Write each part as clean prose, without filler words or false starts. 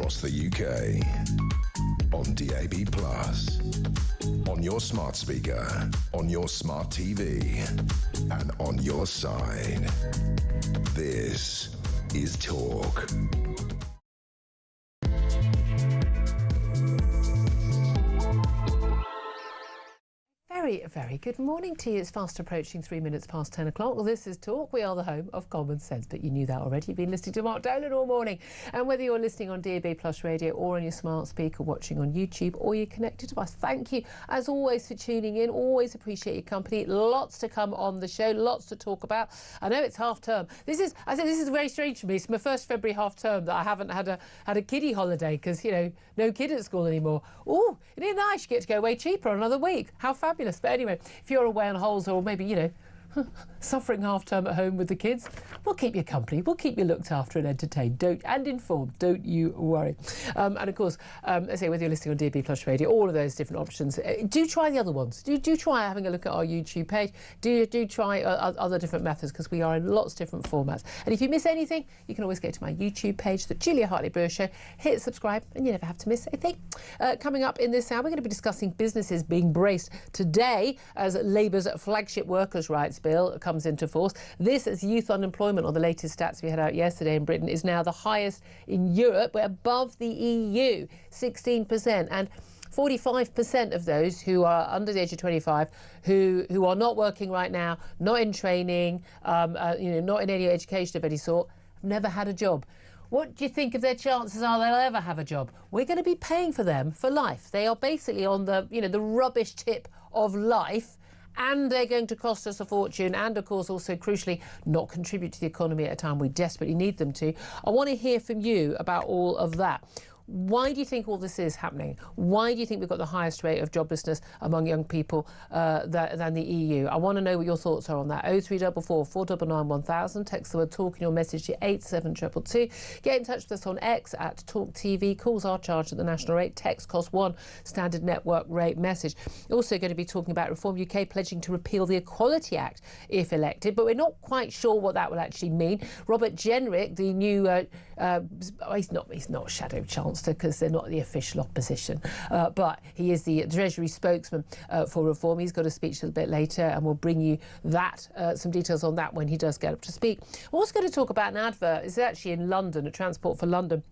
across the UK. On DAB+, on your smart speaker, on your smart TV, and on your side. This is Talk. Very good morning to you. It's fast approaching 3 minutes past 10 o'clock. Well, this is Talk. We are the home of common sense, but you knew that already. You've been listening to Mark Dolan all morning. And whether you're listening on DAB Plus radio or on your smart speaker, watching on YouTube, or you're connected to us, thank you, as always, for tuning in. Always appreciate your company. Lots to come on the show, lots to talk about. I know it's half term. This is very strange for me. It's my first February half term that I haven't had a kiddie holiday because, you know, no kid at school anymore. Oh, isn't it nice? You get to go way cheaper on another week. How fabulous. But anyway, if you're away on holes or maybe, you know, suffering half term at home with the kids, we'll keep you company, we'll keep you looked after and entertained, and informed, don't you worry. And of course, I say, whether you're listening on DAB Plus radio, all of those different options, do try the other ones. Do try having a look at our YouTube page. Do try other different methods, because we are in lots of different formats. And if you miss anything, you can always go to my YouTube page, the Julia Hartley-Brewer Show, hit subscribe, and you never have to miss anything. Coming up in this hour, we're going to be discussing businesses being braced today as Labour's flagship workers' rights bill comes into force. This is youth unemployment, on the latest stats we had out yesterday in Britain, is now the highest in Europe. We're above the EU, 16%, and 45% of those who are under the age of 25 who are not working right now, not in training, not in any education of any sort, have never had a job. What do you think of their chances are they'll ever have a job? We're going to be paying for them for life. They are basically on the rubbish tip of life, and they're going to cost us a fortune, and of course also crucially not contribute to the economy at a time we desperately need them to. I want to hear from you about all of that. Why do you think all this is happening? Why do you think we've got the highest rate of joblessness among young people than the EU? I want to know what your thoughts are on that. 0344 499 1000. Text the word TALK in your message to 87222. Get in touch with us on X at Talk TV. Calls are charged at the national rate. Text costs £1. Standard network rate message. Also going to be talking about Reform UK pledging to repeal the Equality Act if elected, but we're not quite sure what that will actually mean. Robert Jenrick, the new he's not shadow chancellor, because they're not the official opposition, but he is the Treasury spokesman for Reform. He's got a speech a little bit later, and we'll bring you that, some details on that when he does get up to speak. We're also going to talk about an advert. It's actually in London, a Transport for London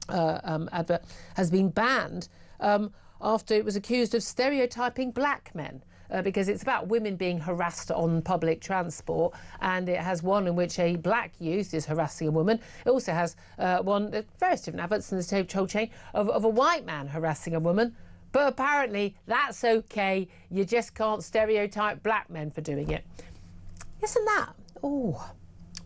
advert has been banned after it was accused of stereotyping black men. Because it's about women being harassed on public transport, and it has one in which a black youth is harassing a woman. It also has various different adverts in the whole chain of a white man harassing a woman. But apparently that's okay. You just can't stereotype black men for doing it. Isn't that? Oh,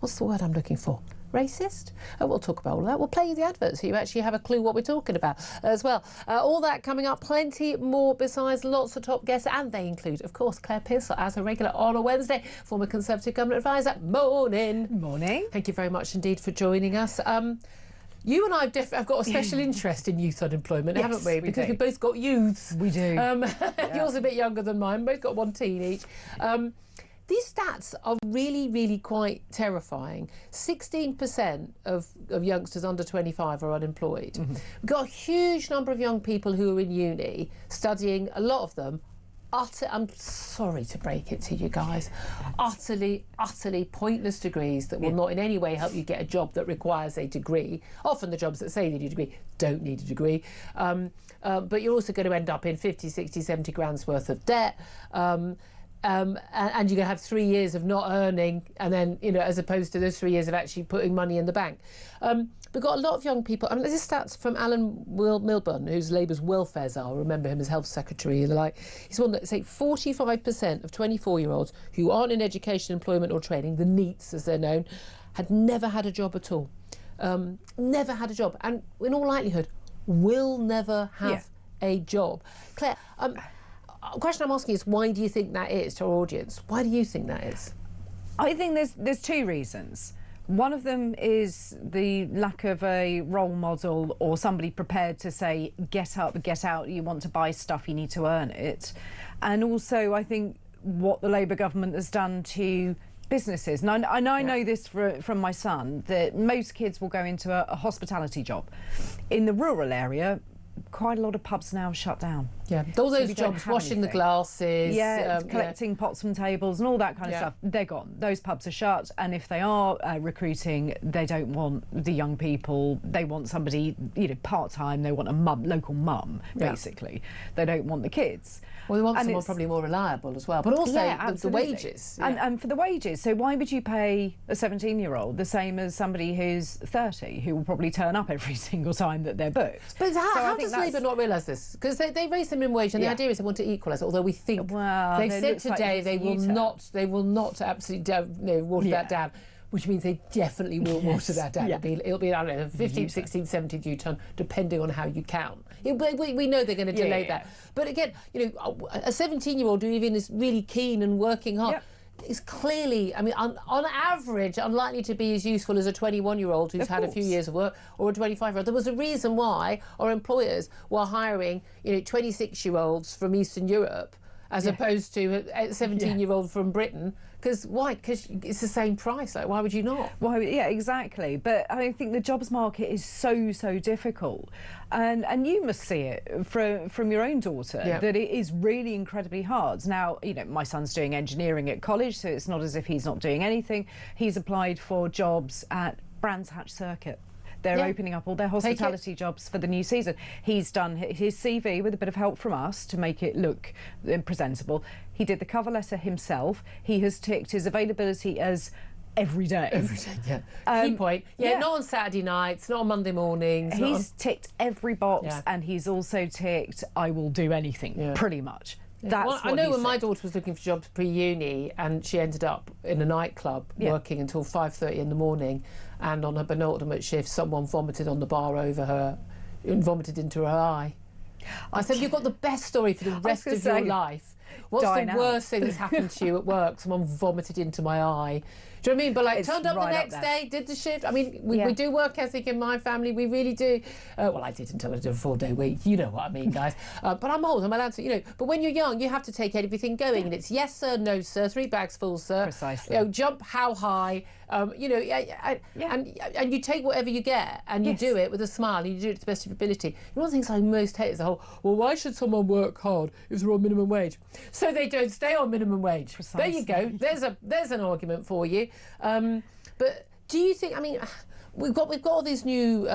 what's the word I'm looking for? Racist? We'll talk about all of that. We'll play you the adverts so you actually have a clue what we're talking about as well. All that coming up, plenty more besides, lots of top guests, and they include, of course, Claire Pearce, as a regular on a Wednesday, former Conservative Government Advisor. Morning. Morning. Thank you very much indeed for joining us. You and I have got a special interest in youth unemployment, yes, haven't we? Because we've both got youths. We do. Yours a bit younger than mine. Both got one teen each. These stats are really, really quite terrifying. 16% of youngsters under 25 are unemployed. Mm-hmm. We've got a huge number of young people who are in uni studying, a lot of them, I'm sorry to break it to you guys, utterly pointless degrees that will not in any way help you get a job that requires a degree. Often the jobs that say they need a degree don't need a degree. But you're also going to end up in 50, 60, 70 grand's worth of debt. And you're going to have 3 years of not earning, and then, as opposed to those 3 years of actually putting money in the bank. We've got a lot of young people. I mean, this is stats from Alan Milburn, who's Labour's welfare czar. Remember him as Health Secretary and the like. He's one that say 45% of 24-year-olds who aren't in education, employment or training, the NEETs as they're known, had never had a job at all. Never had a job, and in all likelihood will never have a job. Claire, the question I'm asking is, why do you think that is, to our audience? Why do you think that is? I think there's two reasons. One of them is the lack of a role model or somebody prepared to say, get up, get out, you want to buy stuff, you need to earn it. And also, I think what the Labour government has done to businesses. And I know this from my son, that most kids will go into a hospitality job. In the rural area, quite a lot of pubs now have shut down. Yeah, all those jobs, washing the glasses, collecting pots from tables and all that kind of stuff, they're gone. Those pubs are shut, and if they are recruiting, they don't want the young people. They want somebody, part-time. They want a local mum, basically. They don't want the kids. Well, they want someone probably more reliable as well, but also the wages. And for the wages, so why would you pay a 17-year-old the same as somebody who's 30, who will probably turn up every single time that they're booked? But how does Labour not realise this? Because they raise the minimum wage, and the idea is they want to equalise it. Although we think they've said today they will not absolutely water that down. Which means they definitely will water that down. It'll be I don't know, 15th, 16th, 17th U-turn, depending on how you count. We know they're going to delay that. But again, a 17-year-old who even is really keen and working hard is clearly, on average, unlikely to be as useful as a 21-year-old who's had a few years of work, or a 25-year-old. There was a reason why our employers were hiring, 26-year-olds from Eastern Europe as opposed to a 17-year-old from Britain. Because why? Because it's the same price. Like, why would you not? Well, yeah, exactly. But I think the jobs market is so difficult, and you must see it from your own daughter that it is really incredibly hard. Now, my son's doing engineering at college, so it's not as if he's not doing anything. He's applied for jobs at Brands Hatch Circuit. They're opening up all their hospitality jobs for the new season. He's done his CV with a bit of help from us to make it look presentable. He did the cover letter himself. He has ticked his availability as every day. Every day, key point. Not on Saturday nights, not on Monday mornings. He's ticked every box, and he's also ticked, I will do anything, pretty much. I know when my daughter was looking for jobs pre-uni, and she ended up in a nightclub working until 5:30 in the morning, and on her penultimate shift someone vomited on the bar over her and vomited into her eye. I said, you've got the best story for the rest of your life. What's the worst thing that's happened to you at work? Someone vomited into my eye. Do you know what I mean? But like, turned up the next day, did the shift. I mean, we do work ethic in my family. We really do. Well, I did until I did a 4-day week. You know what I mean, guys. But I'm old. I'm allowed to, But when you're young, you have to take everything going. And it's yes, sir, no, sir, 3 bags full, sir. Precisely. Jump how high. And you take whatever you get, and you do it with a smile, and you do it to the best of your ability. One of the things I most hate is the whole, well, why should someone work hard if they're on minimum wage? So they don't stay on minimum wage. Precisely. There you go. There's an argument for you. But do you think, we've got all these new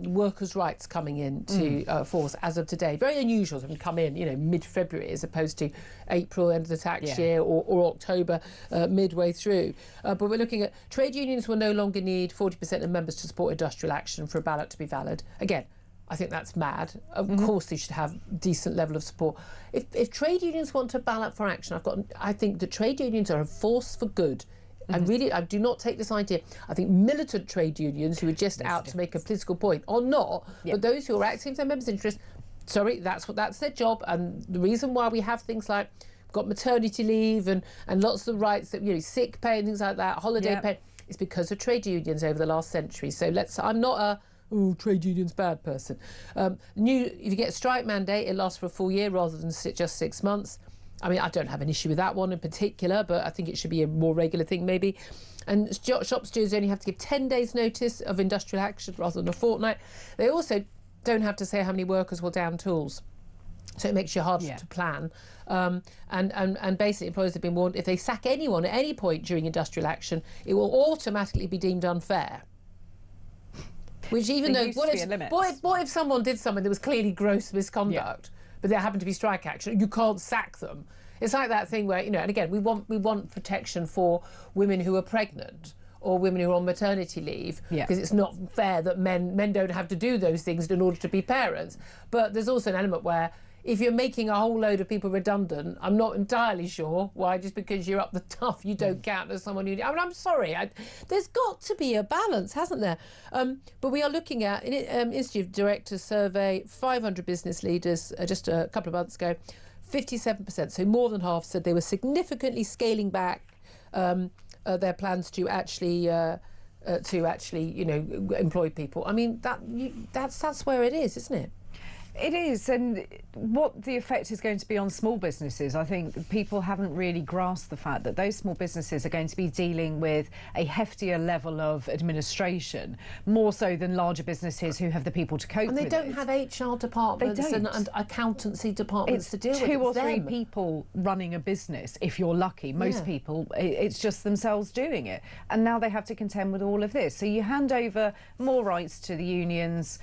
workers' rights coming into force as of today. Very unusual to come in, mid-February as opposed to April, end of the tax year, or October, midway through. But we're looking at trade unions will no longer need 40% of members to support industrial action for a ballot to be valid. Again, I think that's mad. Of course, they should have decent level of support. If trade unions want to ballot for action, I think the trade unions are a force for good. I do not take this idea. I think militant trade unions who are just out to make a political point, or not, but those who are acting for their members' interests, that's their job. And the reason why we have things like we've got maternity leave and lots of the rights that sick pay and things like that, holiday pay, is because of trade unions over the last century. So I'm not a trade unions bad person. If you get a strike mandate, it lasts for a full year rather than just 6 months. I don't have an issue with that one in particular, but I think it should be a more regular thing maybe. And shop stewards only have to give 10 days notice of industrial action rather than a fortnight. They also don't have to say how many workers will down tools. So it makes you harder to plan. And basically employers have been warned if they sack anyone at any point during industrial action, it will automatically be deemed unfair. Which even though, what if someone did something that was clearly gross misconduct? But there happened to be strike action, you can't sack them. It's like that thing where, and again, we want protection for women who are pregnant or women who are on maternity leave, because it's not fair that men don't have to do those things in order to be parents. But there's also an element where if you're making a whole load of people redundant, I'm not entirely sure why, just because you're up the tough, you don't count as someone who... I'm sorry, there's got to be a balance, hasn't there? But we are looking at, Institute of Directors survey, 500 business leaders just a couple of months ago, 57%, so more than half, said they were significantly scaling back their plans to actually employ people. That's where it is, isn't it? It is, and what the effect is going to be on small businesses, I think people haven't really grasped the fact that those small businesses are going to be dealing with a heftier level of administration, more so than larger businesses who have the people to cope with it. And they don't have HR departments and accountancy departments to deal with. Two or three people running a business, if you're lucky. Most people, it's just themselves doing it. And now they have to contend with all of this. So you hand over more rights to the unions,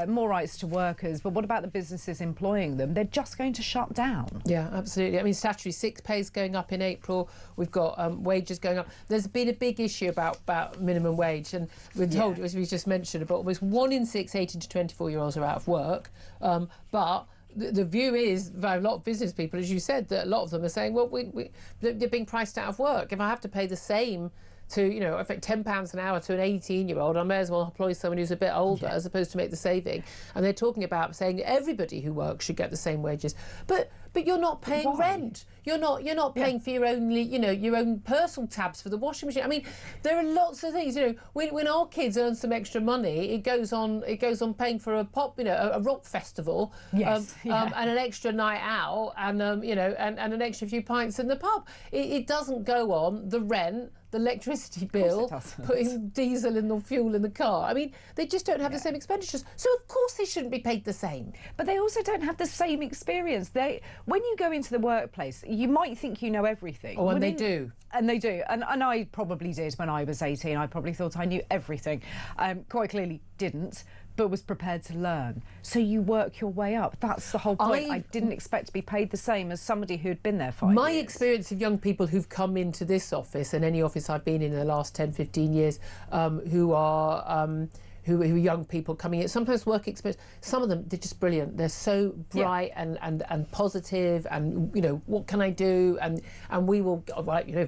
more rights to workers, but what about the businesses employing them? They're just going to shut down. Yeah, absolutely. I mean, statutory sick pay is going up in April. We've got wages going up. There's been a big issue about minimum wage, and we're told, as we just mentioned, about almost 1 in 6 18 to 24-year-olds are out of work. But the view is, by a lot of business people, as you said, that a lot of them are saying, well, they're being priced out of work. If I have to pay the same to, if it's £10 an hour to an 18-year-old, I may as well employ someone who's a bit older as opposed to make the saving. And they're talking about saying everybody who works should get the same wages. But you're not paying rent. You're not paying for your own, your own personal tabs for the washing machine. I mean, there are lots of things. When our kids earn some extra money, it goes on paying for a rock festival, and an extra night out, and and an extra few pints in the pub. It doesn't go on the rent, the electricity bill, putting diesel in the fuel in the car. I mean, they just don't have the same expenditures. So of course they shouldn't be paid the same. But they also don't have the same experience. When you go into the workplace, you might think you know everything. Oh, and they do. And they do. And I probably did when I was 18. I probably thought I knew everything. Quite clearly didn't, but was prepared to learn. So you work your way up. That's the whole point. I didn't expect to be paid the same as somebody who'd been there 5 years. My experience of young people who've come into this office, and any office I've been in the last 10, 15 years, who are young people coming in, sometimes work experience, some of them, they're just brilliant. They're so bright and positive, and what can I do? And we will,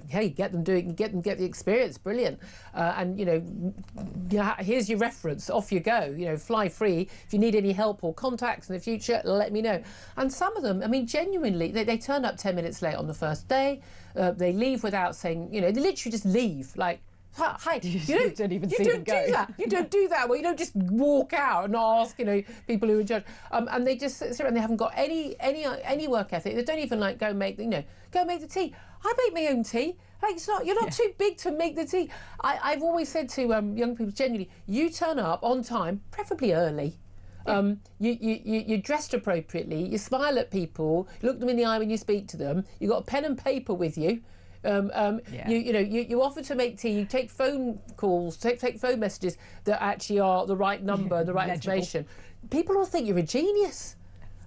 hey, get them get the experience, brilliant. Here's your reference, off you go, fly free. If you need any help or contacts in the future, let me know. And some of them, I mean, genuinely, they turn up 10 minutes late on the first day, they leave without saying, they literally just leave, like, hi, you don't even see them go. You don't do that. Well, you don't just walk out and ask, people who are judged. And they just sit there and they haven't got any work ethic. They don't even go make the tea. I make my own tea. Like, you're not too big to make the tea. I've always said to young people, genuinely, you turn up on time, preferably early. You're dressed appropriately. You smile at people. You look them in the eye when you speak to them. You've got a pen and paper with you. You offer to make tea, you take phone calls, take phone messages that actually are the right number, the right information. People will think you're a genius.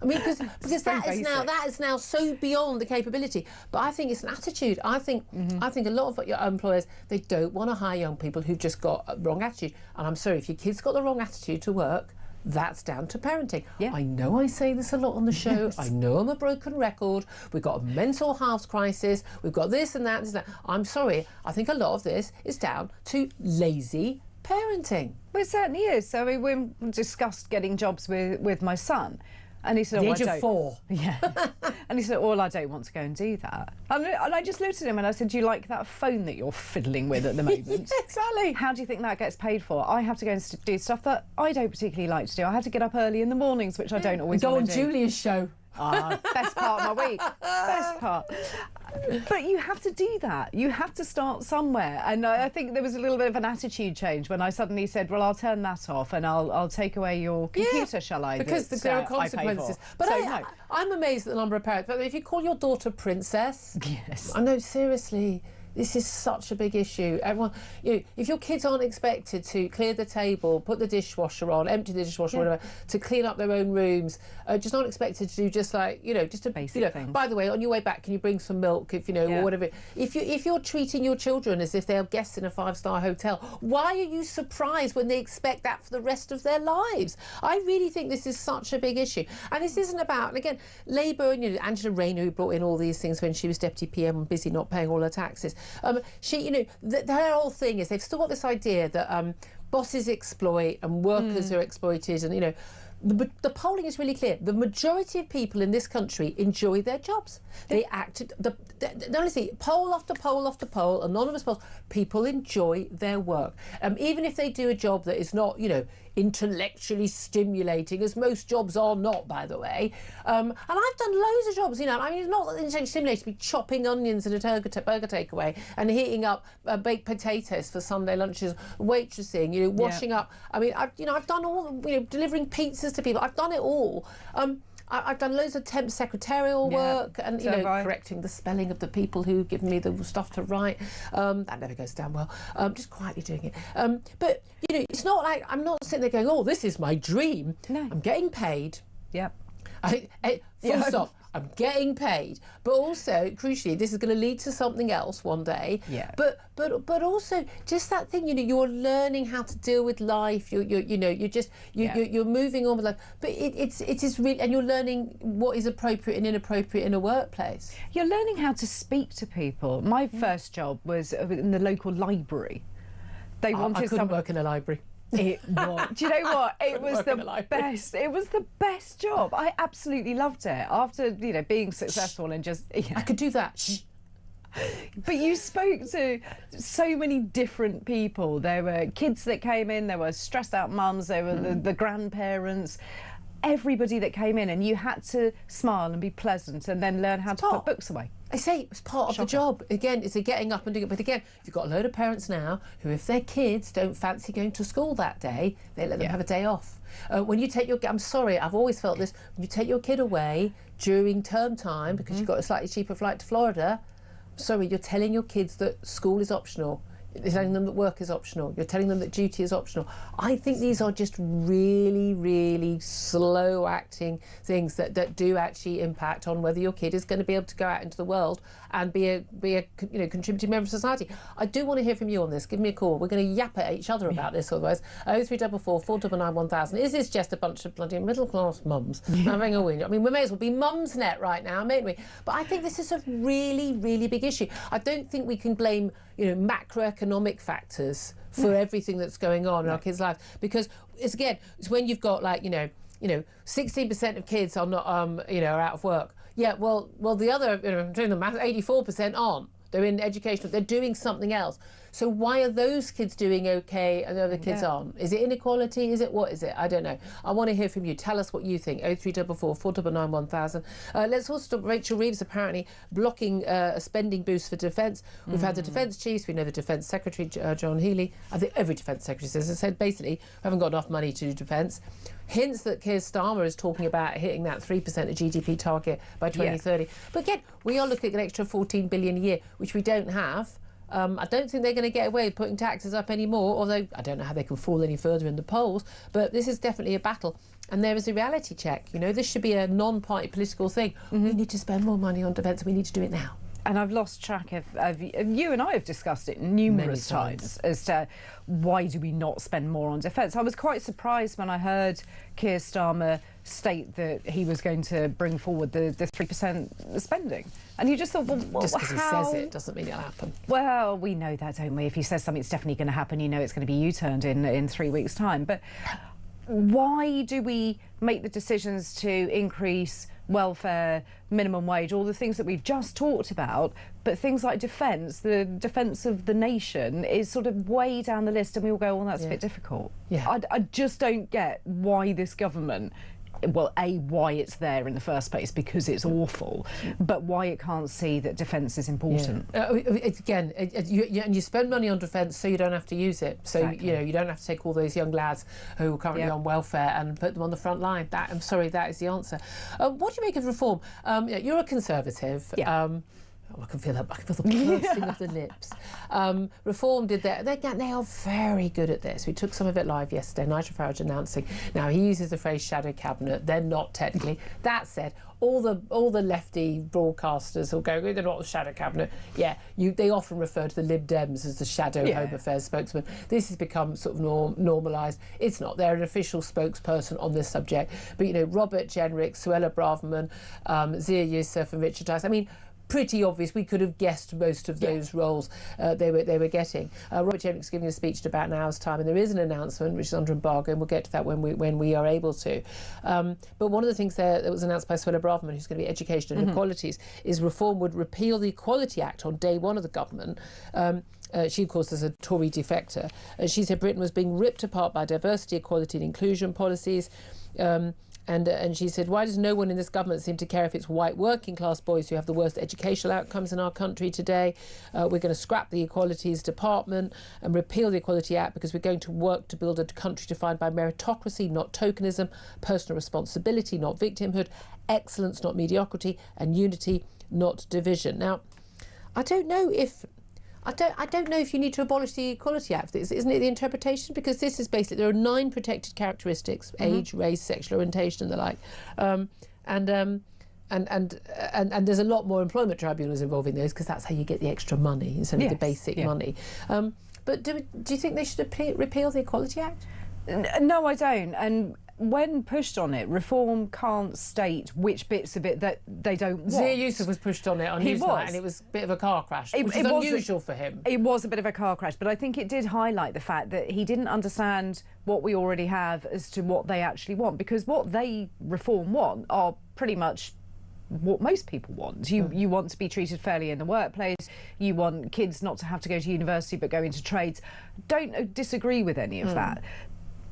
I mean, because that is now so beyond the capability. But I think it's an attitude. I think a lot of your employers, they don't want to hire young people who've just got a wrong attitude. And I'm sorry, if your kid's got the wrong attitude to work, that's down to parenting. Yeah. I know I say this a lot on the show. I know I'm a broken record. We've got a mental health crisis. We've got this and that and that. I'm sorry. I think a lot of this is down to lazy parenting. Well, it certainly is. So we discussed getting jobs with my son. And he said, the age of 4. Yeah. And he said, I don't want to go and do that. And I just looked at him and I said, do you like that phone that you're fiddling with at the moment? Exactly. How do you think that gets paid for? I have to go and do stuff that I don't particularly like to do. I have to get up early in the mornings, which I don't always want to do. Go on Julia's show. Best part of my week. Best part. But you have to do that. You have to start somewhere. And I think there was a little bit of an attitude change when I suddenly said, well, I'll turn that off and I'll take away your computer, shall I? Because there are consequences. But so, I'm amazed at the number of parents. But if you call your daughter Princess... Yes. I know, seriously... This is such a big issue. Everyone, if your kids aren't expected to clear the table, put the dishwasher on, empty the dishwasher, whatever, to clean up their own rooms, just not expected to do just a basic things. By the way, on your way back, can you bring some milk? If or whatever. If you're treating your children as if they are guests in a 5-star hotel, why are you surprised when they expect that for the rest of their lives? I really think this is such a big issue, and this isn't about. And again, Labour and Angela Rayner, who brought in all these things when she was deputy PM and busy not paying all her taxes. Their whole thing is they've still got this idea that bosses exploit and workers are exploited, and the polling is really clear. The majority of people in this country enjoy their jobs. They honestly, poll after poll after poll, anonymous polls, people enjoy their work. Even if they do a job that is not, intellectually stimulating, as most jobs are not, by the way. And I've done loads of jobs, you know. I mean, it's not intellectually stimulating to be chopping onions in a burger takeaway and heating up baked potatoes for Sunday lunches, waitressing, you know, washing up. I mean, I've done all, you know, delivering pizzas to people. I've done it all. I've done loads of temp secretarial work and, you know, correcting the spelling of the people who give me the stuff to write. That never goes down well. Just quietly doing it. But, you know, it's not like I'm not sitting there going, oh, this is my dream. No. I'm getting paid. Yep. Full stop. I'm getting paid, but also crucially, this is going to lead to something else one day. Yeah. But also just that thing, you know, you're learning how to deal with life. You're moving on with life. But it is really, and you're learning what is appropriate and inappropriate in a workplace. You're learning how to speak to people. My first job was in the local library. They wanted I couldn't work in a library. It was. Do you know what? It was the best. It was the best job. I absolutely loved it. After, you know, being successful and just... Yeah. I could do that. But you spoke to so many different people. There were kids that came in, there were stressed out mums, there were the grandparents, everybody that came in, and you had to smile and be pleasant and then learn how to put books away. I say it's part of the job. Again, it's a getting up and doing it. But again, you've got a load of parents now who, if their kids don't fancy going to school that day, they let them have a day off. When you take your... I'm sorry, I've always felt this. When you take your kid away during term time because you've got a slightly cheaper flight to Florida, sorry, you're telling your kids that school is optional. You're telling them that work is optional. You're telling them that duty is optional. I think these are just really, really slow-acting things that do actually impact on whether your kid is going to be able to go out into the world and be a you know, contributing member of society. I do want to hear from you on this. Give me a call. We're going to yap at each other about this otherwise. 0344 499 1000. Is this just a bunch of bloody middle-class mums having a whinge? I mean, we may as well be Mumsnet right now, mayn't we? But I think this is a really, really big issue. I don't think we can blame, you know, macroeconomic factors for everything that's going on in our kids' lives, because it's when you've got, like, you know 16% of kids are not are out of work. Yeah, well the other, you know, doing the math, 84% aren't. They're in education, they're doing something else. So why are those kids doing okay and the other kids aren't? Is it inequality? Is it, what is it? I don't know. I want to hear from you. Tell us what you think. 0344 499 1000. Let's also stop Rachel Reeves apparently blocking a spending boost for defence. We've had the defence chiefs, we know the defence secretary, John Healey. I think every defence secretary said basically, we haven't got enough money to do defence. Hints that Keir Starmer is talking about hitting that 3% of GDP target by 2030. But again, we are looking at an extra 14 billion a year, which we don't have. I don't think they're going to get away with putting taxes up anymore, although I don't know how they can fall any further in the polls. But this is definitely a battle. And there is a reality check. You know, this should be a non-party political thing. We need to spend more money on defence and we need to do it now. And I've lost track of you and I have discussed it numerous times as to why do we not spend more on defence. I was quite surprised when I heard Keir Starmer state that he was going to bring forward the 3% spending. And you just thought, well, just because he says it doesn't mean it'll happen. Well, we know that, don't we? If he says something's definitely going to happen, you know it's going to be U-turned in 3 weeks' time. But why do we make the decisions to increase welfare, minimum wage, all the things that we've just talked about, but things like defence, the defence of the nation is sort of way down the list, and we all go, well, that's a bit difficult. I just don't get why this government, well, why it's there in the first place, because it's awful, but why it can't see that defence is important. And you spend money on defence so you don't have to use it. So, you know, you don't have to take all those young lads who are currently on welfare and put them on the front line. I'm sorry, that is the answer. What do you make of reform? You're a Conservative. I can feel the pursing of the lips. Reform did that. They are very good at this. We took some of it live yesterday. Nigel Farage announcing. Now he uses the phrase shadow cabinet. They're not technically. That said, all the lefty broadcasters will go, they're not the shadow cabinet. Yeah, they often refer to the Lib Dems as the shadow Home Affairs spokesman. This has become sort of normalised. It's not. They're an official spokesperson on this subject. But, you know, Robert Jenrick, Suella Braverman, Zia Youssef and Richard Tice. I mean, pretty obvious. We could have guessed most of those roles they were getting. Robert Jenrick's giving a speech in about an hour's time, and there is an announcement which is under embargo, and we'll get to that when we are able to. But one of the things that was announced by Suella Braverman, who's going to be education and equalities, is reform would repeal the Equality Act on day one of the government. She, of course, is a Tory defector. She said Britain was being ripped apart by diversity, equality and inclusion policies. And she said, why does no one in this government seem to care if it's white working class boys who have the worst educational outcomes in our country today? We're going to scrap the Equalities Department and repeal the Equality Act because we're going to work to build a country defined by meritocracy, not tokenism, personal responsibility, not victimhood, excellence, not mediocrity, and unity, not division. Now, I don't know if you need to abolish the Equality Act. Isn't it the interpretation? Because this is basically, there are 9 protected characteristics: age, race, sexual orientation, and the like. And there's a lot more employment tribunals involving those because that's how you get the extra money instead of the basic money. But do you think they should repeal the Equality Act? No, I don't. And when pushed on it, Reform can't state which bits of it that they don't want. Zia Yusuf was pushed on it on Newsnight, and it was a bit of a car crash, which is unusual for him. It was a bit of a car crash, but I think it did highlight the fact that he didn't understand what we already have as to what they actually want, because what they Reform want are pretty much what most people want. You want to be treated fairly in the workplace. You want kids not to have to go to university but go into trades. Don't disagree with any of that.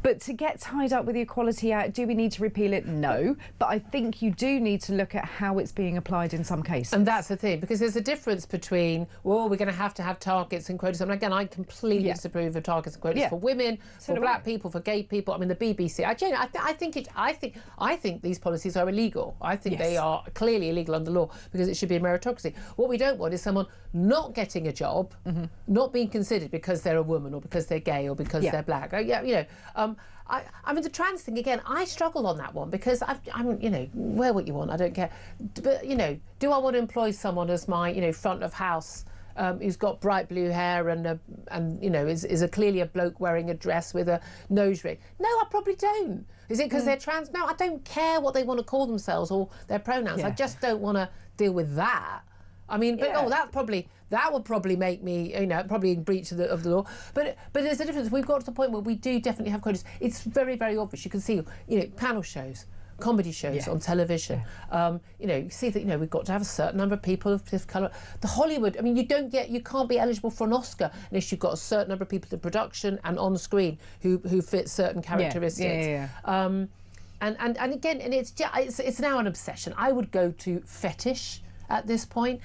But to get tied up with the Equality Act, do we need to repeal it? No. But I think you do need to look at how it's being applied in some cases. And that's the thing, because there's a difference between, well, we're going to have targets and quotas. And again, I completely disapprove of targets and quotas for women, for black people, for gay people. I mean, the BBC. I think these policies are illegal. I think they are clearly illegal under law because it should be a meritocracy. What we don't want is someone not getting a job, not being considered because they're a woman or because they're gay or because they're black. I mean, the trans thing, again, I struggle on that one because I'm, wear what you want, I don't care. But, do I want to employ someone as my, front of house who's got bright blue hair and is clearly a bloke wearing a dress with a nose ring? No, I probably don't. Is it because they're trans? No, I don't care what they want to call themselves or their pronouns. I just don't want to deal with that. I mean, but that would probably make me, probably in breach of the law. But there's a difference. We've got to the point where we do definitely have quotas. It's very, very obvious. You can see, panel shows, comedy shows on television. You see that, we've got to have a certain number of people of this colour. The Hollywood, I mean, you can't be eligible for an Oscar unless you've got a certain number of people in production and on screen who fit certain characteristics. And again, and it's now an obsession. I would go to fetish at this point.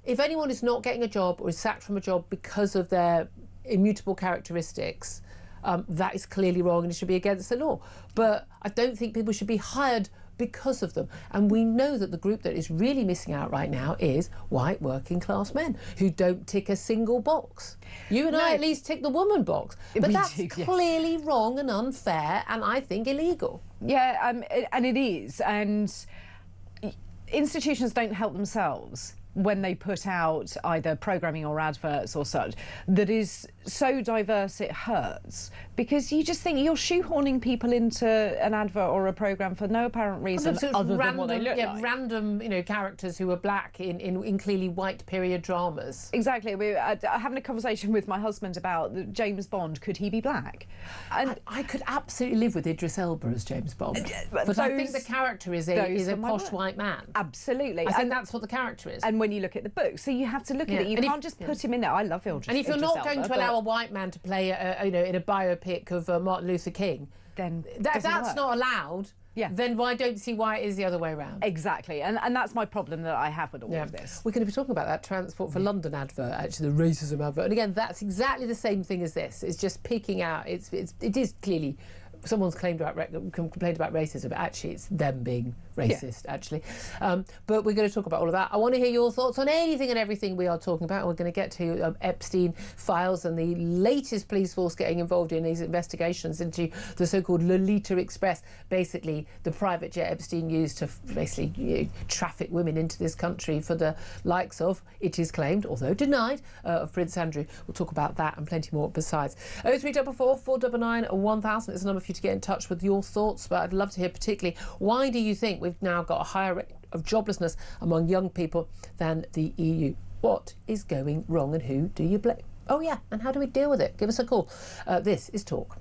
If anyone is not getting a job or is sacked from a job because of their immutable characteristics, that is clearly wrong and it should be against the law. But I don't think people should be hired because of them. And we know that the group that is really missing out right now is white working class men who don't tick a single box. You and I at least tick the woman box. But that's clearly wrong and unfair and I think illegal. Yeah, and it is. And institutions don't help themselves when they put out either programming or adverts or such that is so diverse it hurts, because you just think you're shoehorning people into an advert or a programme for no apparent reason other than what they look like. Random, characters who are black in clearly white period dramas. Exactly. We were having a conversation with my husband about James Bond. Could he be black? And I could absolutely live with Idris Elba as James Bond. But I think the character is a posh white man. Absolutely. I think that's what the character is. And when you look at the book, so you have to look at it. You can't just put him in there. I love Idris. And if you're not going to allow a white man to play, in a biopic of Martin Luther King, then that's not allowed. Yeah. Then I don't see why it is the other way around. Exactly, and that's my problem that I have with all of this. We're going to be talking about that Transport for London advert, actually, the racism advert. And again, that's exactly the same thing as this. It's just picking out. It is clearly. Someone's complained about racism, but actually it's them being racist, actually. But we're going to talk about all of that. I want to hear your thoughts on anything and everything we are talking about. We're going to get to Epstein files and the latest police force getting involved in these investigations into the so-called Lolita Express, basically the private jet Epstein used to basically traffic women into this country for the likes of, it is claimed, although denied, of Prince Andrew. We'll talk about that and plenty more besides. 0344 499 1000 is the number for you to get in touch with your thoughts, but I'd love to hear particularly, why do you think we've now got a higher rate of joblessness among young people than the EU? What is going wrong and who do you blame? Oh yeah, and how do we deal with it? Give us a call. This is Talk.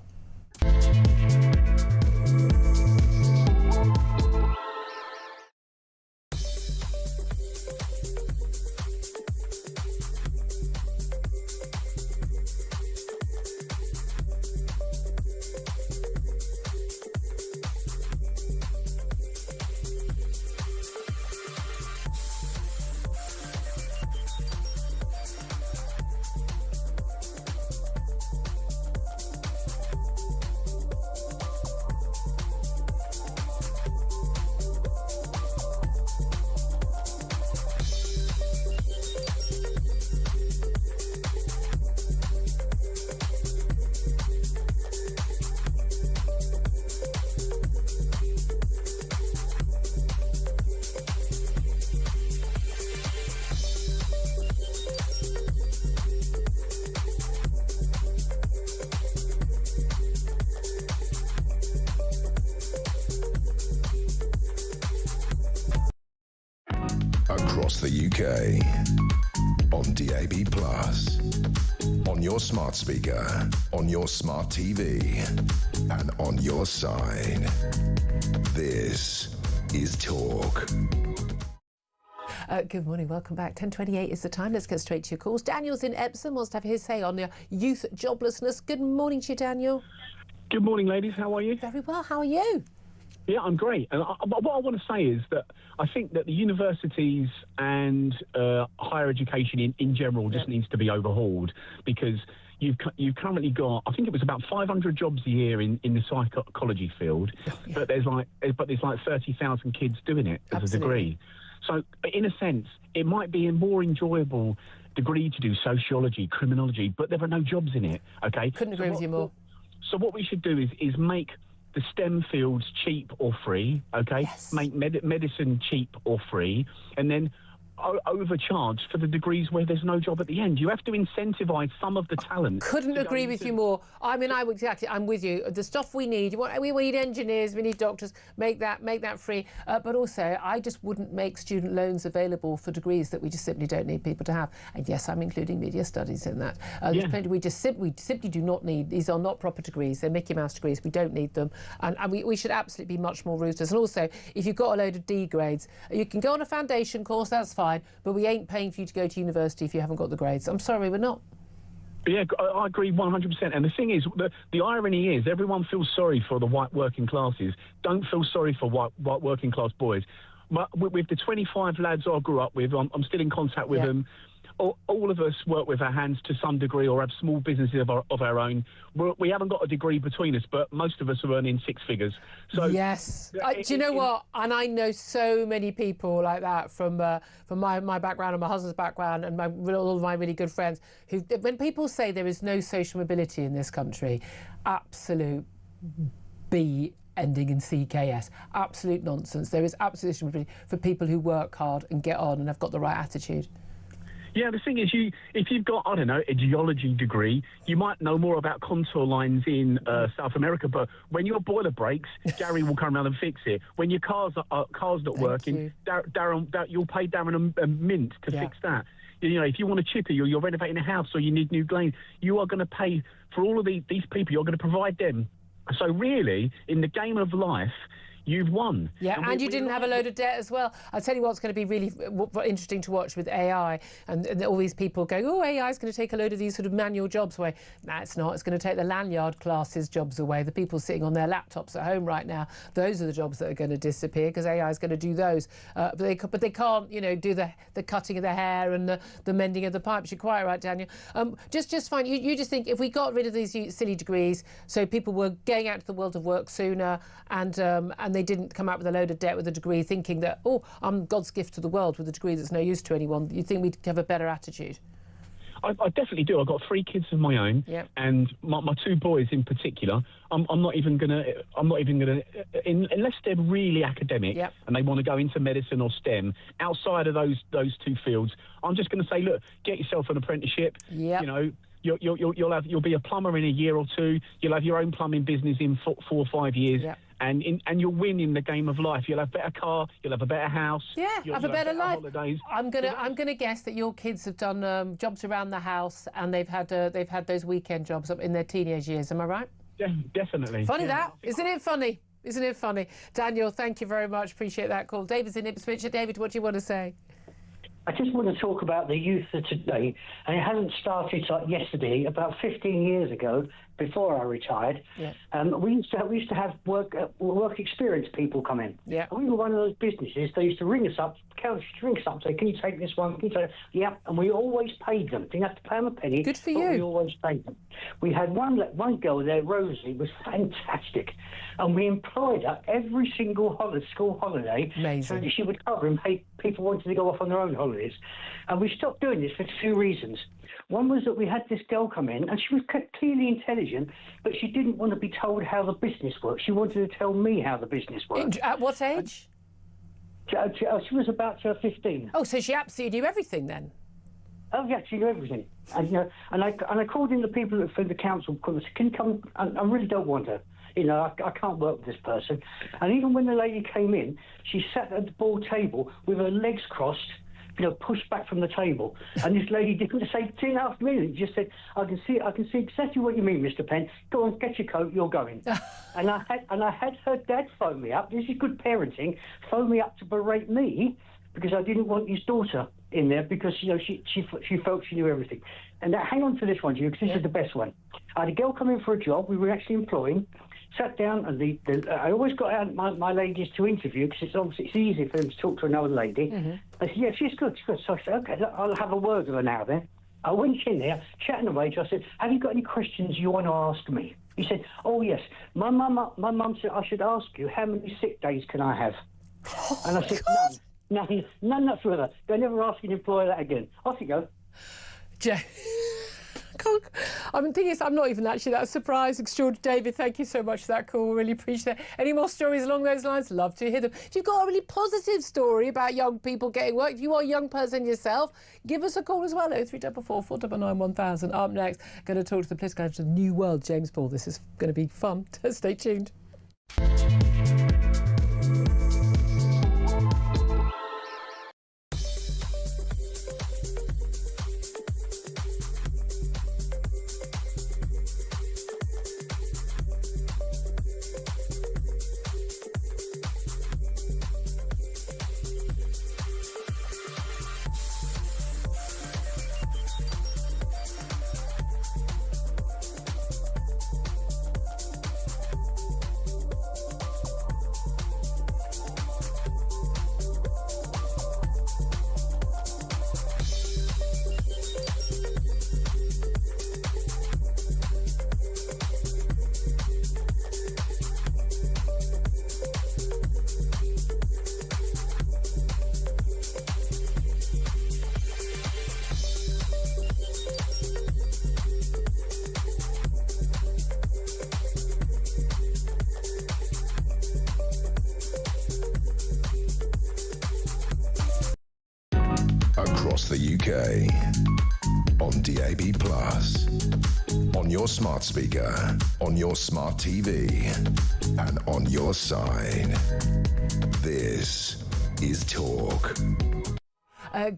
across the UK. On DAB+, on your smart speaker, on your smart TV, and on your side. This is Talk. Good morning, welcome back. 10:28 is the time. Let's get straight to your calls. Daniel's in Epsom, wants to have his say on the youth joblessness. Good morning to you, Daniel. Good morning, ladies. How are you? Very well. How are you? Yeah, I'm great. And what I want to say is that I think that the universities and higher education in general just needs to be overhauled, because you've currently got, I think it was about 500 jobs a year in the psychology field, but there's like 30,000 kids doing it as a degree. So in a sense, it might be a more enjoyable degree to do sociology, criminology, but there are no jobs in it. Okay, couldn't agree with you more. So what we should do is make the STEM fields cheap or free, okay? Yes. Make medicine cheap or free, and then overcharge for the degrees where there's no job at the end. You have to incentivise some of the talent. Couldn't agree with you more. I mean, I'm with you. The stuff we need, we need engineers, we need doctors. Make that free. But also, I just wouldn't make student loans available for degrees that we just simply don't need people to have. And yes, I'm including media studies in that. We simply do not need. These are not proper degrees. They're Mickey Mouse degrees. We don't need them. And we should absolutely be much more ruthless. And also, if you've got a load of D grades, you can go on a foundation course. That's fine. But we ain't paying for you to go to university if you haven't got the grades. I'm sorry, we're not. Yeah, I agree 100%. And the thing is, the irony is, everyone feels sorry for the white working classes. Don't feel sorry for white working class boys. With the 25 lads I grew up with, I'm still in contact with them. All of us work with our hands to some degree or have small businesses of our own. We haven't got a degree between us, but most of us are earning six figures. So yes. Do you know what? And I know so many people like that from my background and my husband's background and all of my really good friends, who, when people say there is no social mobility in this country, absolute B ending in CKS. Absolute nonsense. There is absolute social mobility for people who work hard and get on and have got the right attitude. Yeah, the thing is, if you've got, I don't know, a geology degree, you might know more about contour lines in South America, but when your boiler breaks, Gary will come around and fix it. When your car's not working, Darren, you'll pay Darren a mint to fix that. You know, if you want a chipper, you're renovating a house or you need new glaze, you are going to pay for all of these people. You're going to provide them. So really, in the game of life, you've won. Yeah, and you didn't have a load of debt as well. I'll tell you what's going to be really interesting to watch with AI, and all these people going, oh, AI is going to take a load of these sort of manual jobs away. No, it's not. It's going to take the lanyard classes jobs away. The people sitting on their laptops at home right now, those are the jobs that are going to disappear because AI is going to do those. But they can't, do the cutting of the hair and the mending of the pipes. You're quite right, Daniel. Just fine. You just think if we got rid of these silly degrees, so people were going out to the world of work sooner, and they didn't come out with a load of debt with a degree thinking that, oh, I'm God's gift to the world with a degree that's no use to anyone, you think we'd have a better attitude? I definitely do. I've got 3 kids of my own, and my 2 boys in particular. I'm not even gonna unless they're really academic and they want to go into medicine or STEM. Outside of those 2 fields, I'm just going to say, look, get yourself an apprenticeship. You know. You'll be a plumber in a year or 2. You'll have your own plumbing business in 4 or 5 years. And you'll win in the game of life. You'll have a better car. You'll have a better house. You'll have a better life. Holidays. I'm gonna guess that your kids have done jobs around the house, and they've had those weekend jobs up in their teenage years. Am I right? Yeah, definitely. Funny that, isn't it? Funny, isn't it? Funny. Daniel, thank you very much. Appreciate that call. David's in Ipswich. David, what do you want to say? I just want to talk about the youth of today, and it hasn't started like yesterday. About 15 years ago, before I retired, we used to have work experience people come in. And we were one of those businesses. They used to ring us up, say, can you take this one? Can you take it? And we always paid them. Didn't have to pay them a penny. Good for but you. We always paid them. We had one girl there, Rosie, was fantastic, and we employed her every single school holiday. Amazing. So that she would cover and pay people wanted to go off on their own holidays. And we stopped doing this for 2 reasons. One was that we had this girl come in, and she was clearly intelligent, but she didn't want to be told how the business worked. She wanted to tell me how the business worked. At what age? She was about 15. Oh, so she absolutely knew everything then? Oh, yeah, she knew everything. And I called in the people from the council because can you come? I really don't want her. I can't work with this person. And even when the lady came in, she sat at the ball table with her legs crossed, pushed back from the table. And this lady didn't say 2.5 minutes. Just said, I can see exactly what you mean, Mr. Penn. Go on, get your coat, you're going. and I had her dad phone me up. This is good parenting. Phone me up to berate me because I didn't want his daughter in there because she felt she knew everything. And now, hang on to this one, Hugh, because this is the best one. I had a girl come in for a job. We were actually employing. Sat down, and I always got out my ladies to interview because it's easy for them to talk to another lady. I said, yeah, she's good. So I said, okay, I'll have a word with her now then. I went in there, chatting away to her. I said, have you got any questions you want to ask me? He said, oh, yes. My mum said I should ask you, how many sick days can I have? And I said, none whatsoever. Don't ever ask an employer that again. Off you go. I mean, the thing is, I'm not even actually that surprised. Extraordinary. David, thank you so much for that call. Really appreciate it. Any more stories along those lines? Love to hear them. If you've got a really positive story about young people getting work, if you are a young person yourself, give us a call as well. 0344 499 1000. Up next, going to talk to the political editor of New World, James Ball. This is going to be fun. Stay tuned. Across the UK, on DAB+, on your smart speaker, on your smart TV, and on your side. This is Talk.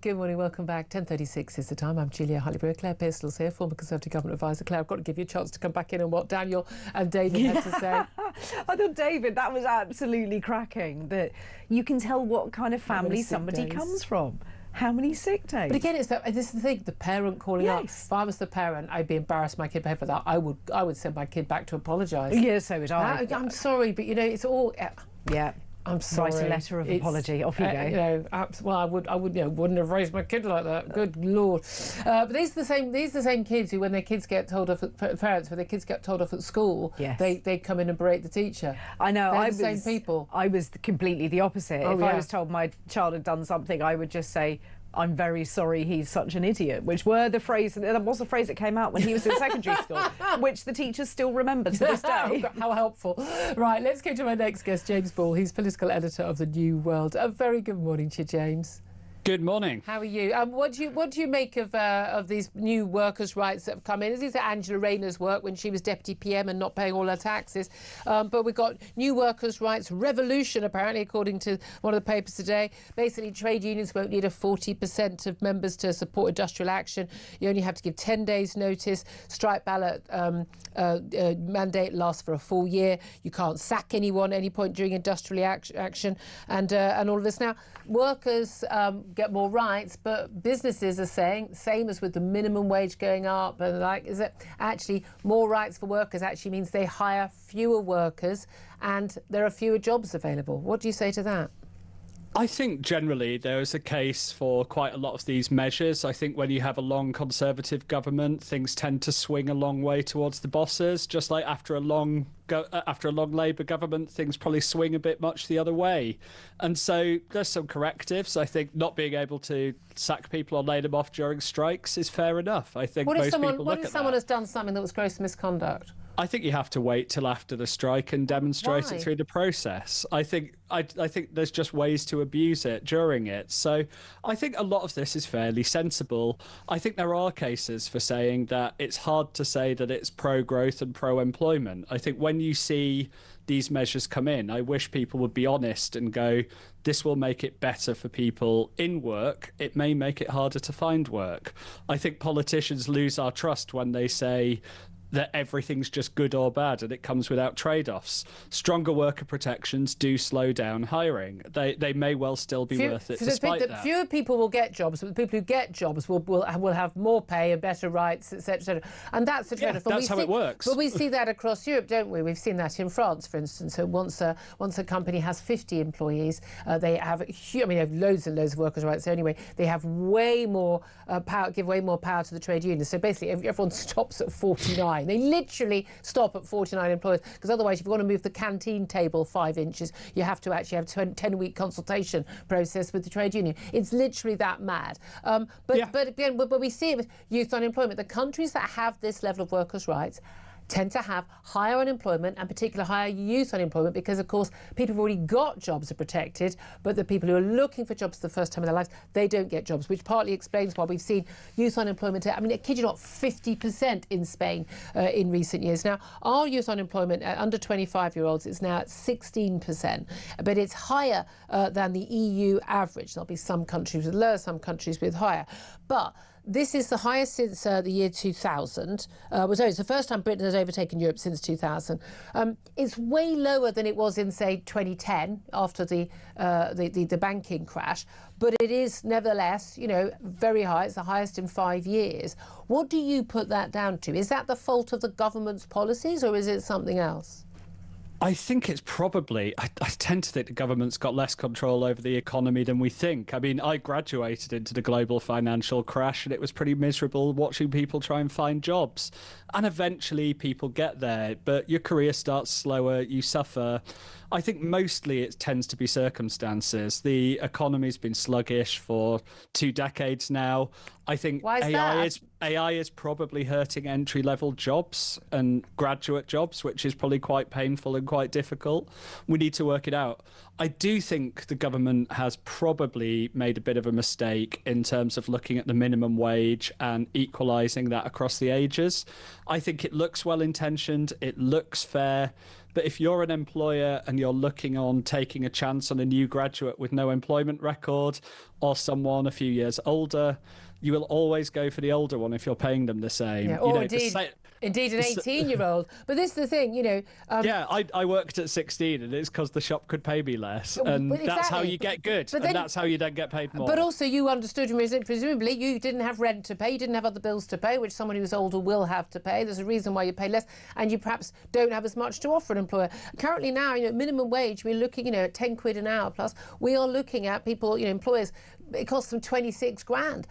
Good morning, welcome back. 10:36 is the time. I'm Julia Hartley-Brewer. Claire Pearsall's here, former Conservative Government Advisor. Claire, I've got to give you a chance to come back in on what Daniel and David had to say. I thought, David, that was absolutely cracking. That you can tell what kind of family somebody comes from. How many sick days? But again, this is the thing, the parent calling up. If I was the parent, I'd be embarrassed my kid behaved for that. I would send my kid back to apologise. Yeah, so would I. I'm sorry, but it's all... Yeah. I'm sorry. Write a letter of apology. Off you go. I wouldn't have raised my kid like that. Good Lord. But these are the same kids who, when their kids get told off, parents, when their kids get told off at school, they come in and berate the teacher. I know. They're the same people. I was completely the opposite. If I was told my child had done something, I would just say, I'm very sorry he's such an idiot, which was the phrase that came out when he was in secondary school, which the teachers still remember to this day. How helpful. Right, let's go to our next guest, James Ball. He's political editor of the New World. A very good morning to you, James. Good morning. How are you? What do you make of these new workers' rights that have come in? These are Angela Rayner's work when she was Deputy PM and not paying all her taxes. But we've got new workers' rights revolution, apparently, according to one of the papers today. Basically, trade unions won't need a 40% of members to support industrial action. You only have to give 10 days' notice. Strike ballot mandate lasts for a full year. You can't sack anyone at any point during industrial action, and all of this. Now, workers get more rights, but businesses are saying, same as with the minimum wage going up, and is it actually more rights for workers actually means they hire fewer workers and there are fewer jobs available? What do you say to that? I think generally there is a case for quite a lot of these measures. I think when you have a long Conservative government, things tend to swing a long way towards the bosses. Just like after a long Labour government, things probably swing a bit much the other way. And so there's some correctives. I think not being able to sack people or lay them off during strikes is fair enough. I think what most if someone, people what look if at someone that. has done something that was gross misconduct? I think you have to wait till after the strike and demonstrate it through the process. I think there's just ways to abuse it during it. So I think a lot of this is fairly sensible. I think there are cases for saying that it's hard to say that it's pro-growth and pro-employment. I think when you see these measures come in, I wish people would be honest and go, this will make it better for people in work. It may make it harder to find work. I think politicians lose our trust when they say that everything's just good or bad and it comes without trade-offs. Stronger worker protections do slow down hiring. They may well still be worth it despite that. Fewer people will get jobs, but the people who get jobs will have more pay and better rights, etc., etc. And that's the trade-off. Yeah, that's how it works. But we see that across Europe, don't we? We've seen that in France, for instance. So once a company has 50 employees, they have they have loads and loads of workers' rights. So anyway, they have way more power, give way more power to the trade unions. So basically, everyone stops at 49. They literally stop at 49 employees, because otherwise, if you want to move the canteen table 5 inches, you have to actually have a 10-week consultation process with the trade union. It's literally that mad. But again, we see it with youth unemployment. The countries that have this level of workers' rights tend to have higher unemployment, and particularly higher youth unemployment, because of course people who've already got jobs are protected, but the people who are looking for jobs for the first time in their lives, they don't get jobs, which partly explains why we've seen youth unemployment, I kid you not, 50% in Spain in recent years. Now, our youth unemployment under 25-year-olds is now at 16%, but it's higher than the EU average. There'll be some countries with lower, some countries with higher. But this is the highest since the year 2000. It's the first time Britain has overtaken Europe since 2000. It's way lower than it was in, say, 2010 after the banking crash, but it is nevertheless, very high. It's the highest in 5 years. What do you put that down to? Is that the fault of the government's policies, or is it something else? I think it's probably, I tend to think the government's got less control over the economy than we think. I mean, I graduated into the global financial crash and it was pretty miserable watching people try and find jobs. And eventually people get there, but your career starts slower, you suffer. I think mostly it tends to be circumstances. The economy's been sluggish for 2 decades now. I think AI is probably hurting entry-level jobs and graduate jobs, which is probably quite painful and quite difficult. We need to work it out. I do think the government has probably made a bit of a mistake in terms of looking at the minimum wage and equalising that across the ages. I think it looks well-intentioned, it looks fair, but if you're an employer and you're looking on taking a chance on a new graduate with no employment record or someone a few years older, you will always go for the older one if you're paying them the same. Yeah, or indeed an 18-year-old. But this is the thing, I worked at 16 and it's because the shop could pay me less. And that's how you get good. And that's how you then get paid more. But also you understood, presumably, you didn't have rent to pay, you didn't have other bills to pay, which someone who's older will have to pay. There's a reason why you pay less, and you perhaps don't have as much to offer an employer. Currently now, minimum wage, we're looking, at 10 quid an hour plus. We are looking at people, employers, it costs them 26 grand,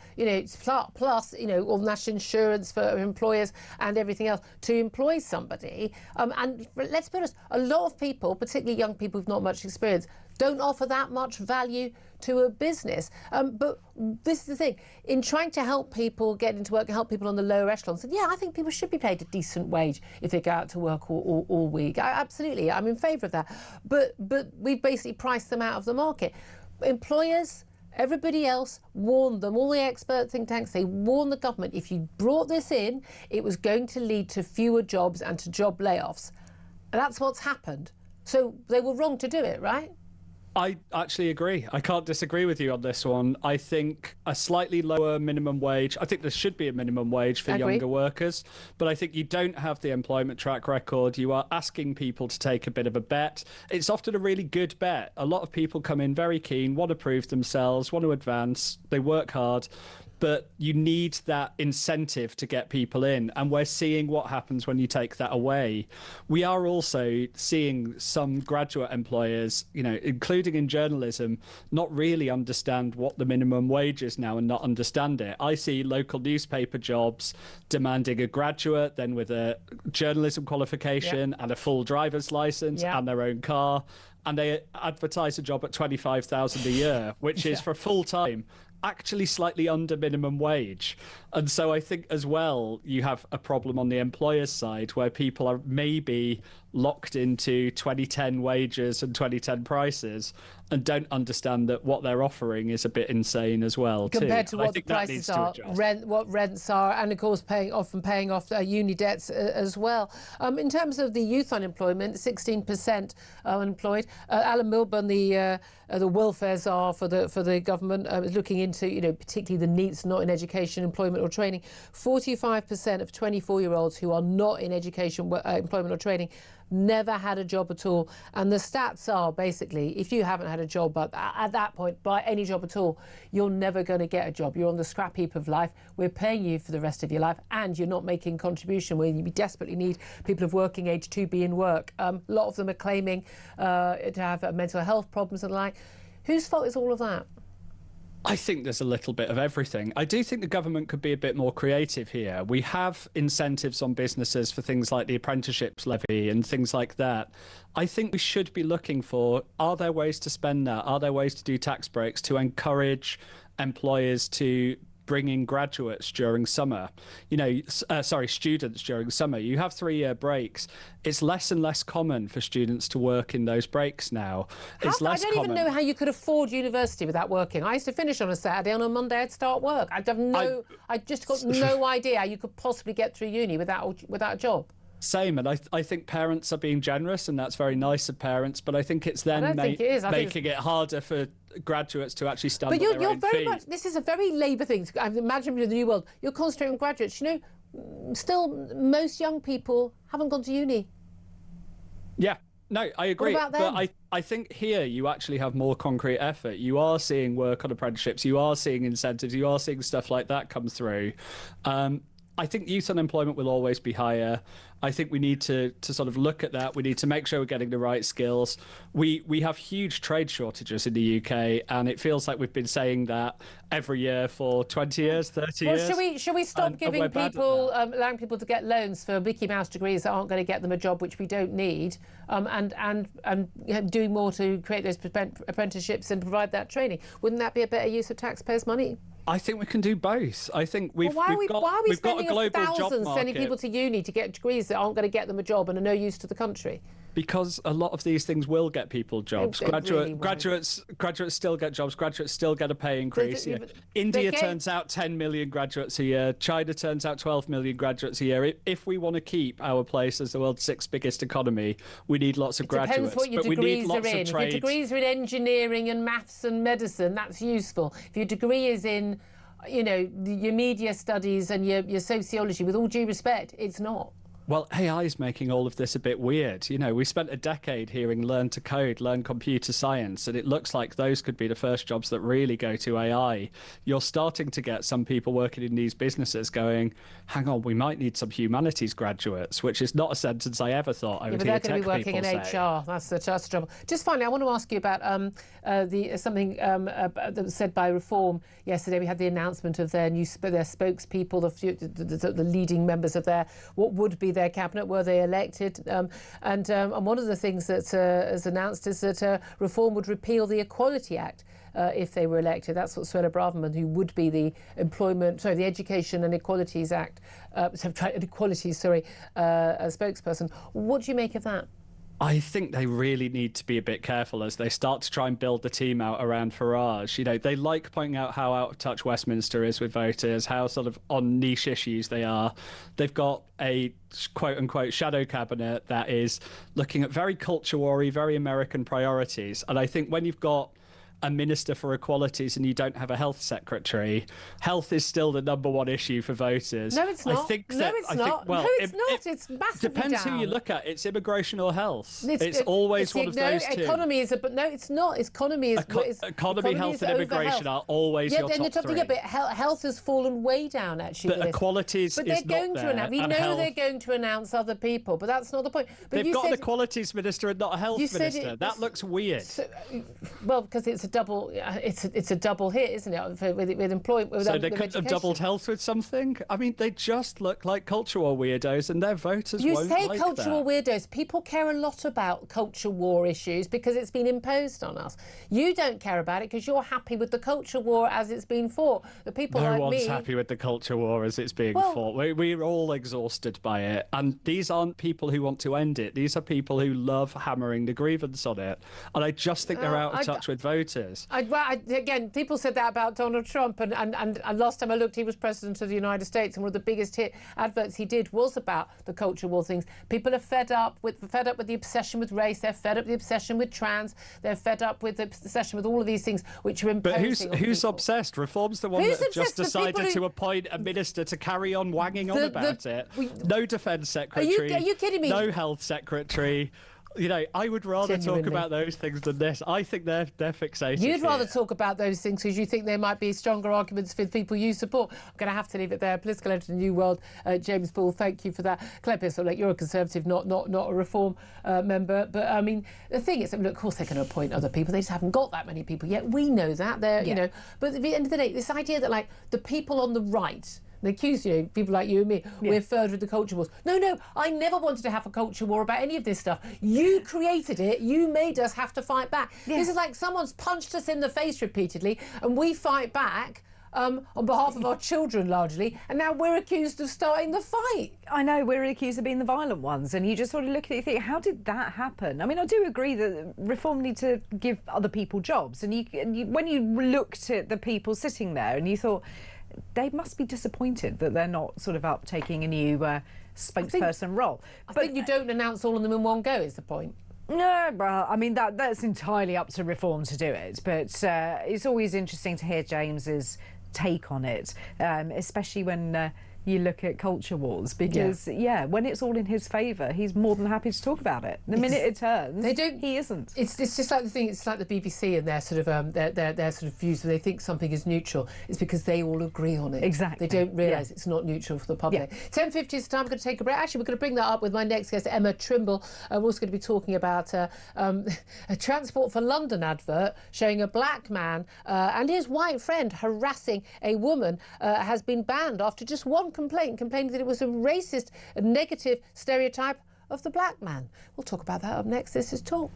plus, all national insurance for employers and everything else to employ somebody. And let's be honest, a lot of people, particularly young people with not much experience, don't offer that much value to a business. But this is the thing, in trying to help people get into work and help people on the lower echelons, I think people should be paid a decent wage if they go out to work all week. Absolutely, I'm in favour of that. But we've basically priced them out of the market. Employers, everybody else warned them, all the expert think tanks, they warned the government, if you brought this in, it was going to lead to fewer jobs and to job layoffs. And that's what's happened. So they were wrong to do it, right? I actually agree. I can't disagree with you on this one. I think a slightly lower minimum wage, I think there should be a minimum wage for younger workers, but I think you don't have the employment track record. You are asking people to take a bit of a bet. It's often a really good bet. A lot of people come in very keen, want to prove themselves, want to advance, they work hard, but you need that incentive to get people in. And we're seeing what happens when you take that away. We are also seeing some graduate employers, including in journalism, not really understand what the minimum wage is now and not understand it. I see local newspaper jobs demanding a graduate, then with a journalism qualification and a full driver's license and their own car. And they advertise a job at $25,000 a year, which is for full time, actually slightly under minimum wage. And so I think as well, you have a problem on the employer's side where people are maybe locked into 2010 wages and 2010 prices and don't understand that what they're offering is a bit insane as well, compared too. to what the prices are, what rents are, and of course often paying off uni debts as well. In terms of the youth unemployment, 16% unemployed. Alan Milburn, the welfare czar for the government, is looking into, particularly the NEETs, not in education, employment or training. 45% of 24-year-olds who are not in education, employment or training never had a job at all. And the stats are basically, if you haven't had a job at that point, by any job at all, you're never going to get a job. You're on the scrap heap of life. We're paying you for the rest of your life, and you're not making contribution where you desperately need people of working age to be in work. A lot of them are claiming to have mental health problems and the like. Whose fault is all of that? I think there's a little bit of everything. I do think the government could be a bit more creative here. We have incentives on businesses for things like the apprenticeships levy and things like that. I think we should be looking for, are there ways to spend that? Are there ways to do tax breaks to encourage employers to bring in graduates during summer, students during summer. You have 3-year breaks. It's less and less common for students to work in those breaks now. It's less common. I don't even know how you could afford university without working. I used to finish on a Saturday, and on Monday I'd start work. I just got no idea how you could possibly get through uni without a job. Same, and I think parents are being generous, and that's very nice of parents, but I think it's then making it harder for graduates to actually stand on their own feet. But you're very much, this is a very Labour thing. I imagine in the new world, you're concentrating on graduates. Still, most young people haven't gone to uni. Yeah. No, I agree. What about them? But I think here you actually have more concrete effort. You are seeing work on apprenticeships. You are seeing incentives. You are seeing stuff like that come through. I think youth unemployment will always be higher. I think we need to sort of look at that. We need to make sure we're getting the right skills. We have huge trade shortages in the UK, and it feels like we've been saying that every year for 20 years, 30 years. Should we stop giving people, allowing people to get loans for Mickey Mouse degrees that aren't going to get them a job, which we don't need, and doing more to create those apprenticeships and provide that training? Wouldn't that be a better use of taxpayers' money? I think we can do both. I think we've got a global job market. Why are we spending thousands sending people to uni to get degrees that aren't going to get them a job and are no use to the country? Because a lot of these things will get people jobs. Graduates still get jobs. Graduates still get a pay increase. India turns out 10 million graduates a year. China turns out 12 million graduates a year. If we want to keep our place as the world's 6th biggest economy, we need lots of graduates. Depends what your degrees are in. If your degrees are in engineering and maths and medicine, that's useful. If your degree is in, your media studies and your sociology, with all due respect, it's not. Well, AI is making all of this a bit weird. We spent a decade hearing learn to code, learn computer science, and it looks like those could be the first jobs that really go to AI. You're starting to get some people working in these businesses going, hang on, we might need some humanities graduates, which is not a sentence I ever thought I would hear tech people say. But they're going to be working in HR. That's the trouble. Just finally, I want to ask you about something that was said by Reform yesterday. We had the announcement of their spokespeople, the leading members of what would be their cabinet, were they elected, and one of the things that is announced is that Reform would repeal the Equality Act if they were elected. That's what Suella Braverman, who would be the Education and Equalities Act spokesperson. What do you make of that? I think they really need to be a bit careful as they start to try and build the team out around Farage. They like pointing out how out of touch Westminster is with voters, how sort of on niche issues they are. They've got a quote-unquote shadow cabinet that is looking at very culture-war-y, very American priorities. And I think when you've got a minister for equalities and you don't have a health secretary, health is still the number one issue for voters. No, it's not. It's massively depends down. who you look at. It's immigration or health. It's always one of those two. Economy is, but no, it's not. Economy, health, and immigration are always your top three. Yeah, but health has fallen way down actually. But equalities is not there. We know they're going to announce other people, but that's not the point. But they've got an equalities minister and not a health minister. That looks weird. Well, because it's a double hit, isn't it? With employment. So they couldn't have doubled health with something. I mean, they just look like culture war weirdos, and their voters won't like that. You say culture war weirdos. People care a lot about culture war issues because it's been imposed on us. You don't care about it because you're happy with the culture war as it's been fought. The people like me... No one's happy with the culture war as it's being fought. We're all exhausted by it. And these aren't people who want to end it. These are people who love hammering the grievance on it. And I just think they're out of touch with voters. Again, people said that about Donald Trump. And last time I looked, he was president of the United States. And one of the biggest hit adverts he did was about the culture war things. People are fed up with the obsession with race. They're fed up with the obsession with trans. They're fed up with the obsession with all of these things which are imposing. But who's obsessed? Reform's the one that just decided to appoint a minister to carry on wanging on about it. No defence secretary. Are you kidding me? No health secretary. You know, I would rather talk about those things than this. I think they're fixated. You'd rather talk about those things because you think there might be stronger arguments for the people you support. I'm going to have to leave it there. Political editor of the New World, James Ball, thank you for that. Claire Pistol, you're a Conservative, not a Reform member. But, I mean, the thing is, look, of course they're going to appoint other people. They just haven't got that many people yet. We know that. You know. But at the end of the day, this idea that, like, the people on the right... They accuse people like you and me, we're further with the culture wars. No, I never wanted to have a culture war about any of this stuff. You created it. You made us have to fight back. Yeah. This is like someone's punched us in the face repeatedly and we fight back on behalf of our children largely, and now we're accused of starting the fight. I know, we're accused of being the violent ones, and you just sort of look at it and think, how did that happen? I mean, I do agree that Reform need to give other people jobs, and when you looked at the people sitting there and you thought, they must be disappointed that they're not sort of up taking a new spokesperson role. I think you don't announce all of them in one go, is the point. No, well, I mean, that's entirely up to Reform to do it. But it's always interesting to hear James's take on it, especially when you look at culture wars, because when it's all in his favour, he's more than happy to talk about it. The minute it turns, he isn't. It's just like the thing. It's like the BBC and their sort of their sort of views. When they think something is neutral, it's because they all agree on it. Exactly. They don't realise it's not neutral for the public. 10:50 is the time. We're going to take a break. Actually, we're going to bring that up with my next guest, Emma Trimble. We're also going to be talking about a Transport for London advert showing a black man and his white friend harassing a woman has been banned after just one complaining that it was a racist, a negative stereotype of the black man. We'll talk about that up next. This is Talk.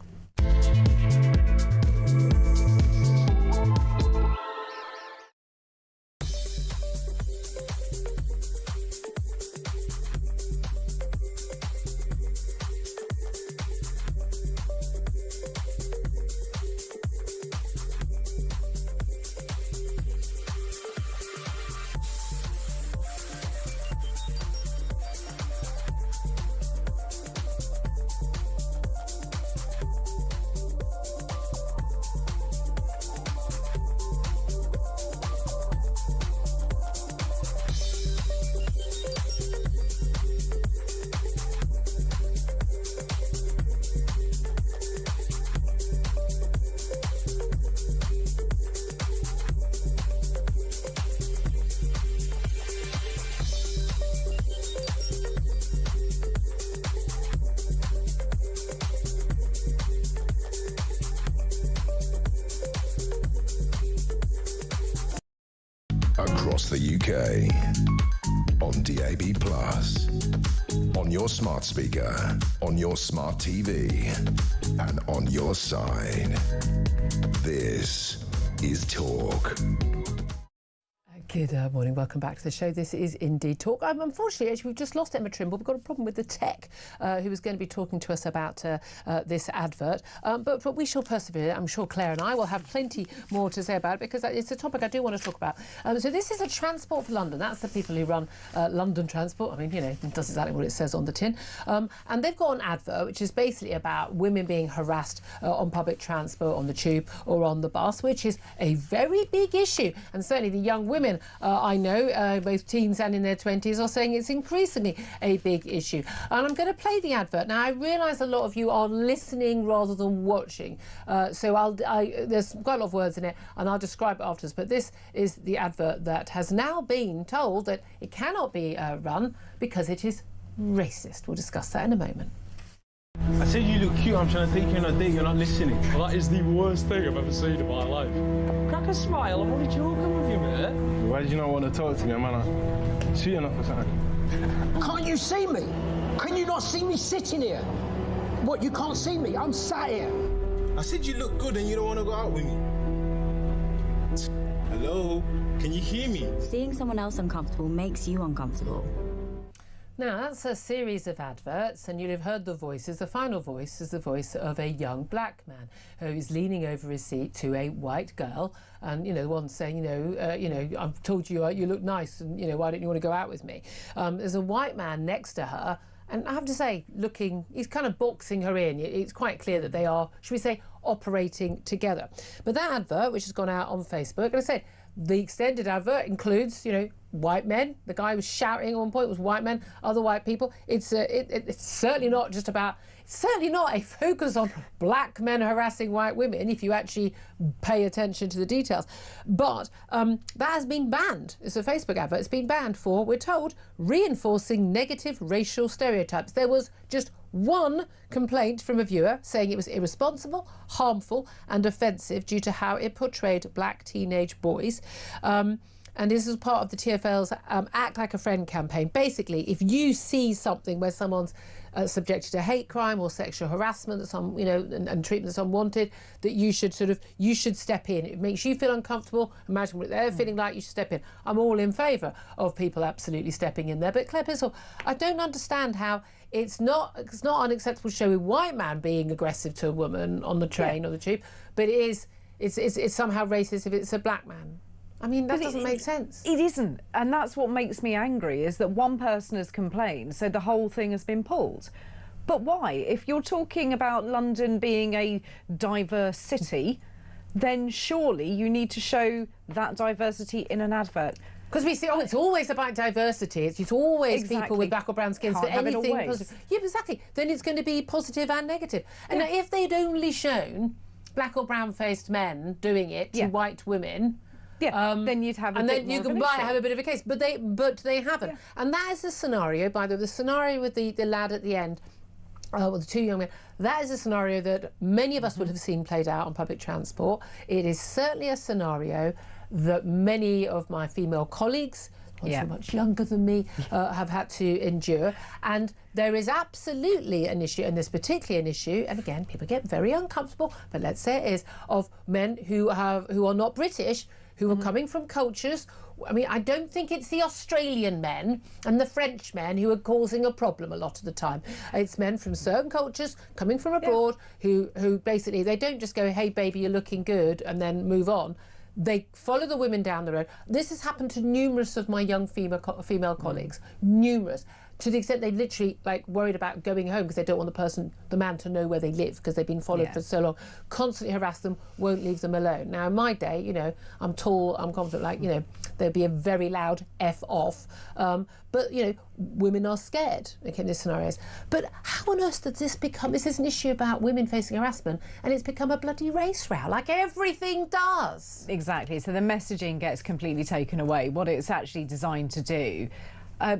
Across the UK, on DAB+, on your smart speaker, on your smart TV, and on your side. This is Talk. Good morning, welcome back to the show. This is Indeed Talk. Unfortunately, actually, we've just lost Emma Trimble. We've got a problem with the tech who was going to be talking to us about this advert. But we shall persevere. I'm sure Claire and I will have plenty more to say about it because it's a topic I do want to talk about. So this is a Transport for London. That's the people who run London Transport. I mean, you know, it does exactly what it says on the tin. And they've got an advert which is basically about women being harassed on public transport, on the tube or on the bus, which is a very big issue. And certainly the young women I know, both teens and in their 20s, are saying it's increasingly a big issue. And I'm going to play the advert. Now, I realise a lot of you are listening rather than watching, so there's quite a lot of words in it, and I'll describe it afterwards. But this is the advert that has now been told that it cannot be run because it is racist. We'll discuss that in a moment. I said you look cute, I'm trying to take you on a date, you're not listening. Well, that is the worst thing I've ever seen in my life. Crack a smile, I'm only joking with you, mate. Why did you not want to talk to me, man? I'm sweet enough or something. Can't you see me? Can you not see me sitting here? What, you can't see me? I'm sat here. I said you look good and you don't want to go out with me. Hello? Can you hear me? Seeing someone else uncomfortable makes you uncomfortable. Now, that's a series of adverts, and you'll have heard the voices. The final voice is the voice of a young black man who is leaning over his seat to a white girl, and, you know, the one saying, I've told you you look nice, and, why don't you want to go out with me? There's a white man next to her, and I have to say, he's kind of boxing her in. It's quite clear that they are, should we say, operating together. But that advert, which has gone out on Facebook, and I said, the extended advert includes, white men. The guy was shouting at one point, was white men, other white people. It's certainly not just about, it's certainly not a focus on black men harassing white women, if you actually pay attention to the details. But that has been banned. It's a Facebook advert. It's been banned for, we're told, reinforcing negative racial stereotypes. There was just one complaint from a viewer saying it was irresponsible, harmful and offensive due to how it portrayed black teenage boys. And this is part of the TfL's Act Like a Friend campaign. Basically, if you see something where someone's subjected to hate crime or sexual harassment, and treatment that's unwanted, that you should step in. It makes you feel uncomfortable. Imagine what they're feeling like. You should step in. I'm all in favour of people absolutely stepping in there. But Claire Pissell, I don't understand how it's not unacceptable to show a white man being aggressive to a woman on the train or the tube, but it's somehow racist if it's a black man. I mean, that doesn't make sense. It isn't. And that's what makes me angry, is that one person has complained, so the whole thing has been pulled. But why? If you're talking about London being a diverse city, then surely you need to show that diversity in an advert. Because we see, it's always about diversity. It's always people with black or brown skins for anything positive. Yeah, exactly. Then it's going to be positive and negative. And now, if they'd only shown black or brown-faced men doing it to white women, then you'd have a bit more of an issue. Have a bit of a case, but they haven't. Yeah. And that is the scenario, by the way, the scenario with the lad at the end, with the two young men, that is a scenario that many of us would have seen played out on public transport. It is certainly a scenario that many of my female colleagues, so much younger than me, have had to endure. And there is absolutely an issue, and there's particularly an issue, and again, people get very uncomfortable, but let's say it is, of men who are not British, who are coming from cultures. I mean, I don't think it's the Australian men and the French men who are causing a problem a lot of the time. It's men from certain cultures coming from abroad who basically, they don't just go, hey, baby, you're looking good, and then move on. They follow the women down the road. This has happened to numerous of my young female colleagues, numerous, to the extent they literally worried about going home because they don't want the man to know where they live because they've been followed for so long. Constantly harass them, won't leave them alone. Now, in my day, I'm tall, I'm confident, there'd be a very loud F off. But, women are scared in these scenarios. But how on earth did this become? This is an issue about women facing harassment, and it's become a bloody race row, like everything does. Exactly. So the messaging gets completely taken away. What it's actually designed to do,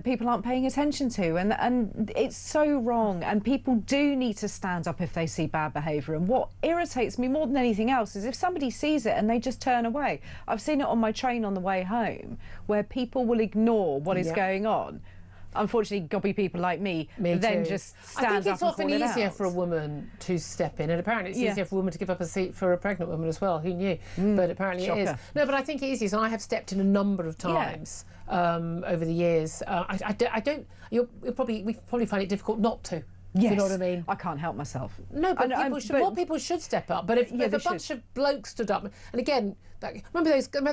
people aren't paying attention to, and it's so wrong, and people do need to stand up if they see bad behaviour. And what irritates me more than anything else is if somebody sees it and they just turn away. I've seen it on my train on the way home where people will ignore what is going on. Unfortunately, gobby people like me then just stand up. I think it's often easier for a woman to step in, and apparently it's easier for a woman to give up a seat for a pregnant woman as well. Who knew? But apparently it is. No, but I think it is easier. I have stepped in a number of times over the years. I don't. We probably find it difficult not to. Yes. You know what I mean? I can't help myself. No, but more people should step up. But if a bunch of blokes stood up, and again, remember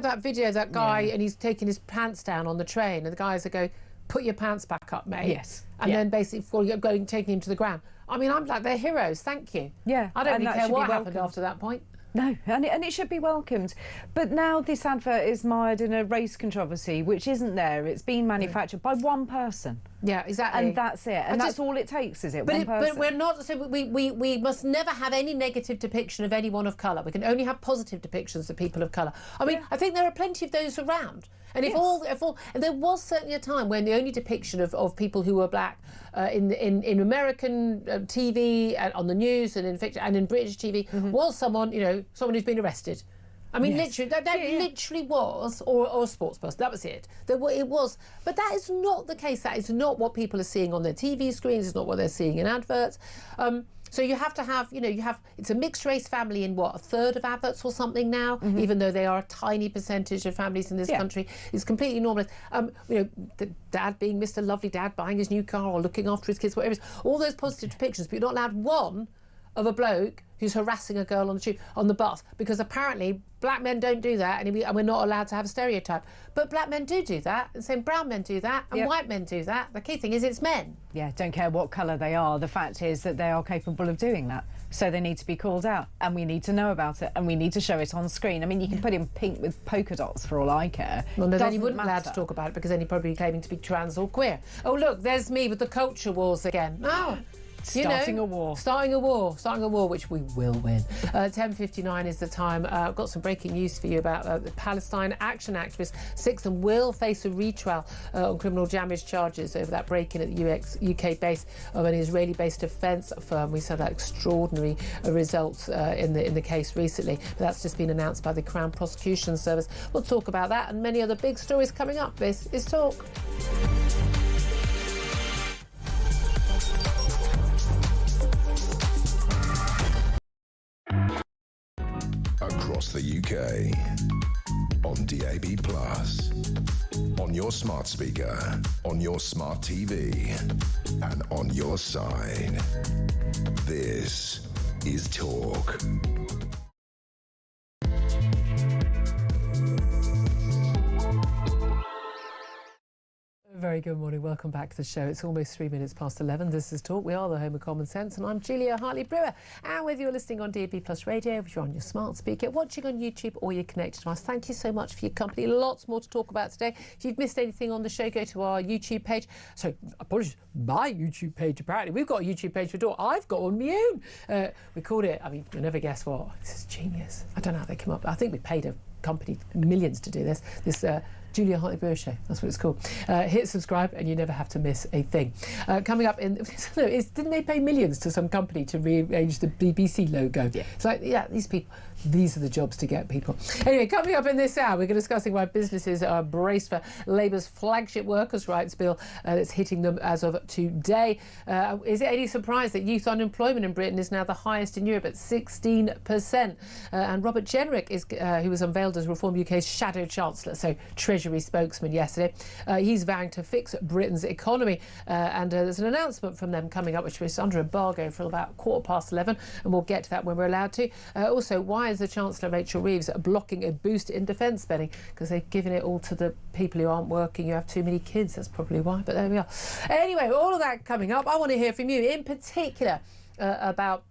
that video of that guy and he's taking his pants down on the train, and the guys are going, put your pants back up, mate. Yes. And then basically taking him to the ground. I mean, I'm like, they're heroes, thank you. Yeah. I don't really care what happened after that point. No, and it should be welcomed. But now this advert is mired in a race controversy, which isn't there. It's been manufactured by one person. Yeah, exactly. And that's it. And that's all it takes, is it? One person. But we're not. So we must never have any negative depiction of anyone of colour. We can only have positive depictions of people of colour. I mean, I think there are plenty of those around. And and there was certainly a time when the only depiction of people who were black in American TV and on the news and in fiction and in British TV was someone who's been arrested. I mean, literally, that literally was, or a sports person. That was it. It was, but that is not the case. That is not what people are seeing on their TV screens. It's not what they're seeing in adverts. So you have to have, it's a mixed race family in what, a third of adverts or something now, even though they are a tiny percentage of families in this country. It's completely normal. The dad being Mr. Lovely Dad, buying his new car or looking after his kids, whatever it is, all those positive depictions, but you're not allowed one of a bloke who's harassing a girl on the bus, because apparently black men don't do that, and we're not allowed to have a stereotype. But black men do that, and same brown men do that, and white men do that. The key thing is it's men. Yeah, don't care what colour they are. The fact is that they are capable of doing that. So they need to be called out, and we need to know about it, and we need to show it on screen. I mean, you can put in pink with polka dots for all I care. Well, no, then you wouldn't be allowed to talk about it, because then you're probably claiming to be trans or queer. Oh, look, there's me with the culture wars again. Oh. Starting a war, which we will win. 10:59 is the time. I've got some breaking news for you about the Palestine action activist. 6 of them will face a retrial on criminal damage charges over that break-in at the UK base of an Israeli-based defence firm. We saw that extraordinary results in the case recently, but that's just been announced by the Crown Prosecution Service. We'll talk about that and many other big stories coming up. This is Talk. Across the UK, on DAB+, on your smart speaker, on your smart TV, and on your side. This is Talk. Very good morning. Welcome back to the show. It's almost 3 minutes past 11. This is Talk. We are the home of common sense, and I'm Julia Hartley-Brewer. And whether you're listening on DAB+ radio, if you're on your smart speaker, watching on YouTube, or you're connected to us, thank you so much for your company. Lots more to talk about today. If you've missed anything on the show, go to our YouTube page. So, apologies, my YouTube page, apparently. We've got a YouTube page for Talk. I've got one of my own. We called it, I mean, you'll never guess what. This is genius. I don't know how they come up. I think we paid a company millions to do this. Julia Hartley-Brewer Show, that's what it's called. Hit subscribe and you never have to miss a thing. Coming up in, didn't they pay millions to some company to rearrange the BBC logo? Yeah. It's like, yeah, these are the jobs to get people. Anyway, coming up in this hour, we're discussing why businesses are braced for Labour's flagship workers' rights bill that's hitting them as of today. Is it any surprise that youth unemployment in Britain is now the highest in Europe at 16%? And Robert Jenrick, who was unveiled as Reform UK's shadow chancellor, so Treasury spokesman yesterday, he's vowing to fix Britain's economy. And there's an announcement from them coming up, which was under embargo for about 11:15, and we'll get to that when we're allowed to. Also, why is the Chancellor, Rachel Reeves, blocking a boost in defence spending? Because they've given it all to the people who aren't working, who have too many kids. That's probably why, but there we are. Anyway, all of that coming up. I want to hear from you, in particular, about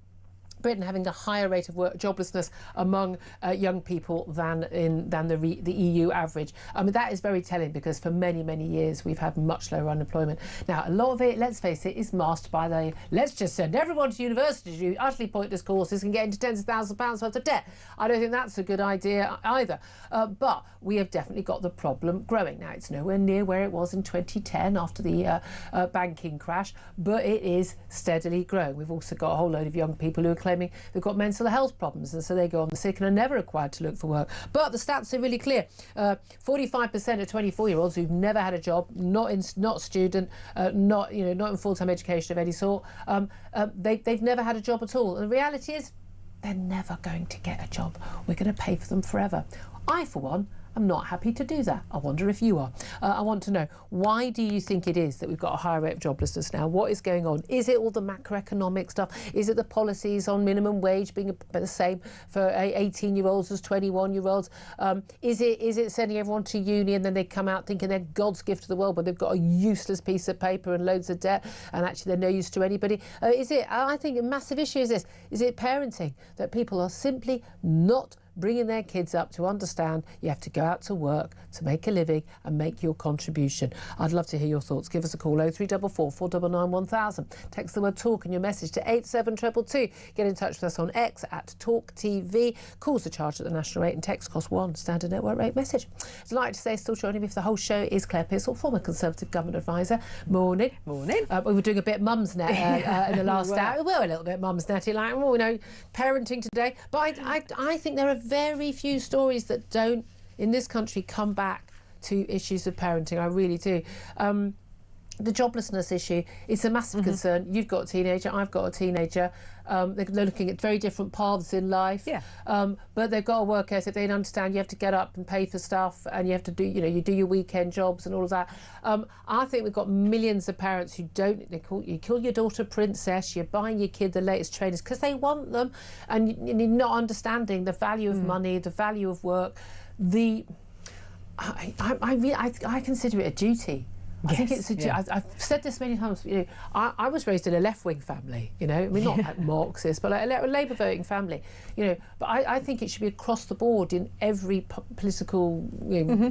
Britain having a higher rate of joblessness among young people than the EU average. I mean, that is very telling, because for many, many years we've had much lower unemployment. Now, a lot of it, let's face it, is masked by let's just send everyone to university to do utterly pointless courses and get into tens of thousands of pounds worth of debt. I don't think that's a good idea either. But we have definitely got the problem growing. Now, it's nowhere near where it was in 2010 after the banking crash, but it is steadily growing. We've also got a whole load of young people who are claiming they've got mental health problems, and so they go on the sick and are never required to look for work. But the stats are really clear. 45% of 24-year-olds who've never had a job, not student, not in full-time education of any sort, they've never had a job at all. And the reality is, they're never going to get a job. We're going to pay for them forever. I, for one, I'm not happy to do that. I wonder if you are. I want to know, why do you think it is that we've got a higher rate of joblessness now? What is going on? Is it all the macroeconomic stuff? Is it the policies on minimum wage being the same for 18-year-olds as 21-year-olds? Is it sending everyone to uni and then they come out thinking they're God's gift to the world, but they've got a useless piece of paper and loads of debt, and actually they're no use to anybody? I think a massive issue is this. Is it parenting, that people are simply not bringing their kids up to understand you have to go out to work to make a living and make your contribution. I'd love to hear your thoughts. Give us a call, 0344 499 1000. Text the word talk and your message to 87222. Get in touch with us on X at Talk TV. Calls are charged at the national rate and text cost £1, standard network rate message. I'd like to say, still joining me for the whole show is Claire Pearsall, former Conservative Government Advisor. Morning. Morning. We were doing a bit mum's net in the last hour. We were a little bit mum's netty, like, oh, you know, parenting today. But I think there are very few stories that don't, in this country, come back to issues of parenting. I really do. The joblessness issue is a massive concern. You've got a teenager, I've got a teenager. They're looking at very different paths in life. Yeah. But they've got a work ethic. They understand you have to get up and pay for stuff, and you have to do, you know, you do your weekend jobs and all of that. I think we've got millions of parents who don't. You call your daughter princess. You're buying your kid the latest trainers because they want them, and you're not understanding the value of money, the value of work. I consider it a duty. I think it's I've said this many times. You know, I was raised in a left-wing family. You know, I mean, not like Marxist, but like a Labour voting family. You know, but I think it should be across the board in every political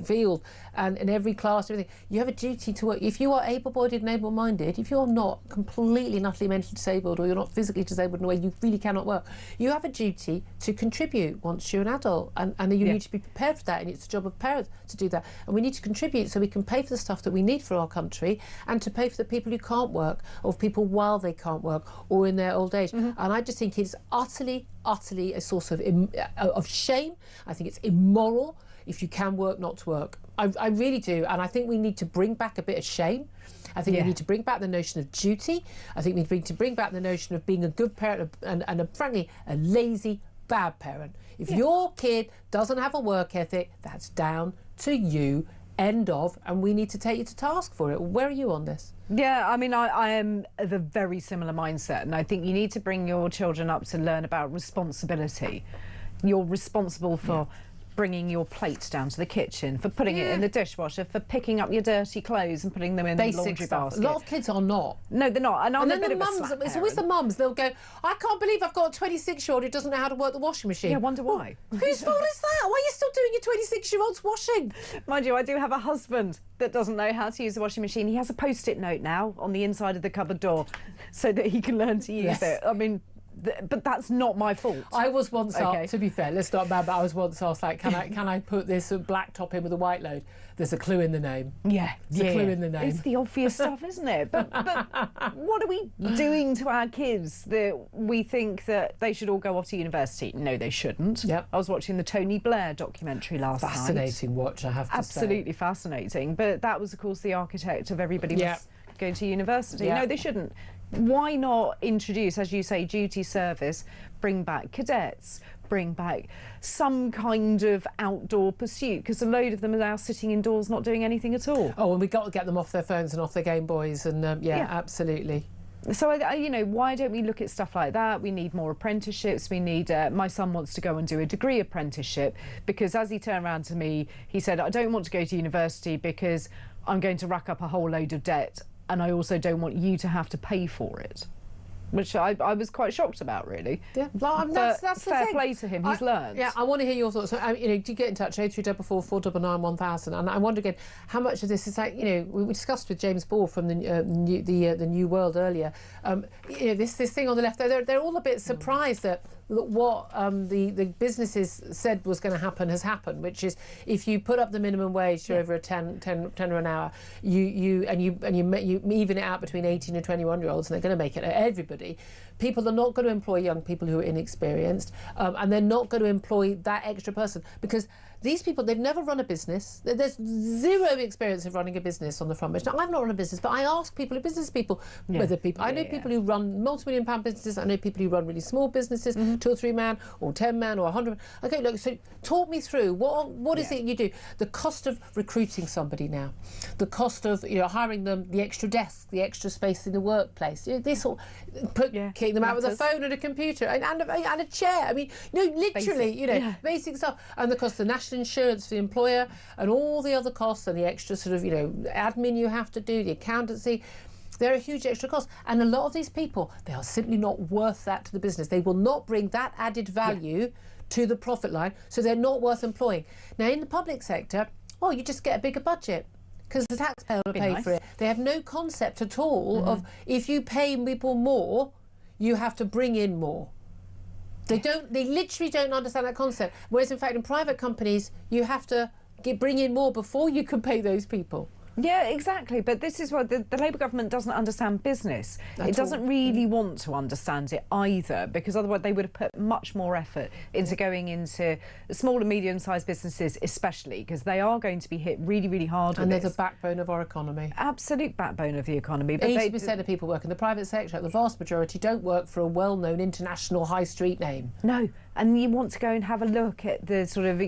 field and in every class. Everything. You have a duty to work. If you are able-bodied and able-minded, if you're not completely and utterly mentally disabled, or you're not physically disabled in a way you really cannot work, you have a duty to contribute once you're an adult, and you need to be prepared for that. And it's the job of parents to do that. And we need to contribute so we can pay for the stuff that we need for our country, and to pay for the people who can't work, or people while they can't work, or in their old age. And I just think it's utterly a source of shame. I think it's immoral if you can work not to work. I really do, and I think we need to bring back a bit of shame. I think we need to bring back the notion of duty. I think we need to bring back the notion of being a good parent and frankly a lazy bad parent. If your kid doesn't have a work ethic, that's down to you. End of, and we need to take you to task for it. Where are you on this? Yeah, I mean, I am of a very similar mindset, and I think you need to bring your children up to learn about responsibility. You're responsible for bringing your plate down to the kitchen, for putting it in the dishwasher, for picking up your dirty clothes and putting them in the laundry basket. A lot of kids are not. No, they're not. And then the mums, it's always the mums, they'll go, I can't believe I've got a 26-year-old who doesn't know how to work the washing machine. Yeah, I wonder why. Well, whose fault is that? Why are you still doing your 26-year-old's washing? Mind you, I do have a husband that doesn't know how to use the washing machine. He has a post-it note now on the inside of the cupboard door so that he can learn to use it. I mean, but that's not my fault. I was once asked, to be fair, let's not bad, but I was once asked, like, can I put this black top in with a white load? There's a clue in the name. Yeah, there's a clue in the name. It's the obvious stuff, isn't it? But what are we doing to our kids that we think that they should all go off to university? No, they shouldn't. Yep. I was watching the Tony Blair documentary last night. Fascinating watch, I have to say. Absolutely fascinating. But that was, of course, the architect of everybody was going to university. No, they shouldn't. Why not introduce, as you say, duty service, bring back cadets, bring back some kind of outdoor pursuit, because a load of them are now sitting indoors not doing anything at all. Oh, and we've got to get them off their phones and off their Game Boys, and absolutely. So, you know, why don't we look at stuff like that? We need more apprenticeships. We need, my son wants to go and do a degree apprenticeship, because as he turned around to me, he said, I don't want to go to university because I'm going to rack up a whole load of debt, and I also don't want you to have to pay for it. Which I was quite shocked about, really. Yeah, well, that's the fair play to him. He's learned. Yeah, I want to hear your thoughts. So, you know, do get in touch, 0344 499 1000. And I wonder again, how much of this is like, you know, we discussed with James Ball from the New World earlier. You know, this thing on the left, they're all a bit surprised that what the businesses said was going to happen has happened, which is if you put up the minimum wage to over a 10 an hour, you even it out between 18 and 21-year-olds, and they're going to make it everybody. People are not going to employ young people who are inexperienced, and they're not going to employ that extra person, because these people, they've never run a business. There's zero experience of running a business on the front bench. Now, I've not run a business, but I ask people, business people, whether people... I know people who run multi-million-pound businesses. I know people who run really small businesses, 2 or 3 man, or 10 man, or 100. Okay, look, so talk me through, what is it you do? The cost of recruiting somebody now, the cost of, you know, hiring them, the extra desk, the extra space in the workplace, you know, this all... Kick them out with a phone and a computer and a chair. I mean, no, literally, basic stuff. And the cost of the national insurance for the employer and all the other costs and the extra sort of, you know, admin you have to do, the accountancy. There are huge extra costs. And a lot of these people, they are simply not worth that to the business. They will not bring that added value to the profit line, so they're not worth employing. Now, in the public sector, well, you just get a bigger budget because the taxpayer will pay for it. They have no concept at all of if you pay people more, you have to bring in more. They literally don't understand that concept. Whereas, in fact, in private companies, you have to bring in more before you can pay those people. Yeah, exactly. But this is why the Labour government doesn't understand business. It doesn't really want to understand it either, because otherwise they would have put much more effort into going into small and medium-sized businesses, especially because they are going to be hit really, really hard. And they're the backbone of our economy. Absolute backbone of the economy. But 80% of people work in the private sector. The vast majority don't work for a well-known international high street name. No, and you want to go and have a look at the sort of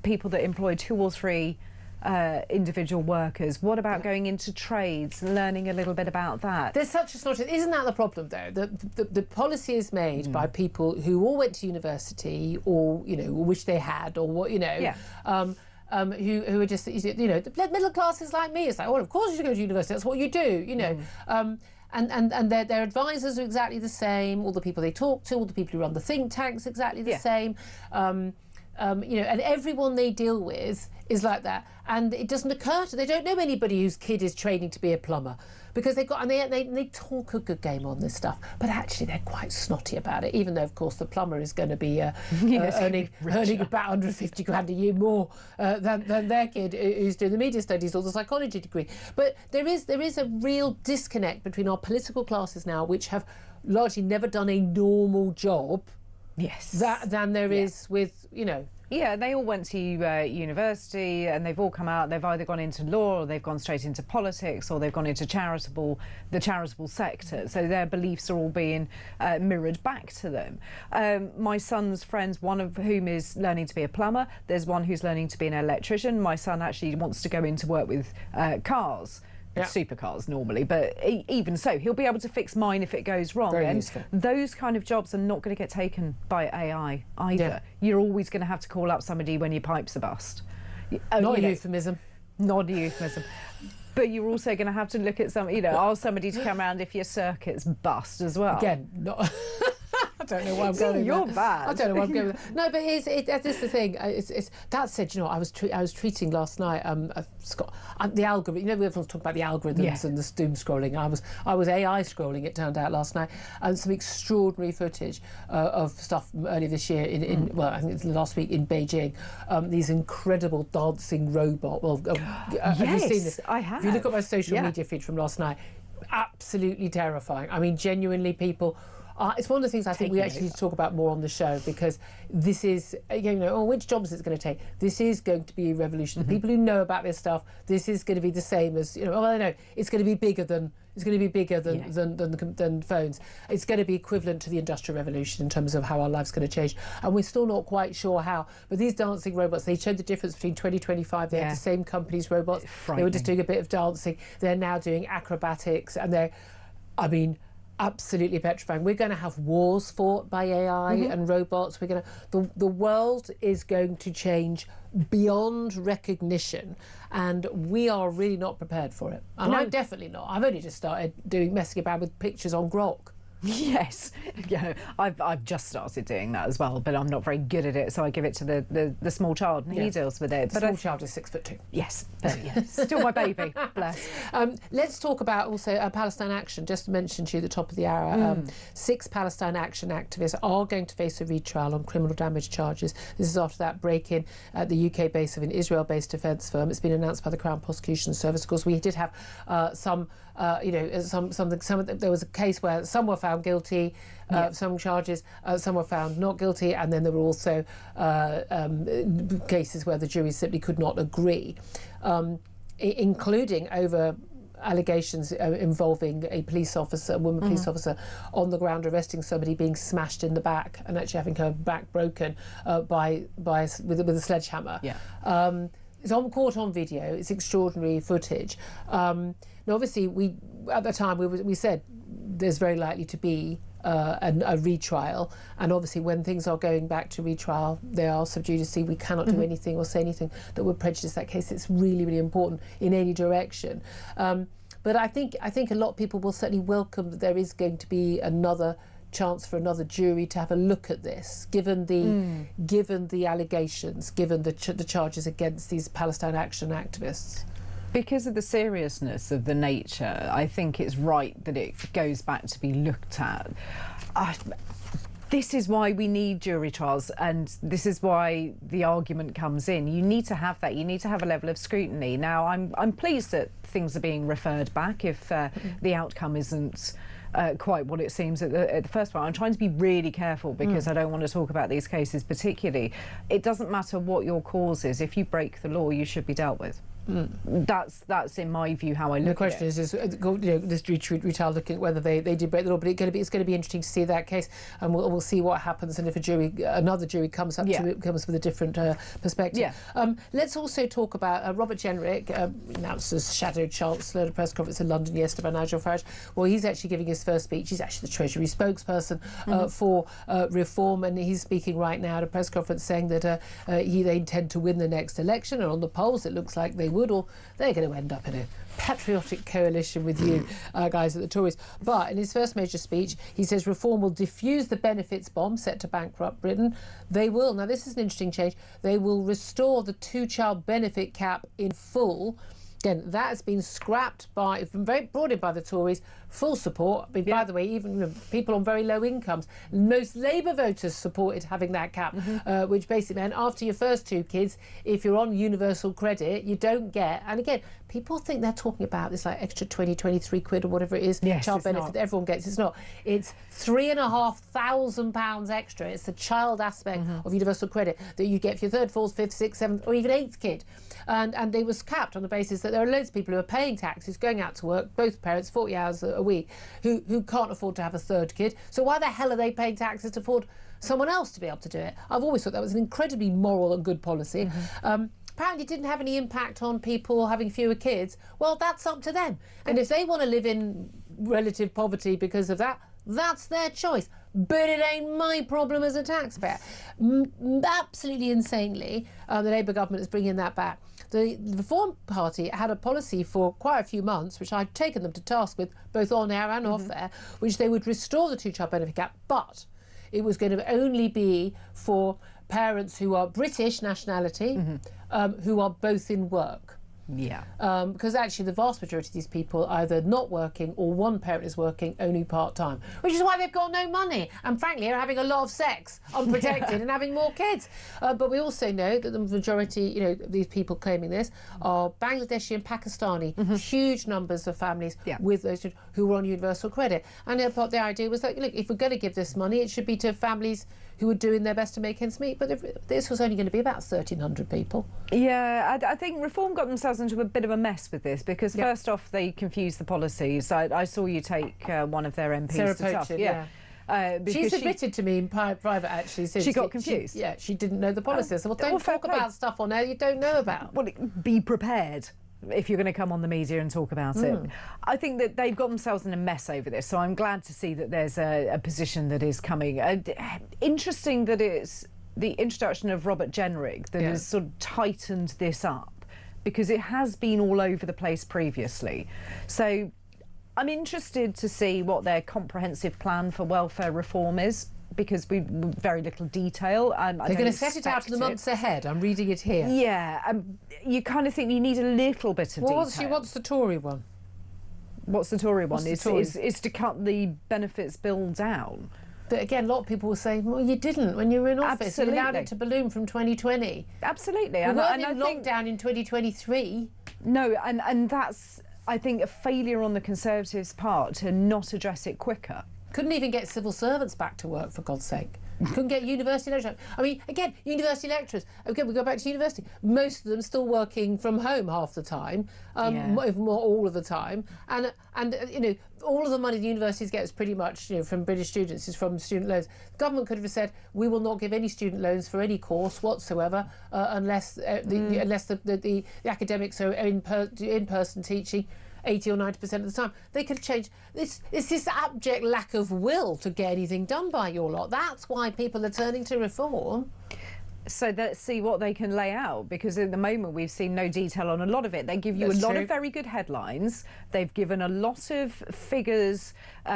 people that employ 2 or 3 individual workers. What about going into trades and learning a little bit about that? There's such a sort of, isn't that the problem though? The policy is made by people who all went to university or, you know, wish they had, or what, you know, who are just, you know, the middle classes like me. It's like, well, of course you should go to university, that's what you do, you know. And their advisors are exactly the same, all the people they talk to, all the people who run the think tanks exactly the same. You know, and everyone they deal with is like that, and it doesn't occur to, they don't know anybody whose kid is training to be a plumber, because they've got, and they talk a good game on this stuff, but actually they're quite snotty about it, even though of course the plumber is going to be earning about 150 grand a year more than their kid who's doing the media studies or the psychology degree. But there is a real disconnect between our political classes now, which have largely never done a normal job, than there is with, you know. Yeah, they all went to university and they've all come out, they've either gone into law or they've gone straight into politics or they've gone into the charitable sector. So their beliefs are all being mirrored back to them. My son's friends, one of whom is learning to be a plumber, there's one who's learning to be an electrician. My son actually wants to go into work with cars. Supercars normally, but even so, he'll be able to fix mine if it goes wrong. Very useful. Those kind of jobs are not going to get taken by AI either. You're always going to have to call up somebody when your pipes are bust. Not a euphemism. Not a euphemism. But you're also going to have to look at some, you know, ask somebody to come around if your circuit's bust as well. Again, not. I don't know why I'm going. You're bad. I don't know why I'm going. No, but that's the thing. That said, you know, I was tweeting last night. The algorithm. You know, everyone's talking about the algorithms and the doom scrolling. I was AI scrolling. It turned out last night, and some extraordinary footage of stuff earlier this year well, I think it's last week in Beijing. These incredible dancing robot. Well, have you seen this? I have. If you look at my social media feed from last night, absolutely terrifying. I mean, genuinely, people. It's one of the things I think we actually need to talk about more on the show, because this is, you know, which jobs is it going to take? This is going to be a revolution. The people who know about this stuff, this is going to be the same as, you know, well, I know it's going to be bigger than phones. It's going to be equivalent to the Industrial Revolution in terms of how our life's going to change, and we're still not quite sure how. But these dancing robots, they showed the difference between 2025. They had the same company's robots. They were just doing a bit of dancing. They're now doing acrobatics, and they're, I mean, absolutely petrifying. We're going to have wars fought by AI and robots. We're going to, the world is going to change beyond recognition, and we are really not prepared for it. And I'm definitely not. I've only just started messing about with pictures on Grok. Yes, yeah, I've just started doing that as well, but I'm not very good at it, so I give it to the small child, and he deals with it. The small child is 6'2". Yes, but still my baby. Bless. Let's talk about also Palestine Action. Just mentioned to you at the top of the hour, 6 Palestine Action activists are going to face a retrial on criminal damage charges. This is after that break-in at the UK base of an Israel-based defence firm. It's been announced by the Crown Prosecution Service. Of course, we did have some. There was a case where some were found guilty, some charges, some were found not guilty, and then there were also cases where the jury simply could not agree, including over allegations involving a police officer, a woman police officer, on the ground arresting somebody, being smashed in the back and actually having her back broken with a sledgehammer. It's caught on video. It's extraordinary footage. Now, obviously, at the time we said there's very likely to be a retrial, and obviously when things are going back to retrial, they are sub judice. We cannot do anything or say anything that would prejudice that case. It's really, really important in any direction. But I think a lot of people will certainly welcome that there is going to be another chance for another jury to have a look at this, given the allegations, given the charges against these Palestine Action activists? Because of the seriousness of the nature, I think it's right that it goes back to be looked at. This is why we need jury trials, and this is why the argument comes in. You need to have that. You need to have a level of scrutiny. Now, I'm pleased that things are being referred back if the outcome isn't quite what it seems at the first one. I'm trying to be really careful because I don't want to talk about these cases particularly. It doesn't matter what your cause is. If you break the law, you should be dealt with. That's in my view how I look at it. The question is this retrial looking at whether they did break the law, but it's going to be interesting to see that case, and we'll see what happens, and if another jury comes up comes with a different perspective. Let's also talk about Robert Jenrick, announced as Shadow Chancellor at a press conference in London yesterday by Nigel Farage. Well, he's actually giving his first speech. He's actually the Treasury spokesperson for reform, and he's speaking right now at a press conference saying that they intend to win the next election, and on the polls it looks like they would, or they're going to end up in a patriotic coalition with you guys at the Tories. But in his first major speech, he says reform will defuse the benefits bomb set to bankrupt Britain. They will, now this is an interesting change, they will restore the two-child benefit cap in full. Again, that has been scrapped brought in by the Tories. Full support. By the way, even people on very low incomes. Most Labour voters supported having that cap, which basically meant after your first two kids, if you're on universal credit, you don't get. And again, people think they're talking about this like extra 20, 23 quid or whatever it is, child benefit that everyone gets. It's not. It's £3,500 extra. It's the child aspect of universal credit that you get for your third, fourth, fifth, sixth, seventh, or even eighth kid. And they was capped on the basis that there are loads of people who are paying taxes, going out to work, both parents, 40 hours a week, who can't afford to have a third kid. So why the hell are they paying taxes to afford someone else to be able to do it? I've always thought that was an incredibly moral and good policy. Apparently it didn't have any impact on people having fewer kids. Well, that's up to them. And if they want to live in relative poverty because of that, that's their choice. But it ain't my problem as a taxpayer. Absolutely insanely, the Labour government is bringing that back. The Reform Party had a policy for quite a few months, which I've taken them to task with, both on air and off air, which they would restore the two-child benefit cap, but it was going to only be for parents who are British nationality, who are both in work. Because actually the vast majority of these people are either not working or one parent is working only part-time, which is why they've got no money and frankly are having a lot of sex unprotected and having more kids. But we also know that the majority, of these people claiming this are Bangladeshi and Pakistani, huge numbers of families with those who are on universal credit. And the idea was that, look, if we're going to give this money, it should be to families who are doing their best to make ends meet. But this was only going to be about 1,300 people. Yeah, I think Reform got themselves into a bit of a mess with this because first off, they confused the policies. I saw you take one of their MPs Sarah to task. She's admitted to me in private, actually. She got confused? She didn't know the policies. Well, don't talk about stuff on air you don't know about. Well, be prepared if you're going to come on the media and talk about it. I think that they've got themselves in a mess over this, so I'm glad to see that there's a position that is coming. Interesting that it's the introduction of Robert Jenrick that has sort of tightened this up, because it has been all over the place previously. So I'm interested to see what their comprehensive plan for welfare reform is, because we've very little detail. They're going to set it out in the months ahead. I'm reading it here. Yeah, you kind of think you need a little bit of detail. What's the Tory one? What's the Tory one? Is to cut the benefits bill down. But again, a lot of people will say, well, you didn't when you were in office. Absolutely. You allowed it to balloon from 2020. Absolutely. We weren't in lockdown in 2023. No, and that's, I think, a failure on the Conservatives' part to not address it quicker. Couldn't even get civil servants back to work, for God's sake. Couldn't get university lecturers. I mean, again, university lecturers. Okay, we go back to university. Most of them still working from home half the time, if not all of the time. And all of the money the universities get is pretty much from British students, is from student loans. The government could have said, we will not give any student loans for any course whatsoever unless the academics are in-person teaching 80 or 90% of the time. They could change this. It's this abject lack of will to get anything done by your lot. That's why people are turning to reform. So let's see what they can lay out, because at the moment we've seen no detail on a lot of it. They give you a lot of very good headlines. They've given a lot of figures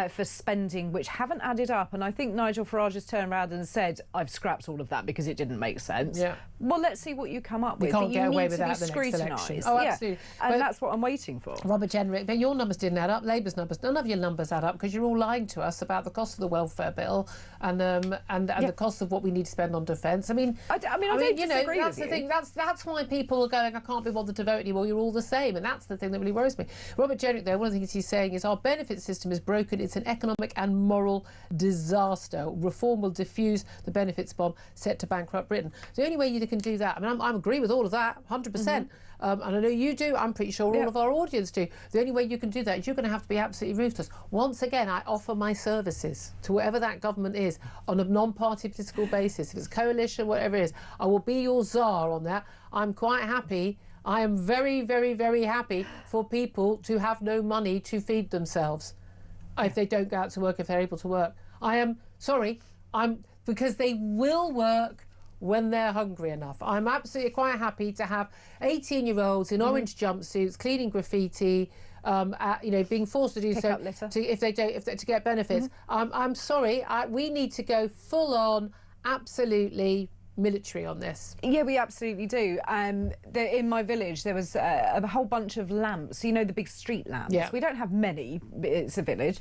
for spending which haven't added up, and I think Nigel Farage has turned around and said, I've scrapped all of that because it didn't make sense. Yeah. Well, let's see what you come up with. You can't get away with that the next election. Oh, absolutely. Yeah. And that's what I'm waiting for. Robert Jenrick, but your numbers didn't add up, Labour's numbers, none of your numbers add up, because you're all lying to us about the cost of the welfare bill and the cost of what we need to spend on defence. I mean, I don't disagree with you. The thing. That's why people are going, I can't be bothered to vote anymore. You're all the same, and that's the thing that really worries me. Robert Jenrick, though, one of the things he's saying is our benefit system is broken. It's an economic and moral disaster. Reform will diffuse the benefits bomb set to bankrupt Britain. The only way you can do that, I mean, I agree with all of that, 100%. And I know you do. I'm pretty sure all of our audience do. The only way you can do that is you're going to have to be absolutely ruthless. Once again, I offer my services to whatever that government is on a non-party political basis. If it's coalition, whatever it is, I will be your czar on that. I'm quite happy. I am very, very, very happy for people to have no money to feed themselves if they don't go out to work, if they're able to work. I am sorry. Because they will work when they're hungry enough. I'm absolutely quite happy to have 18-year-olds in orange jumpsuits cleaning graffiti, being forced to do so to get benefits. I'm sorry. We need to go full on, absolutely military on this. Yeah, we absolutely do. In my village there was a whole bunch of lamps, you know, the big street lamps. We don't have many, it's a village,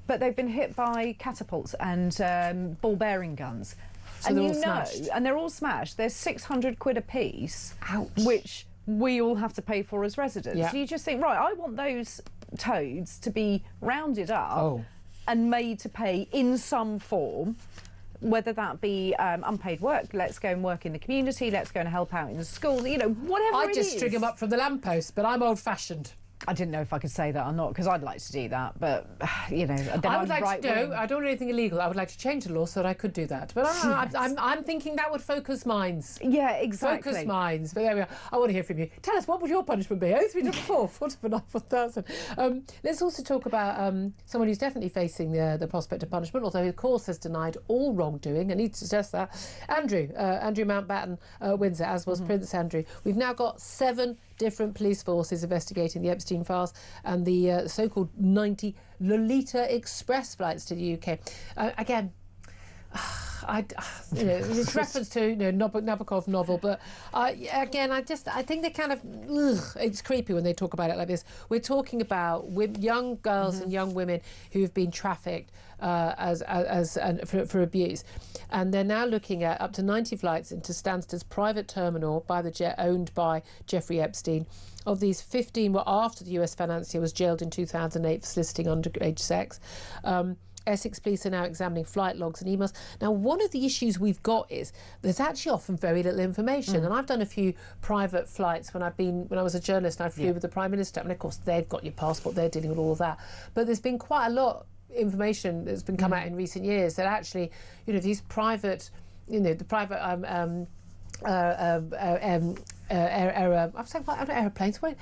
but they've been hit by catapults and ball bearing guns. So and they're all smashed. They're 600 quid a piece. Ouch. Which we all have to pay for as residents. So you just think, right, I want those toads to be rounded up and made to pay in some form, whether that be unpaid work, let's go and work in the community, let's go and help out in the school, you know, whatever I just string them up from the lamppost, but I'm old-fashioned. I didn't know if I could say that or not, because I'd like to do that, but, you know... I would like to do, I don't want anything illegal. I would like to change the law so that I could do that. But I'm thinking that would focus minds. Yeah, exactly. Focus minds. But there we are. I want to hear from you. Tell us, what would your punishment be? 0344 449 Let's also talk about someone who's definitely facing the prospect of punishment, although he, of course, has denied all wrongdoing. I need to suggest that. Andrew Mountbatten Windsor, as was Prince Andrew. We've now got 7 different police forces investigating the Epstein files and the so-called 90 Lolita Express flights to the UK. Again, it's reference to Nabokov novel, but again, I think they kind of it's creepy when they talk about it like this. We're talking about young girls and young women who have been trafficked for abuse, and they're now looking at up to 90 flights into Stansted's private terminal by the jet owned by Jeffrey Epstein. Of these, 15 were after the US financier was jailed in 2008 for soliciting underage sex. Essex police are now examining flight logs and emails. Now, one of the issues we've got is there's actually often very little information. And I've done a few private flights when I was a journalist and I flew with the Prime Minister. I mean, of course, they've got your passport, they're dealing with all of that. But there's been quite a lot of information that's been come out in recent years that actually, these private, the private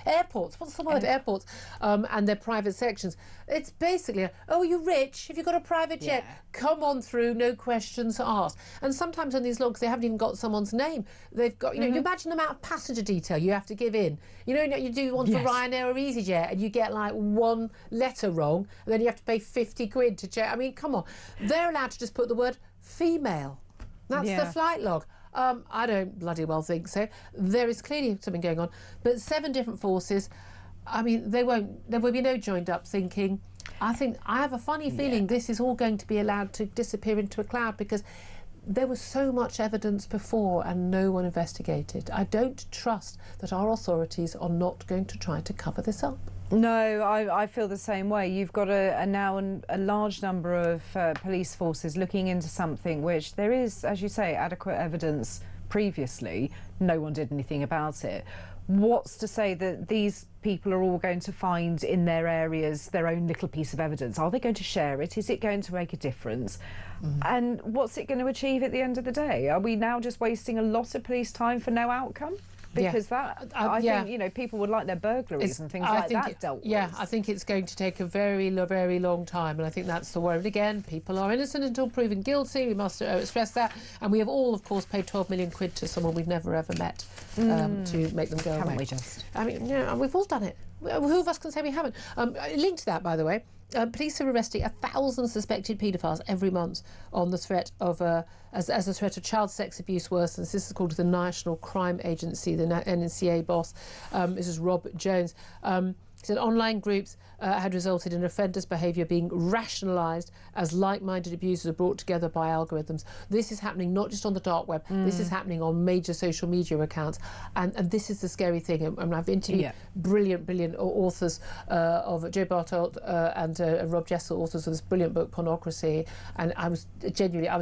airports. What's the word? Airports, and their private sections. It's basically, you're rich. If you've got a private jet, come on through, no questions asked. And sometimes on these logs, they haven't even got someone's name. They've got, you imagine the amount of passenger detail you have to give in. You do one for Ryanair or EasyJet, and you get like one letter wrong, and then you have to pay 50 quid to check. I mean, come on. They're allowed to just put the word female. That's the flight log. I don't bloody well think so. There is clearly something going on. But 7 different forces, I mean, there will be no joined up thinking. I have a funny feeling this is all going to be allowed to disappear into a cloud, because there was so much evidence before and no one investigated. I don't trust that our authorities are not going to try to cover this up. No, I feel the same way. You've got now a large number of police forces looking into something which there is, as you say, adequate evidence previously. No one did anything about it. What's to say that these people are all going to find in their areas their own little piece of evidence? Are they going to share it? Is it going to make a difference? And what's it going to achieve at the end of the day? Are we now just wasting a lot of police time for no outcome? because I think, you know, people would like their burglaries and things like that dealt with. Yeah, I think it's going to take a very, very long time, and I think that's the worry. And again, people are innocent until proven guilty. We must stress that. And we have all, of course, paid 12 million quid to someone we've never ever met to make them go away. Haven't we just? I mean, yeah, we've all done it. Who of us can say we haven't? Linked to that, by the way, police are arresting 1,000 suspected paedophiles every month on the threat of as the threat of child sex abuse worsens. This is according to the National Crime Agency, the NCA boss. This is Rob Jones. He said online groups had resulted in offenders' behaviour being rationalised as like-minded abusers are brought together by algorithms. This is happening not just on the dark web, this is happening on major social media accounts. And this is the scary thing. And I've interviewed brilliant authors of Joe Bartolt and Rob Jessel, authors of this brilliant book, Pornocracy. And I was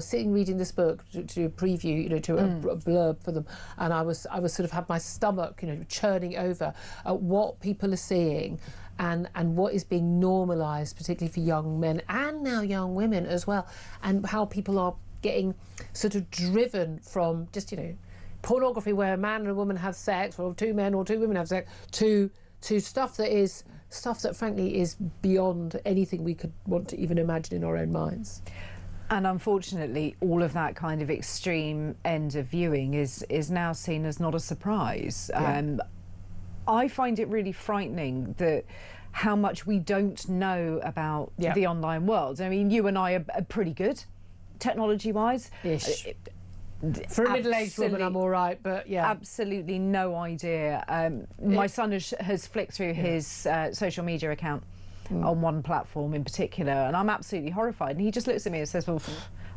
sitting reading this book to a preview, you know, to a blurb for them. And I was sort of had my stomach, you know, churning over at what people are seeing and what is being normalised, particularly for young men and now young women as well, and how people are getting sort of driven from just, you know, pornography where a man and a woman have sex, or two men or two women have sex, to stuff that frankly is beyond anything we could want to even imagine in our own minds. And unfortunately, all of that kind of extreme end of viewing is now seen as not a surprise. I find it really frightening that how much we don't know about the online world. I mean, you and I are pretty good, technology-wise. Ish. For a middle-aged woman, I'm all right, but yeah. Absolutely no idea. My son has flicked through his social media account on one platform in particular, and I'm absolutely horrified. And he just looks at me and says, well,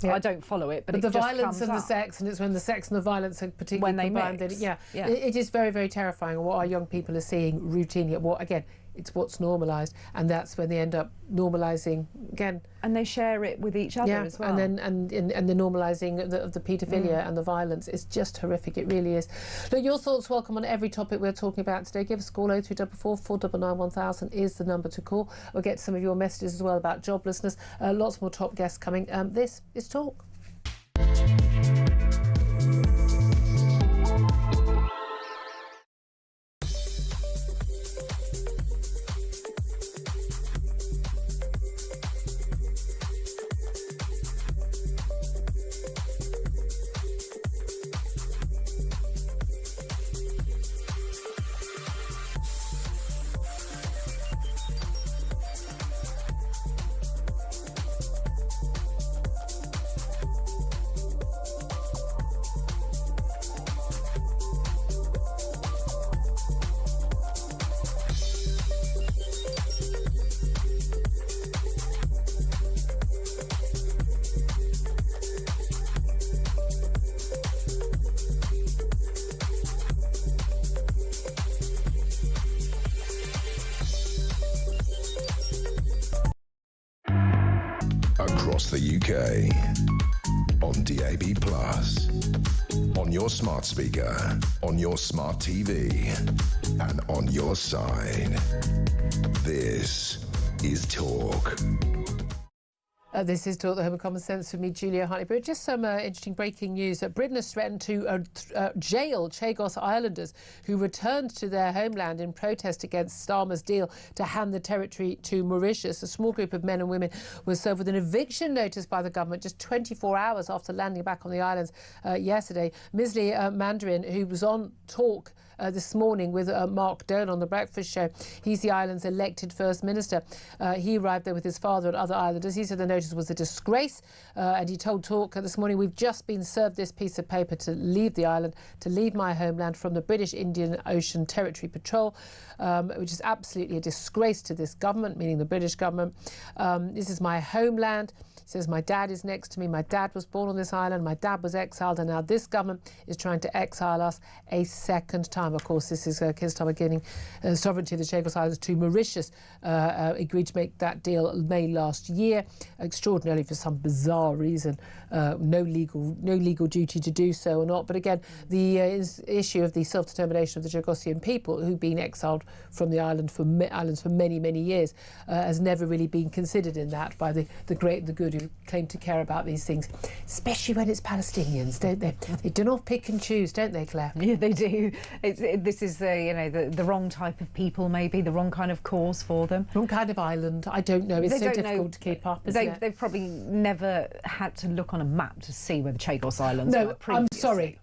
I don't follow it, but it the just violence comes and the up. sex, and it's when the sex and the violence are particularly when they combined. mix. It is very, very terrifying. And what our young people are seeing routinely, again, it's what's normalised, and that's when they end up normalising again. And they share it with each other as well. And the normalising of the paedophilia and the violence is just horrific. It really is. Look, your thoughts welcome on every topic we're talking about today. Give us a call. 0344 499 1000 is the number to call. We'll get some of your messages as well about joblessness. Lots more top guests coming. This is Talk. Across the UK, on DAB+, on your smart speaker, on your smart TV, and on your side. This is Talk. This is Talk, the Home of Common Sense, with me, Julia Hartley-Brewer. Just some interesting breaking news. Britain has threatened to jail Chagos Islanders who returned to their homeland in protest against Starmer's deal to hand the territory to Mauritius. A small group of men and women was served with an eviction notice by the government just 24 hours after landing back on the islands yesterday. Misley Mandarin, who was on Talk this morning with Mark Doan on The Breakfast Show. He's the island's elected First Minister. He arrived there with his father and other islanders. He said the notice was a disgrace, and he told Talk this morning, "We've just been served this piece of paper to leave the island, to leave my homeland from the British Indian Ocean Territory Patrol, which is absolutely a disgrace to this government," meaning the British government. "This is my homeland." Says, "My dad is next to me. My dad was born on this island. My dad was exiled, and now this government is trying to exile us a second time." Of course, this is Keir Starmer giving sovereignty of the Chagos Islands to Mauritius. Agreed to make that deal May last year. Extraordinarily, for some bizarre reason, no legal duty to do so or not. But again, the issue of the self-determination of the Chagosian people, who've been exiled from the islands for many, many years, has never really been considered in that by the great, the good, who claim to care about these things, especially when it's Palestinians, don't they? They do not pick and choose, don't they, Claire? Yeah, they do. this is the wrong type of people, maybe the wrong kind of cause for them. Wrong kind of island. I don't know. It's so difficult to keep up, isn't it? They've probably never had to look on a map to see where the Chagos Islands were previously. I'm sorry.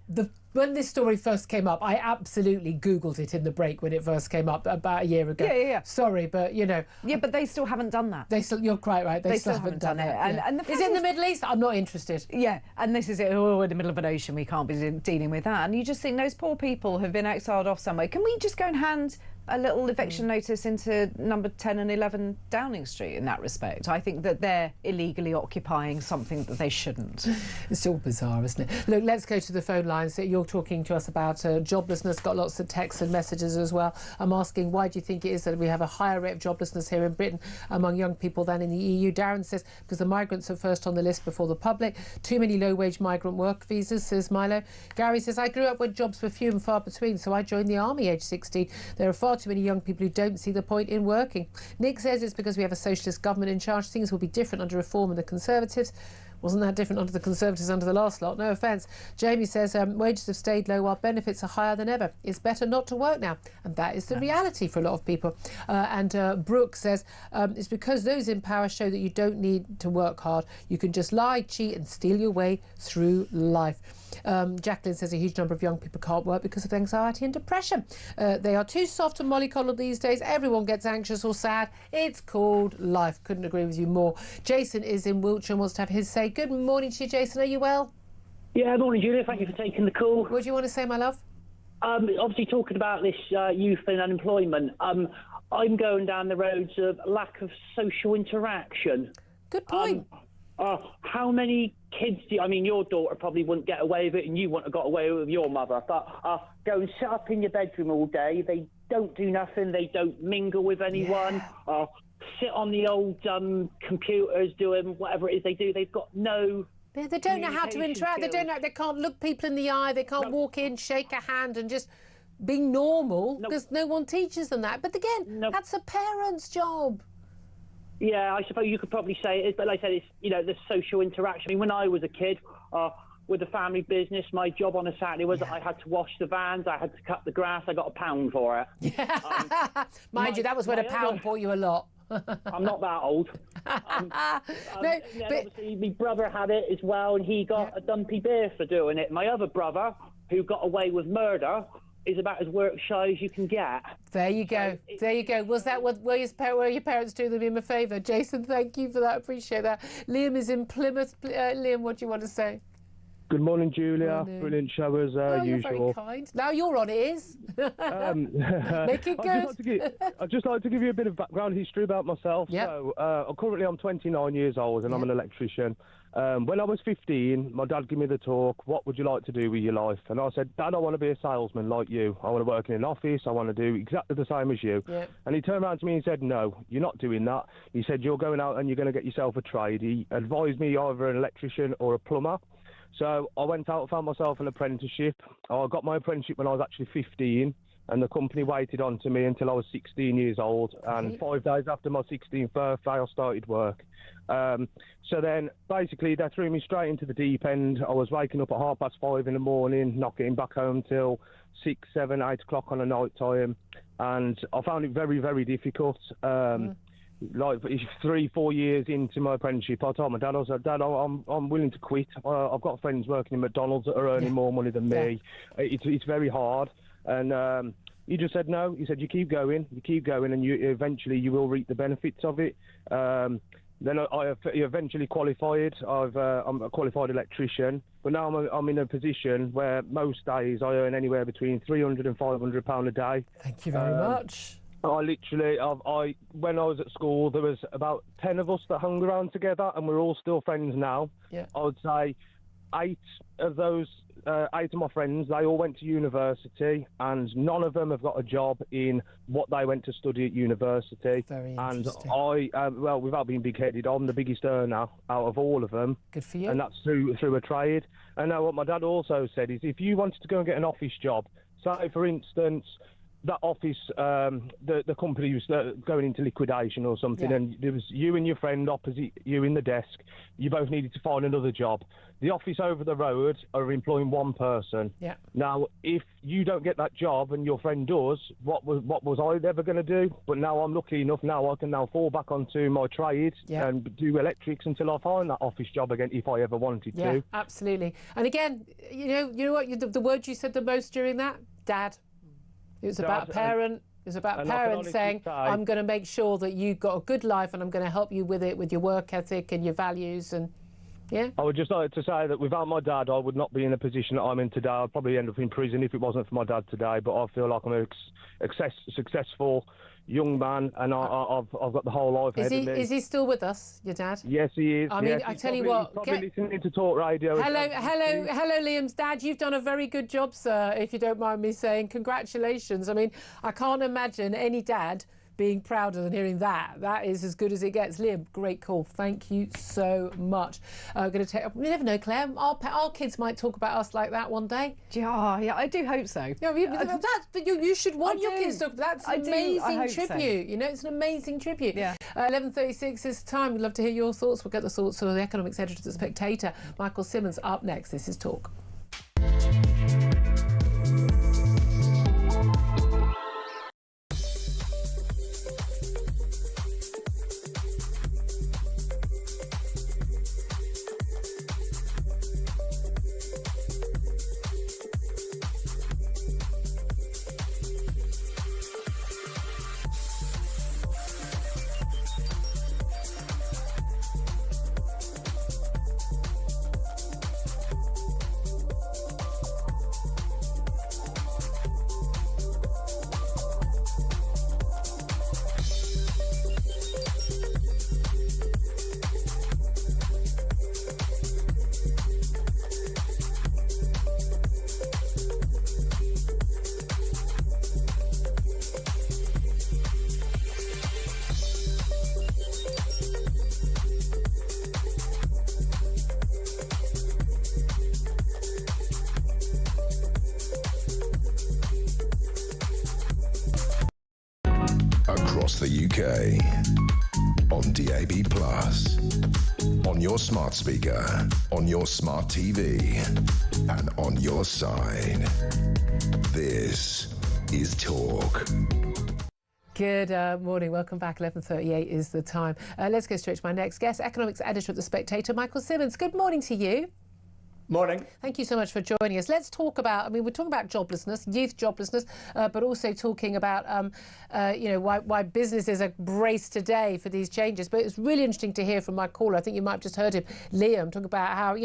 When this story first came up, I absolutely Googled it in the break when it first came up about a year ago. Yeah. Sorry, but Yeah, but they still haven't done that. You're quite right. They still haven't done it. And is it in the Middle East? I'm not interested. Yeah, and this is it. Oh, we're in the middle of an ocean. We can't be dealing with that. And you just think those poor people have been exiled off somewhere. Can we just go and hand a little eviction notice into number 10 and 11 Downing Street in that respect? I think that they're illegally occupying something that they shouldn't. It's all bizarre, isn't it? Look, let's go to the phone lines. You're talking to us about joblessness, got lots of texts and messages as well. I'm asking, why do you think it is that we have a higher rate of joblessness here in Britain among young people than in the EU? Darren says, because the migrants are first on the list before the public. Too many low-wage migrant work visas, says Milo. Gary says, I grew up when jobs were few and far between, so I joined the army age 16. There are far too many young people who don't see the point in working. Nick says it's because we have a socialist government in charge. Things will be different under Reform and the Conservatives. Wasn't that different under the Conservatives under the last lot? No offence. Jamie says wages have stayed low while benefits are higher than ever. It's better not to work now. And that is the reality for a lot of people. And Brooke says it's because those in power show that you don't need to work hard. You can just lie, cheat and steal your way through life. Jacqueline says a huge number of young people can't work because of anxiety and depression. They are too soft and mollycoddled these days. Everyone gets anxious or sad. It's called life. Couldn't agree with you more. Jason is in Wiltshire and wants to have his say. Good morning to you, Jason. Are you well? Yeah, morning, Julia. Thank you for taking the call. What do you want to say, my love? Obviously, talking about this youth and unemployment, I'm going down the roads of lack of social interaction. Good point. How many kids your daughter probably wouldn't get away with it, and you wouldn't have got away with it with your mother. But go and sit up in your bedroom all day. They don't do nothing. They don't mingle with anyone. Yeah. Sit on the old computers doing whatever it is they do. They've got no... They don't know how to interact. They don't know. They can't look people in the eye. They can't walk in, shake a hand and just be normal because no one teaches them that. But again, that's a parent's job. Yeah, I suppose you could probably say it is, but like I said, it's, the social interaction. I mean, when I was a kid, with the family business, my job on a Saturday was that I had to wash the vans, I had to cut the grass, I got £1 for it. Yeah. Mind you, that was when £1 bought you a lot. I'm not that old. Obviously, my brother had it as well, and he got a dumpy beer for doing it. My other brother, who got away with murder, is about as work shy as you can get. There you go. There you go. Was that what were your parents doing them in a favour? Jason, thank you for that. Appreciate that. Liam is in Plymouth. Liam, what do you want to say? Good morning, Julia. Morning. Brilliant show as usual. You're very kind. Now you're on, it is. Make it good. I'd just like to give you a bit of background history about myself. Yep. So, currently I'm 29 years old and I'm an electrician. When I was 15, my dad gave me the talk, what would you like to do with your life? And I said, Dad, I want to be a salesman like you. I want to work in an office. I want to do exactly the same as you. Yep. And he turned around to me and said, no, you're not doing that. He said, you're going out and you're going to get yourself a trade. He advised me either an electrician or a plumber. So I went out and found myself an apprenticeship. I got my apprenticeship when I was actually 15, and the company waited on to me until I was 16 years old. And 5 days after my 16th birthday, I started work. So then, basically, they threw me straight into the deep end. I was waking up at 5:30 in the morning, not getting back home till 6, 7, 8 o'clock on a night time. And I found it very, very difficult. Like 3-4 years into my apprenticeship, I told my dad, I was like, Dad, I'm willing to quit. I've got friends working in McDonald's that are earning more money than me. It's very hard. And he just said no. He said, you keep going, and you eventually you will reap the benefits of it. Then I eventually qualified. I'm a qualified electrician, but now I'm in a position where most days I earn anywhere between £300 and £500 a day. Thank you very much. I literally, when I was at school, there was about 10 of us that hung around together, and we're all still friends now. Yeah. I would say 8 of my friends, they all went to university, and none of them have got a job in what they went to study at university. Very interesting. And I, well, without being big-headed, I'm the biggest earner out of all of them. Good for you. And that's through a trade. And now what my dad also said is, if you wanted to go and get an office job, say, for instance, that office, the company was going into liquidation or something, and there was you and your friend opposite you in the desk. You both needed to find another job. The office over the road are employing one person. Yeah. Now, if you don't get that job and your friend does, what was I ever going to do? But now I'm lucky enough. Now I can now fall back onto my trade and do electrics until I find that office job again, if I ever wanted to. Yeah, absolutely. And again, you know what? The word you said the most during that, Dad. It was about a parent. It was about parents saying, "I'm going to make sure that you've got a good life, and I'm going to help you with it, with your work ethic and your values." And I would just like to say that without my dad, I would not be in the position that I'm in today. I'd probably end up in prison if it wasn't for my dad today. But I feel like I'm a successful young man, and I've got the whole life ahead of me. Is he still with us, your dad? Yes, he is. I mean, I tell you what. He's probably listening to talk radio. Hello, Liam's dad. You've done a very good job, sir, if you don't mind me saying. Congratulations. I mean, I can't imagine any dad being prouder than hearing that. That is as good as it gets. Liam, great call. Thank you so much. We never know, Claire. Our kids might talk about us like that one day. Yeah, I do hope so. Yeah, you should want your kids to. That's an amazing tribute. So. You know, it's an amazing tribute. Yeah. 11:36 is time. We'd love to hear your thoughts. We'll get the thoughts of the economics editor of The Spectator, Michael Simmons, up next. This is Talk. Across the UK, on DAB+, on your smart speaker, on your smart TV, and on your side. This is Talk. Good morning. Welcome back. 11:38 is the time. Let's go straight to my next guest, economics editor at The Spectator, Michael Simmons. Good morning to you. Morning. Thank you so much for joining us. Let's talk about, we're talking about joblessness, youth joblessness, but also talking about, why businesses are braced today for these changes. But it's really interesting to hear from my caller. I think you might have just heard him, Liam, talking about how,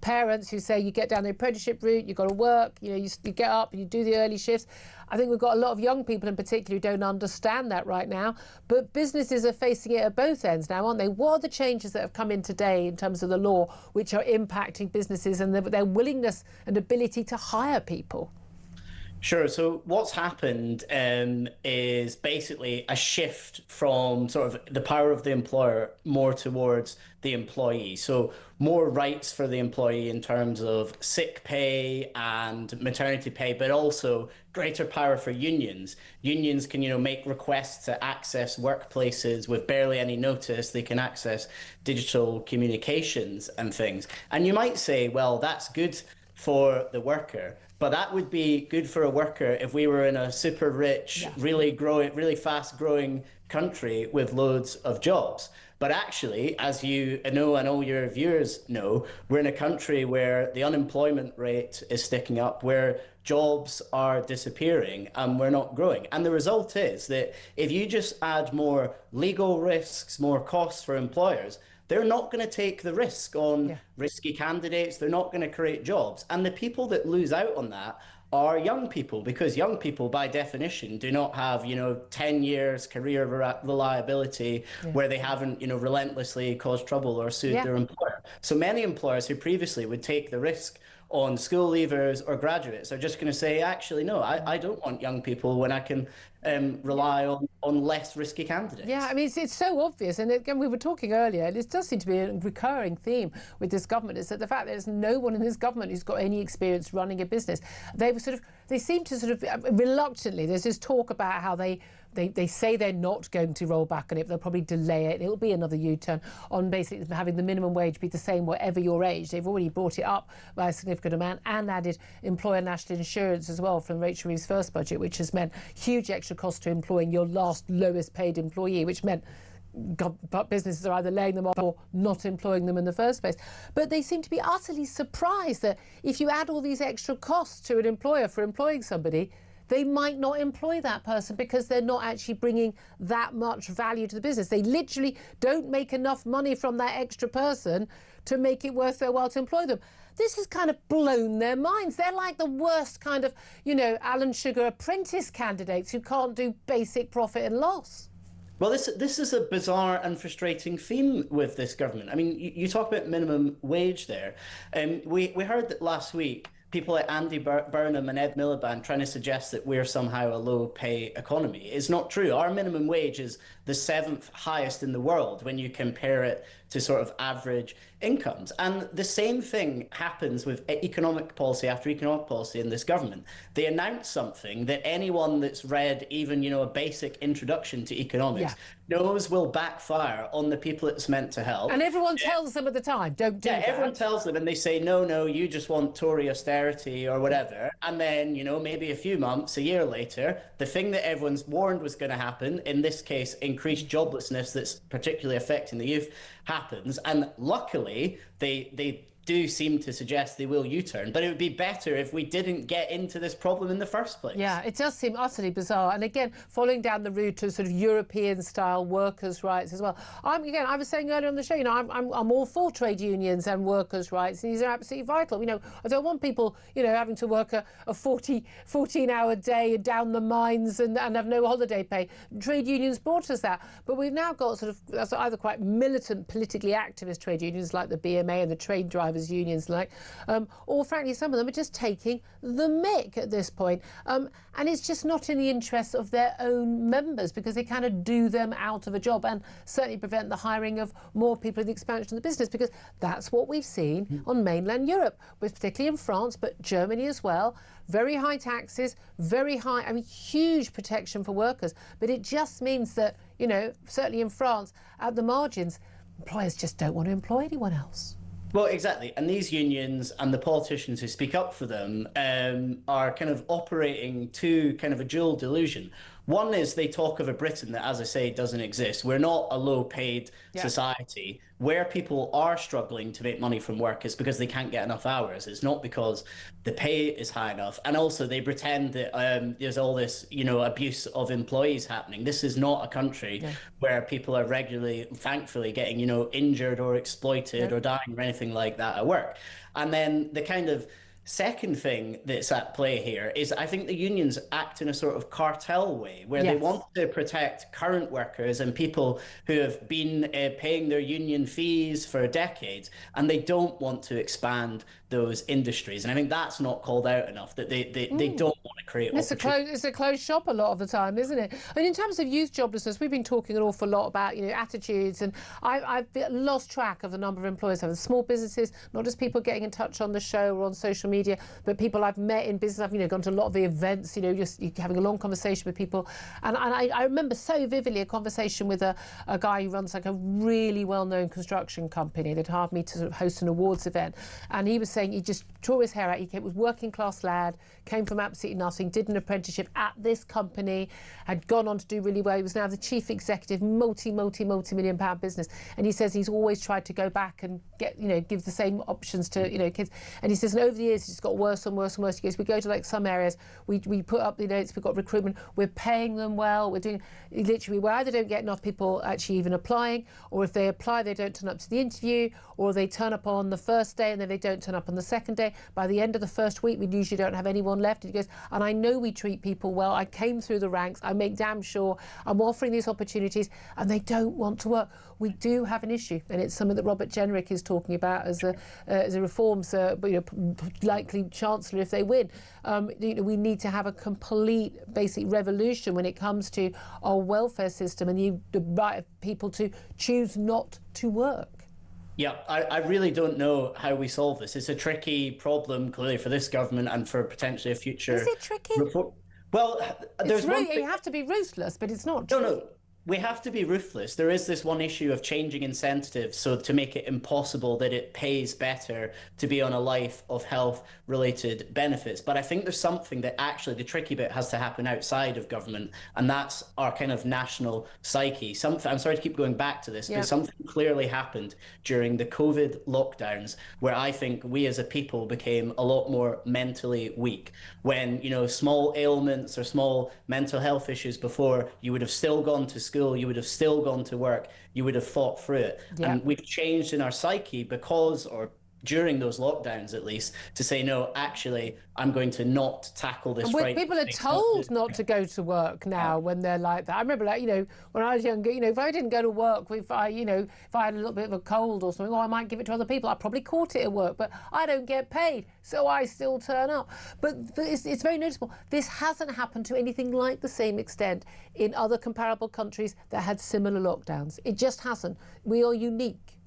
parents who say you get down the apprenticeship route, you've got to work, you get up and you do the early shifts. I think we've got a lot of young people in particular who don't understand that right now. But businesses are facing it at both ends now, aren't they? What are the changes that have come in today in terms of the law which are impacting businesses and their willingness and ability to hire people? Sure. So what's happened is basically a shift from sort of the power of the employer more towards the employee. So more rights for the employee in terms of sick pay and maternity pay, but also greater power for unions. Unions can, make requests to access workplaces with barely any notice. They can access digital communications and things. And you might say, well, that's good for the worker. But that would be good for a worker if we were in a super rich, really fast growing country with loads of jobs. But actually, as you know, and all your viewers know, we're in a country where the unemployment rate is sticking up, where jobs are disappearing and we're not growing. And the result is that if you just add more legal risks, more costs for employers, they're not going to take the risk on risky candidates. They're not going to create jobs. And the people that lose out on that are young people, because young people, by definition, do not have, 10 years career reliability where they haven't, relentlessly caused trouble or sued their employer. So many employers who previously would take the risk on school leavers or graduates are just going to say, actually, no, I don't want young people when I can rely on less risky candidates. Yeah, I mean, it's so obvious. And again, we were talking earlier, and it does seem to be a recurring theme with this government, is that the fact that there's no one in this government who's got any experience running a business. They seem to sort of reluctantly, there's this talk about how they say they're not going to roll back on it, but they'll probably delay it. It'll be another U-turn on basically having the minimum wage be the same whatever your age. They've already brought it up by a significant amount and added employer national insurance as well from Rachel Reeves' first budget, which has meant huge extra cost to employing your last lowest paid employee, which meant businesses are either laying them off or not employing them in the first place. But they seem to be utterly surprised that if you add all these extra costs to an employer for employing somebody, they might not employ that person because they're not actually bringing that much value to the business. They literally don't make enough money from that extra person to make it worth their while to employ them. This has kind of blown their minds. They're like the worst kind of, Alan Sugar apprentice candidates who can't do basic profit and loss. Well, this is a bizarre and frustrating theme with this government. I mean, you talk about minimum wage there. We heard that last week, people like Andy Burnham and Ed Miliband trying to suggest that we're somehow a low-pay economy. It's not true. Our minimum wage is the 7th highest in the world when you compare it to sort of average incomes. And the same thing happens with economic policy after economic policy in this government. They announce something that anyone that's read even, a basic introduction to economics knows will backfire on the people it's meant to help. And everyone tells them at the time, don't do that. Everyone tells them and they say, no, you just want Tory austerity or whatever. And then, maybe a few months, a year later, the thing that everyone's warned was going to happen, in this case, increased joblessness that's particularly affecting the youth, happens. And luckily, they do seem to suggest they will U-turn, but it would be better if we didn't get into this problem in the first place. Yeah, it does seem utterly bizarre. And again, following down the route of sort of European-style workers' rights as well. I was saying earlier on the show, I'm all for trade unions and workers' rights. These are absolutely vital. I don't want people, having to work a 14-hour day down the mines and have no holiday pay. Trade unions brought us that. But we've now got sort of either quite militant, politically activist trade unions like the BMA and the trade drivers unions or frankly some of them are just taking the mick at this point, and it's just not in the interests of their own members because they kind of do them out of a job and certainly prevent the hiring of more people in the expansion of the business, because that's what we've seen on mainland Europe, particularly in France, but Germany as well. Very high taxes, very high, huge protection for workers, but it just means that, certainly in France, at the margins, employers just don't want to employ anyone else. Well, exactly. And these unions and the politicians who speak up for them are kind of operating to kind of a dual delusion. One is they talk of a Britain that, as I say, doesn't exist. We're not a low-paid society. Where people are struggling to make money from work is because they can't get enough hours. It's not because the pay is high enough. And also they pretend that there's all this, abuse of employees happening. This is not a country where people are regularly, thankfully, getting, injured or exploited or dying or anything like that at work. And then the kind of second thing that's at play here is I think the unions act in a sort of cartel way where they want to protect current workers and people who have been paying their union fees for decades, and they don't want to expand those industries. And I think that's not called out enough, that they don't want to create opportunities. It's a closed shop a lot of the time, isn't it? And in terms of youth joblessness, we've been talking an awful lot about, attitudes, and I've lost track of the number of employers having small businesses, not just people getting in touch on the show or on social media, but people I've met in business. I've gone to a lot of the events, just having a long conversation with people. And I remember so vividly a conversation with a guy who runs like a really well-known construction company. They'd hired me to sort of host an awards event. And he was saying he just tore his hair out. He was working class lad, came from absolutely nothing, did an apprenticeship at this company, had gone on to do really well. He was now the chief executive, multi-million pound business. And he says he's always tried to go back and get, give the same options to, kids. And he says, and over the years, it's just got worse and worse and worse. He goes, we go to like some areas, we put up the notes, we've got recruitment, we're paying them well, we're doing, literally, we either don't get enough people actually even applying, or if they apply, they don't turn up to the interview, or they turn up on the first day and then they don't turn up on the second day. By the end of the first week, we usually don't have anyone left. And he goes, and I know we treat people well. I came through the ranks. I make damn sure I'm offering these opportunities, and they don't want to work. We do have an issue, and it's something that Robert Jenrick is talking about as a reforms likely chancellor if they win. We need to have a complete basic revolution when it comes to our welfare system and the right of people to choose not to work. Yeah, I really don't know how we solve this. It's a tricky problem, clearly, for this government and for potentially a future... Is it tricky? Well, there's one thing... You have to be ruthless, but it's not tricky. No. We have to be ruthless. There is this one issue of changing incentives so to make it impossible that it pays better to be on a life of health-related benefits. But I think there's something that actually the tricky bit has to happen outside of government, and that's our kind of national psyche. I'm sorry to keep going back to this, but something clearly happened during the COVID lockdowns where I think we as a people became a lot more mentally weak. When, small ailments or small mental health issues before, you would have still gone to school, you would have still gone to work, you would have fought through it. Yeah. And we've changed in our psyche during those lockdowns at least, to say, no, actually, I'm going to not tackle this right. People are told not to go to work now when they're like that. I remember, when I was younger, if I didn't go to work, if I had a little bit of a cold or something, I might give it to other people. I probably caught it at work, but I don't get paid, so I still turn up. But it's very noticeable. This hasn't happened to anything like the same extent in other comparable countries that had similar lockdowns. It just hasn't. We are unique.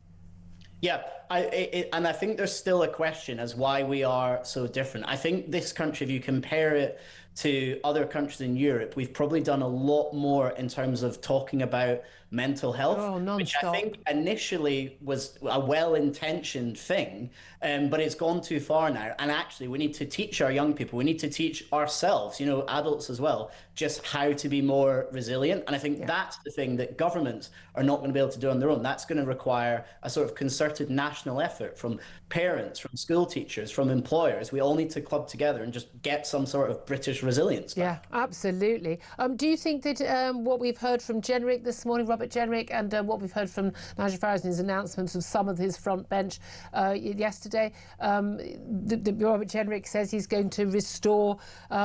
Yeah, and I think there's still a question as why we are so different. I think this country, if you compare it to other countries in Europe, we've probably done a lot more in terms of talking about mental health, which I think initially was a well-intentioned thing, but it's gone too far now. And actually, we need to teach our young people, we need to teach ourselves, adults as well, just how to be more resilient. And I think that's the thing that governments are not going to be able to do on their own. That's going to require a sort of concerted national effort from parents, from school teachers, from employers. We all need to club together and just get some sort of British resilience back. Yeah, absolutely. Do you think that what we've heard from Jenrick this morning, Robert Jenrick, and what we've heard from Nigel Farage in his announcements of some of his front bench yesterday, Robert Jenrick says he's going to restore,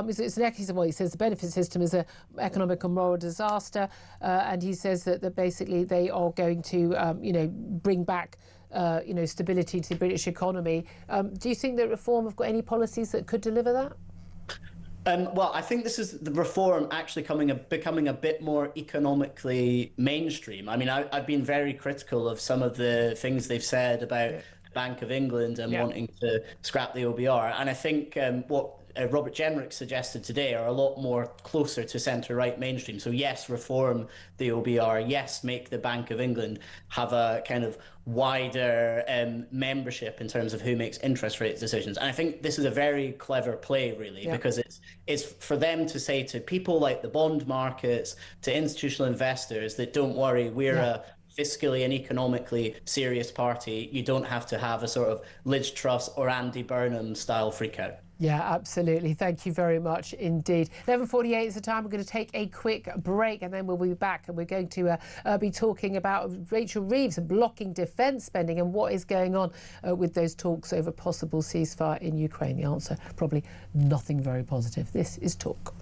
he says the benefit system is an economic and moral disaster, and he says that basically they are going to, bring back stability to the British economy. Do you think that Reform have got any policies that could deliver that? Well, I think this is the Reform actually becoming a bit more economically mainstream. I mean, I've been very critical of some of the things they've said about Bank of England and wanting to scrap the OBR. And I think what Robert Jenrick suggested today are a lot more closer to centre-right mainstream. So yes, reform the OBR. Yes, make the Bank of England have a kind of wider membership in terms of who makes interest rate decisions. And I think this is a very clever play, really, because it's for them to say to people like the bond markets, to institutional investors, that don't worry, we're a fiscally and economically serious party. You don't have to have a sort of Liz Truss or Andy Burnham style freakout. Yeah, absolutely. Thank you very much indeed. 11:48 is the time. We're going to take a quick break and then we'll be back, and we're going to be talking about Rachel Reeves blocking defence spending and what is going on with those talks over possible ceasefire in Ukraine. The answer, probably nothing very positive. This is Talk.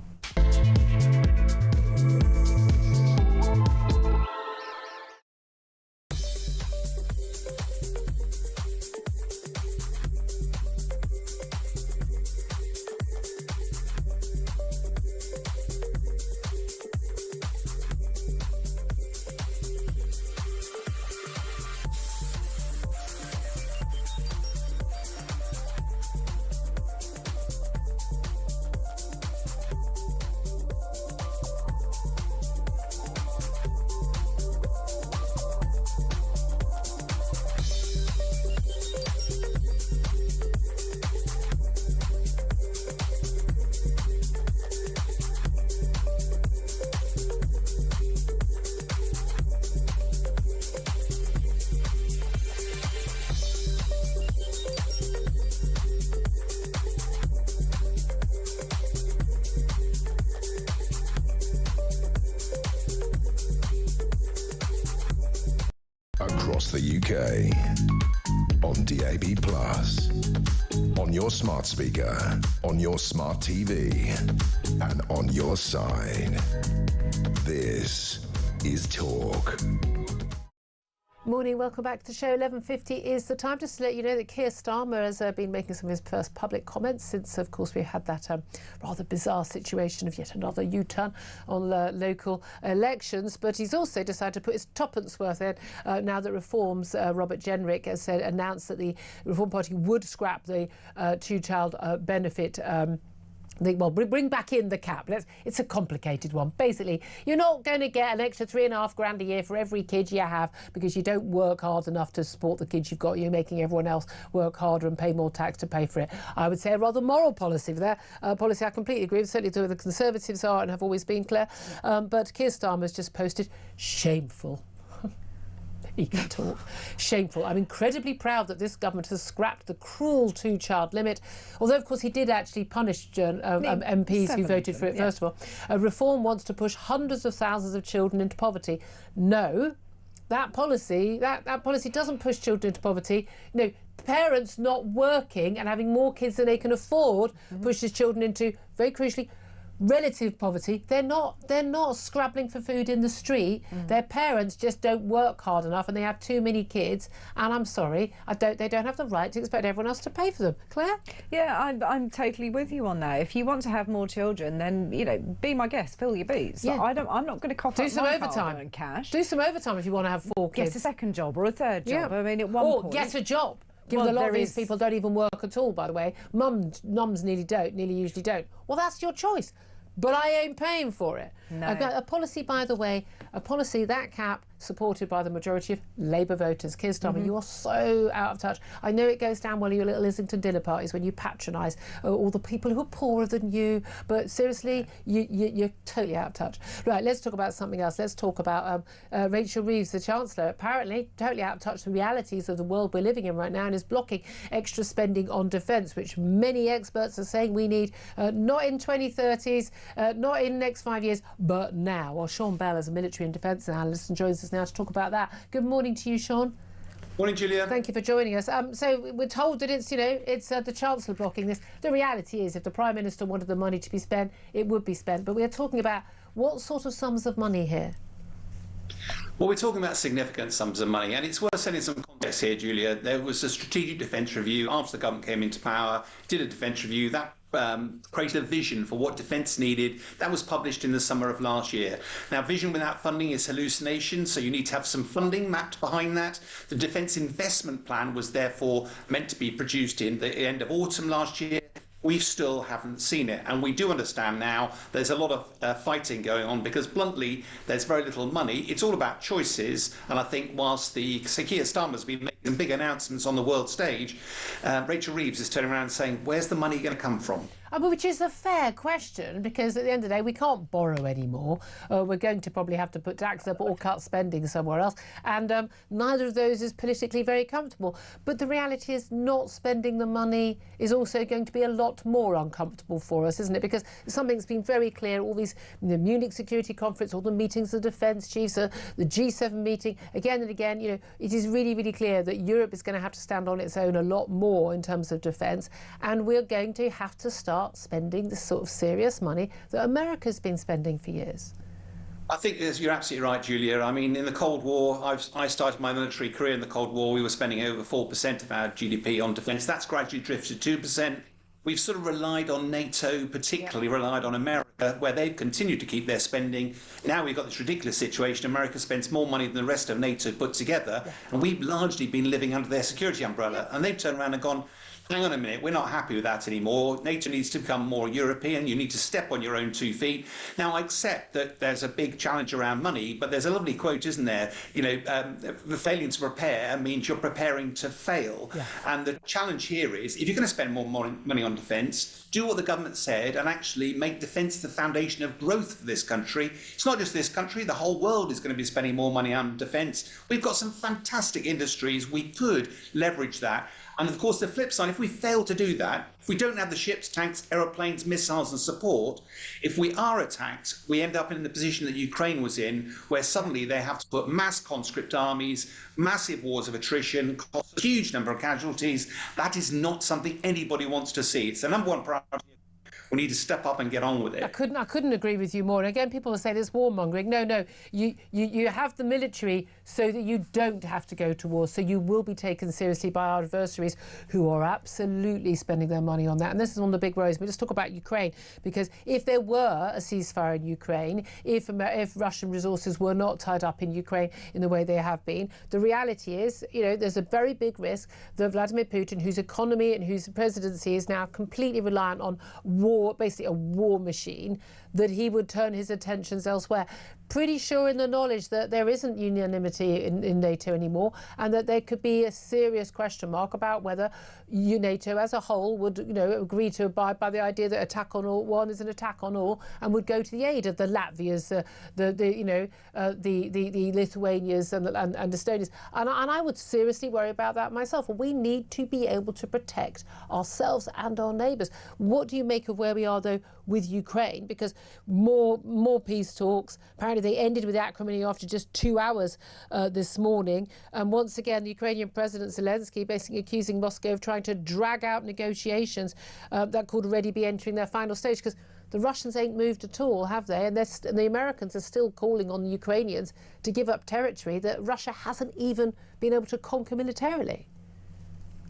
Across the UK, on DAB+, on your smart speaker, on your smart TV, and on your side. This is Talk. Morning, welcome back to the show. 11:50 is the time. Just to let you know that Keir Starmer has been making some of his first public comments since, of course, we had that rather bizarre situation of yet another U-turn on local elections. But he's also decided to put his tuppence worth in now that Reform's Robert Jenrick has announced that the Reform Party would scrap the two-child benefit. Bring back in the cap. It's a complicated one. Basically, you're not going to get an extra £3,500 a year for every kid you have because you don't work hard enough to support the kids you've got. You're making everyone else work harder and pay more tax to pay for it. I would say a rather moral policy for that. Policy I completely agree with. Certainly the Conservatives are and have always been clear. But Keir Starmer's just posted, shameful. He can talk. Shameful. I'm incredibly proud that this government has scrapped the cruel two-child limit, although, of course, he did actually punish MPs who voted for it, first of all. Reform wants to push hundreds of thousands of children into poverty. No, that policy doesn't push children into poverty. No, parents not working and having more kids than they can afford pushes children into, very crucially, relative poverty. They're not scrabbling for food in the street. Their parents just don't work hard enough and they have too many kids, and I'm sorry, they don't have the right to expect everyone else to pay for them. Claire? Yeah, I'm totally with you on that. If you want to have more children, then be my guest, fill your boots. Yeah. I'm not going to cough up my hard-earned cash. Do some overtime if you want to have 4 kids. Get a second job or a third job. I mean, at one point, get a job. Given a lot of these people don't even work at all, by the way. Mums nearly usually don't. Well, that's your choice. But I ain't paying for it. No. A policy, by the way, that cap supported by the majority of Labour voters. Keir Starmer, you are so out of touch. I know it goes down well at your little Islington dinner parties when you patronise all the people who are poorer than you, but seriously, you're totally out of touch. Right, let's talk about something else. Let's talk about Rachel Reeves, the Chancellor, apparently totally out of touch with the realities of the world we're living in right now and is blocking extra spending on defence, which many experts are saying we need not in 2030s, not in the next 5 years, but now. Well, Sean Bell is a military and defence analyst and joins us now to talk about that. Good morning to you, Sean. Morning, Julia. Thank you for joining us. So we're told that it's the Chancellor blocking this. The reality is, if the Prime Minister wanted the money to be spent, it would be spent. But we are talking about what sort of sums of money here? Well, we're talking about significant sums of money, and it's worth setting some context here, Julia. There was a strategic defence review after the government came into power, did a defence review that created a vision for what defence needed. That was published in the summer of last year. Now, vision without funding is hallucination, so you need to have some funding mapped behind that. The Defence Investment Plan was therefore meant to be produced in the end of autumn last year. We still haven't seen it, and we do understand now there's a lot of fighting going on because, bluntly, there's very little money. It's all about choices, and I think whilst Keir Starmer's been making big announcements on the world stage, Rachel Reeves is turning around and saying, where's the money going to come from? Which is a fair question, because at the end of the day, we can't borrow anymore. We're going to probably have to put tax up or cut spending somewhere else. And neither of those is politically very comfortable. But the reality is not spending the money is also going to be a lot more uncomfortable for us, isn't it? Because something's been very clear, all these, the Munich Security Conference, all the meetings of defence chiefs, the G7 meeting, again and again, it is really, really clear that Europe is going to have to stand on its own a lot more in terms of defence. And we're going to have to start spending the sort of serious money that America's been spending for years. I think you're absolutely right, Julia. I mean, in the Cold War, I started my military career in the Cold War. We were spending over 4% of our GDP on defence. That's gradually drifted to 2%. We've sort of relied on NATO, particularly relied on America, where they've continued to keep their spending. Now we've got this ridiculous situation. America spends more money than the rest of NATO put together, and we've largely been living under their security umbrella. And they've turned around and gone, hang on a minute, we're not happy with that anymore. NATO needs to become more European. You need to step on your own 2 feet. Now, I accept that there's a big challenge around money, but there's a lovely quote, isn't there? The failing to prepare means you're preparing to fail. Yeah. And the challenge here is, if you're going to spend more money on defence, do what the government said and actually make defence the foundation of growth for this country. It's not just this country, the whole world is going to be spending more money on defence. We've got some fantastic industries. We could leverage that. And of course, the flip side, if we fail to do that, if we don't have the ships, tanks, aeroplanes, missiles and support, if we are attacked, we end up in the position that Ukraine was in, where suddenly they have to put mass conscript armies, massive wars of attrition, a huge number of casualties. That is not something anybody wants to see. It's the number one priority We need to step up and get on with it. I couldn't agree with you more. And again, people will say there's warmongering. No, you have the military so that you don't have to go to war, so you will be taken seriously by our adversaries who are absolutely spending their money on that. And this is one of the big worries. We just talk about Ukraine, because if there were a ceasefire in Ukraine, if Russian resources were not tied up in Ukraine in the way they have been, the reality is, there's a very big risk that Vladimir Putin, whose economy and whose presidency is now completely reliant on war, basically a war machine, that he would turn his attentions elsewhere. Pretty sure in the knowledge that there isn't unanimity in NATO anymore, and that there could be a serious question mark about whether NATO as a whole would, agree to abide by the idea that attack on all one is an attack on all, and would go to the aid of the Latvias, the Lithuanias and Estonias. And I would seriously worry about that myself. We need to be able to protect ourselves and our neighbours. What do you make of where we are, though, with Ukraine? Because more peace talks. Apparently they ended with acrimony after just 2 hours this morning. And once again, the Ukrainian President Zelensky basically accusing Moscow of trying to drag out negotiations that could already be entering their final stage, because the Russians ain't moved at all, have they? And the Americans are still calling on the Ukrainians to give up territory that Russia hasn't even been able to conquer militarily.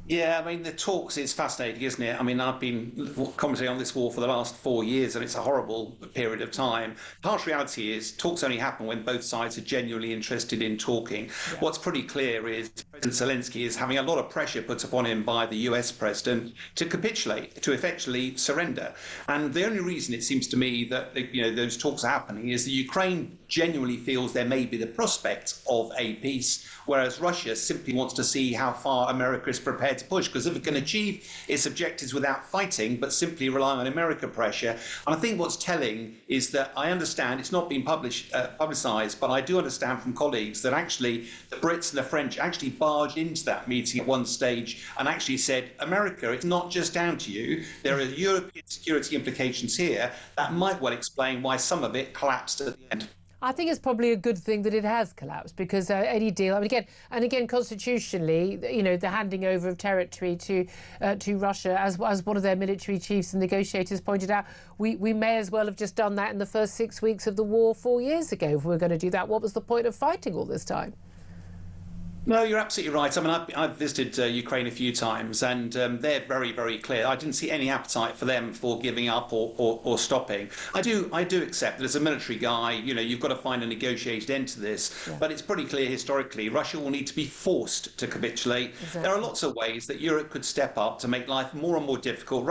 Yeah, I mean, the talks is fascinating, isn't it? I mean, I've been commenting on this war for the last 4 years, and it's a horrible period of time. The harsh reality is talks only happen when both sides are genuinely interested in talking. Yeah. What's pretty clear is President Zelensky is having a lot of pressure put upon him by the US president to capitulate, to effectively surrender. And the only reason it seems to me that those talks are happening is that Ukraine genuinely feels there may be the prospect of a peace, whereas Russia simply wants to see how far America is prepared to push, because if it can achieve its objectives without fighting but simply relying on American pressure. And I think what's telling is that I understand it's not been publicised, but I do understand from colleagues that actually the Brits and the French actually barged into that meeting at one stage and actually said, America, it's not just down to you. There are European security implications here that might well explain why some of it collapsed at the end. I think it's probably a good thing that it has collapsed, because any deal, I mean, again, constitutionally, the handing over of territory to Russia, as one of their military chiefs and negotiators pointed out, we may as well have just done that in the first 6 weeks of the war 4 years ago. If we were going to do that, what was the point of fighting all this time? No, you're absolutely right. I mean, I've visited Ukraine a few times, and they're very, very clear. I didn't see any appetite for them for giving up or stopping. I do accept that as a military guy, you've got to find a negotiated end to this. Yeah. But it's pretty clear historically, Russia will need to be forced to capitulate. Exactly. There are lots of ways that Europe could step up to make life more and more difficult.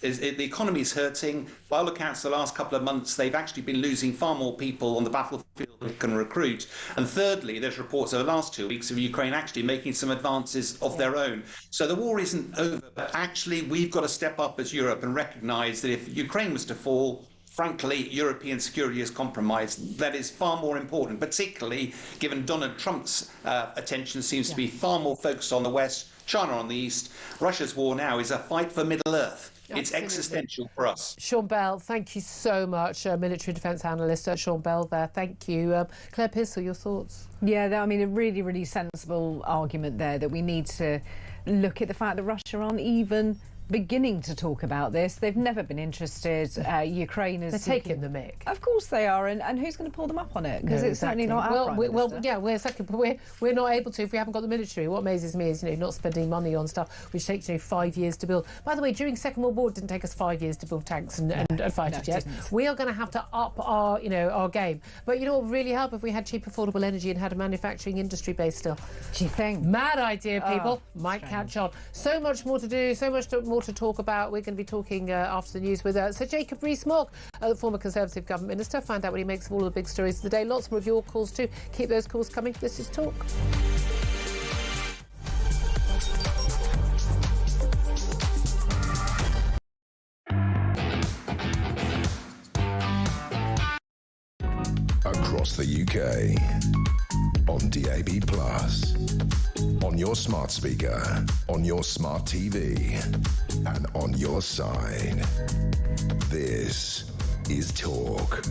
The economy is hurting. By all accounts, the last couple of months, they've actually been losing far more people on the battlefield than they can recruit. And thirdly, there's reports over the last 2 weeks of Ukraine actually making some advances of their own. So the war isn't over, but actually we've got to step up as Europe and recognise that if Ukraine was to fall, frankly, European security is compromised. That is far more important, particularly given Donald Trump's attention seems to be far more focused on the West, China on the East. Russia's war now is a fight for Middle Earth. It's existential for us. Sean Bell, thank you so much. Military defence analyst Sean Bell there. Thank you. Claire Pissell, your thoughts? Yeah, I mean, a really, really sensible argument there, that we need to look at the fact that Russia aren't even beginning to talk about this. They've never been interested. Ukraine is... They're taking the mick. Of course they are, and who's going to pull them up on it? Because it's certainly not our Prime Minister. We're not able to if we haven't got the military. What amazes me is, not spending money on stuff which takes 5 years to build. By the way, during Second World War, it didn't take us 5 years to build tanks and fighter jets. We are going to have to up our, our game. But what would really help if we had cheap, affordable energy and had a manufacturing industry base still. Do you think? Mad idea, people. Might catch on. So much more to do, so much more to talk about. We're going to be talking after the news with Sir Jacob Rees-Mogg, the former Conservative Government Minister. Find out what he makes of all of the big stories of the day. Lots more of your calls too. Keep those calls coming. This is Talk. Across the UK, on DAB+, on your smart speaker, on your smart TV, and on your side. This is Talk.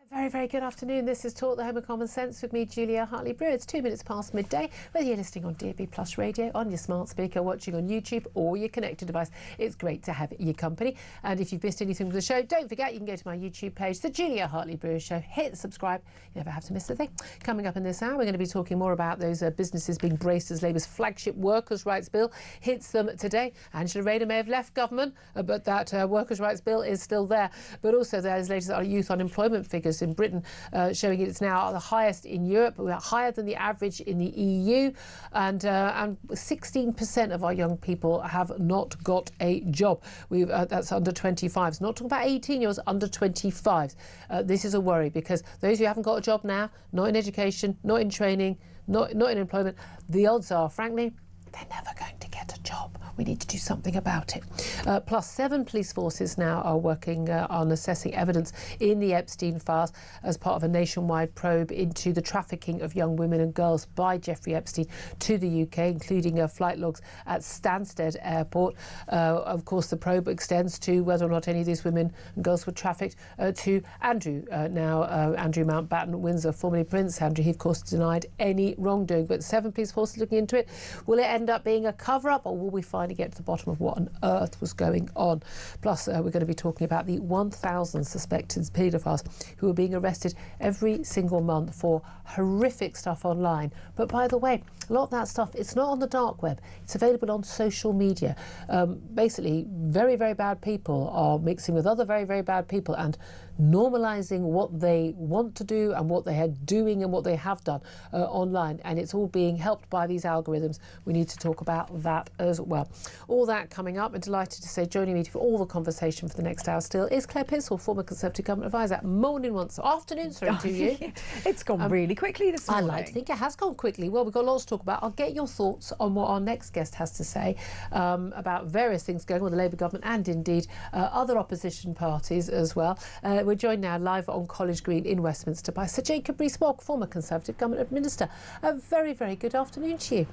Very, very very good afternoon. This is Talk, the Home of Common Sense with me, Julia Hartley-Brewer. It's 2 minutes past midday. Whether you're listening on DAB Plus radio, on your smart speaker, watching on YouTube or your connected device, it's great to have your company. And if you've missed anything from the show, don't forget you can go to my YouTube page, The Julia Hartley-Brewer Show. Hit subscribe. You never have to miss a thing. Coming up in this hour, we're going to be talking more about those businesses being braced as Labour's flagship workers' rights bill hits them today. Angela Rayner may have left government, but that workers' rights bill is still there. But also there's latest youth unemployment figures in Britain showing it's now the highest in Europe, higher than the average in the EU, and 16% of our young people have not got a job. That's under 25s. Not talking about 18-year-olds, under 25s. This is a worry because those who haven't got a job now, not in education, not in training, not in employment, the odds are, frankly, they're never going to get a job. We need to do something about it. Plus 7 police forces now are working on assessing evidence in the Epstein files as part of a nationwide probe into the trafficking of young women and girls by Jeffrey Epstein to the UK, including flight logs at Stansted Airport. Of course, the probe extends to whether or not any of these women and girls were trafficked to Andrew, Andrew Mountbatten-Windsor, formerly Prince Andrew. He, of course, denied any wrongdoing. But 7 police forces looking into it. Will it end up being a cover-up, or will we finally get to the bottom of what on earth was going on? Plus, we're going to be talking about the 1,000 suspected paedophiles who are being arrested every single month for horrific stuff online. But by the way, a lot of that stuff, it's not on the dark web. It's available on social media. Basically, very, very bad people are mixing with other very, very bad people and normalising what they want to do and what they are doing and what they have done online. And it's all being helped by these algorithms. We need to talk about that as well. All that coming up. And delighted to say joining me for all the conversation for the next hour still is Claire Pissell, former Conservative Government Advisor. Afternoon, sorry, to you. It's gone really quickly this morning. I like to think it has gone quickly. Well, we've got lots to talk about. I'll get your thoughts on what our next guest has to say about various things going on with the Labour government and indeed other opposition parties as well. We're joined now live on College Green in Westminster by Sir Jacob Rees-Mogg, former Conservative Government Minister. A very, very good afternoon to you.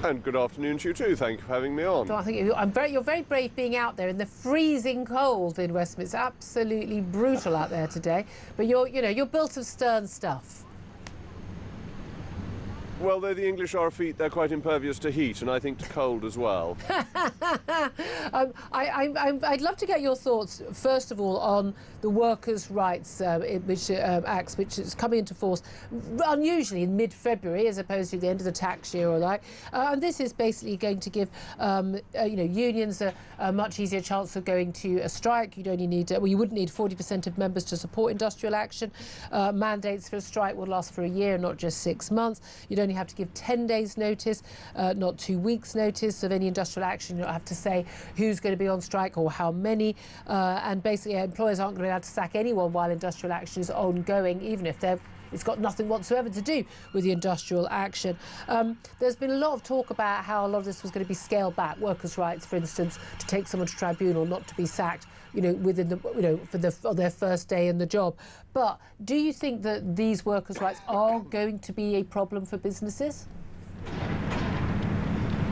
And good afternoon to you too. Thank you for having me on. So I think you're very brave being out there in the freezing cold in Westminster. It's absolutely brutal out there today. But you're built of stern stuff. Well, though the English are a feat, they're quite impervious to heat, and I think to cold as well. I'd love to get your thoughts, first of all, on the Workers' Rights Act, which is coming into force unusually in mid-February, as opposed to the end of the tax year or like. And this is basically going to give unions a much easier chance of going to a strike. You'd only need, you wouldn't need 40% of members to support industrial action. Mandates for a strike will last for a year, not just 6 months. You'd only have to give 10 days notice, not 2 weeks notice of any industrial action. You don't have to say who's going to be on strike or how many. And basically employers aren't going to be able to sack anyone while industrial action is ongoing, even if it's got nothing whatsoever to do with the industrial action. There's been a lot of talk about how a lot of this was going to be scaled back. Workers' rights, for instance, to take someone to tribunal, not to be sacked, within for their first day in the job. But do you think that these workers' rights are going to be a problem for businesses?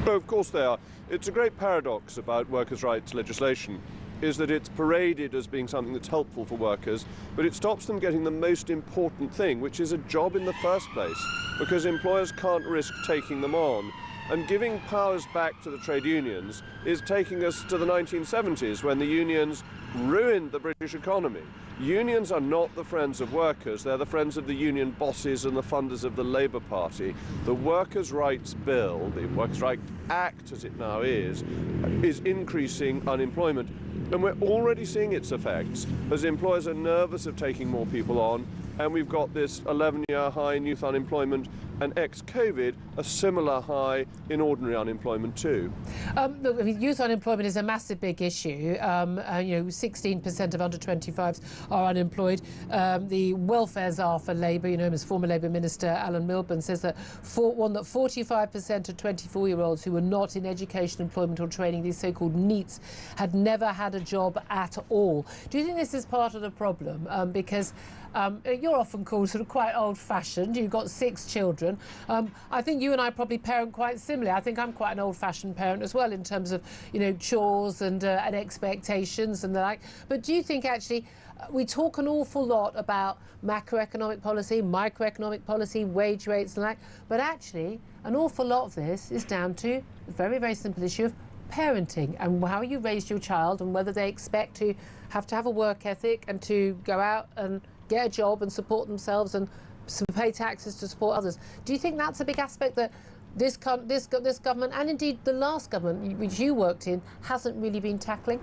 Oh, of course they are. It's a great paradox about workers' rights legislation, is that it's paraded as being something that's helpful for workers, but it stops them getting the most important thing, which is a job in the first place, because employers can't risk taking them on. And giving powers back to the trade unions is taking us to the 1970s, when the unions ruined the British economy. Unions are not the friends of workers, they're the friends of the union bosses and the funders of the Labour Party. The Workers' Rights Bill, the Workers' Rights Act as it now is increasing unemployment. And we're already seeing its effects, as employers are nervous of taking more people on, and we've got this 11-year high in youth unemployment, and ex-COVID, a similar high in ordinary unemployment too. Look, I mean, youth unemployment is a massive big issue. 16% of under 25s are unemployed. The welfare czar for Labour, as former Labour Minister Alan Milburn says that 45% of 24-year-olds who were not in education, employment or training, these so-called NEETs, had never had a job at all. Do you think this is part of the problem? Because You're often called sort of quite old-fashioned. You've got 6 children. I think you and I probably parent quite similarly. I think I'm quite an old-fashioned parent as well in terms of, you know, chores and expectations and the like. But do you think actually we talk an awful lot about macroeconomic policy, microeconomic policy, wage rates and that, but actually an awful lot of this is down to a very, very simple issue of parenting and how you raise your child and whether they expect to have a work ethic and to go out and get a job and support themselves and pay taxes to support others. Do you think that's a big aspect that this government and indeed the last government which you worked in hasn't really been tackling?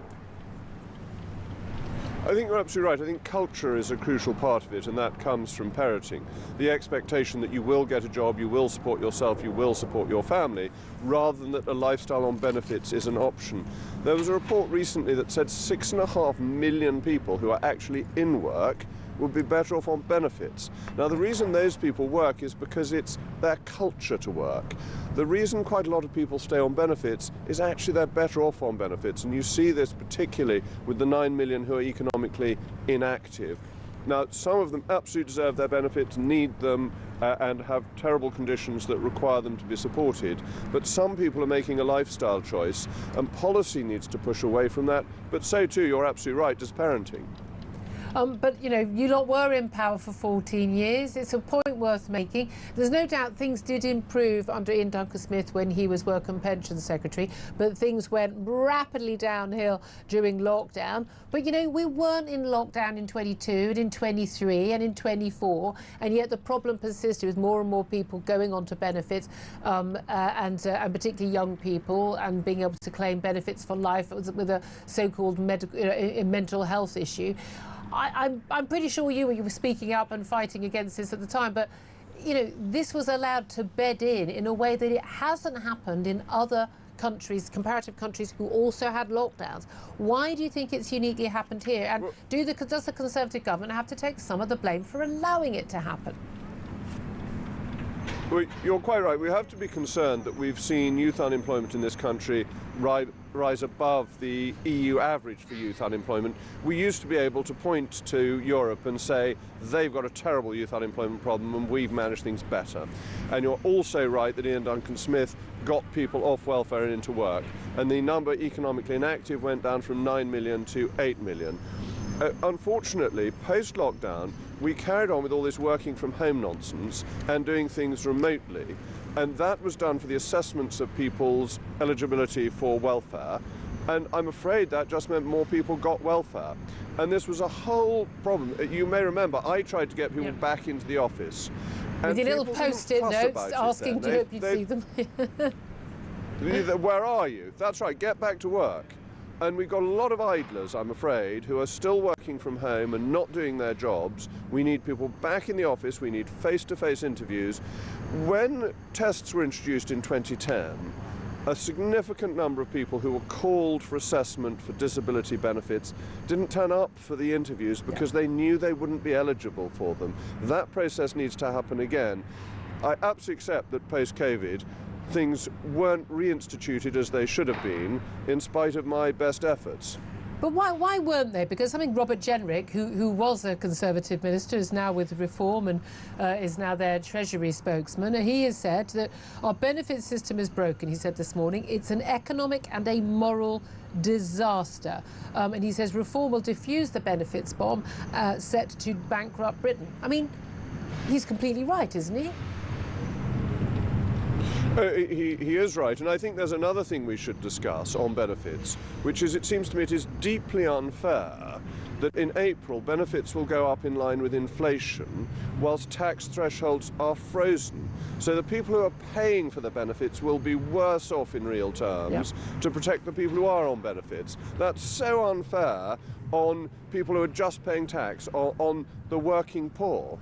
I think you're absolutely right. I think culture is a crucial part of it, and that comes from parenting. The expectation that you will get a job, you will support yourself, you will support your family, rather than that a lifestyle on benefits is an option. There was a report recently that said 6.5 million people who are actually in work would be better off on benefits. Now, the reason those people work is because it's their culture to work. The reason quite a lot of people stay on benefits is actually they're better off on benefits, and you see this particularly with the 9 million who are economically inactive. Now, some of them absolutely deserve their benefits, need them, and have terrible conditions that require them to be supported. But some people are making a lifestyle choice, and policy needs to push away from that. But so too, you're absolutely right, does parenting. But, you know, you lot were in power for 14 years. It's a point worth making. There's no doubt things did improve under Ian Duncan-Smith when he was Work and Pensions Secretary, but things went rapidly downhill during lockdown. But, you know, we weren't in lockdown in 22 and in 23 and in 24, and yet the problem persisted with more and more people going on to benefits, and particularly young people, and being able to claim benefits for life with a so-called mental health issue. I'm pretty sure you were speaking up and fighting against this at the time, but you know, this was allowed to bed in a way that it hasn't happened in other countries, comparative countries who also had lockdowns. Why do you think it's uniquely happened here? And does the Conservative government have to take some of the blame for allowing it to happen? Well, you're quite right. We have to be concerned that we've seen youth unemployment in this country rise above the EU average for youth unemployment. We used to be able to point to Europe and say they've got a terrible youth unemployment problem and we've managed things better. And you're also right that Ian Duncan-Smith got people off welfare and into work. And the number economically inactive went down from 9 million to 8 million. Unfortunately, post-lockdown, we carried on with all this working from home nonsense and doing things remotely. And that was done for the assessments of people's eligibility for welfare. And I'm afraid that just meant more people got welfare. And this was a whole problem. You may remember, I tried to get people back into the office. With your little post-it notes asking to hope you'd see them. Where are you? That's right, get back to work. And we've got a lot of idlers, I'm afraid, who are still working from home and not doing their jobs. We need people back in the office. We need face-to-face interviews. When tests were introduced in 2010, a significant number of people who were called for assessment for disability benefits didn't turn up for the interviews because they knew they wouldn't be eligible for them. That process needs to happen again. I absolutely accept that post-COVID, things weren't reinstituted as they should have been, in spite of my best efforts. But why weren't they? Because I think Robert Jenrick, who was a Conservative minister, is now with Reform and is now their Treasury spokesman. He has said that our benefit system is broken, he said this morning. It's an economic and a moral disaster. And he says Reform will defuse the benefits bomb set to bankrupt Britain. I mean, he's completely right, isn't he? He is right, and I think there's another thing we should discuss on benefits, which is, it seems to me it is deeply unfair that in April benefits will go up in line with inflation whilst tax thresholds are frozen. So the people who are paying for the benefits will be worse off in real terms to protect the people who are on benefits. That's so unfair on people who are just paying tax, or on the working poor.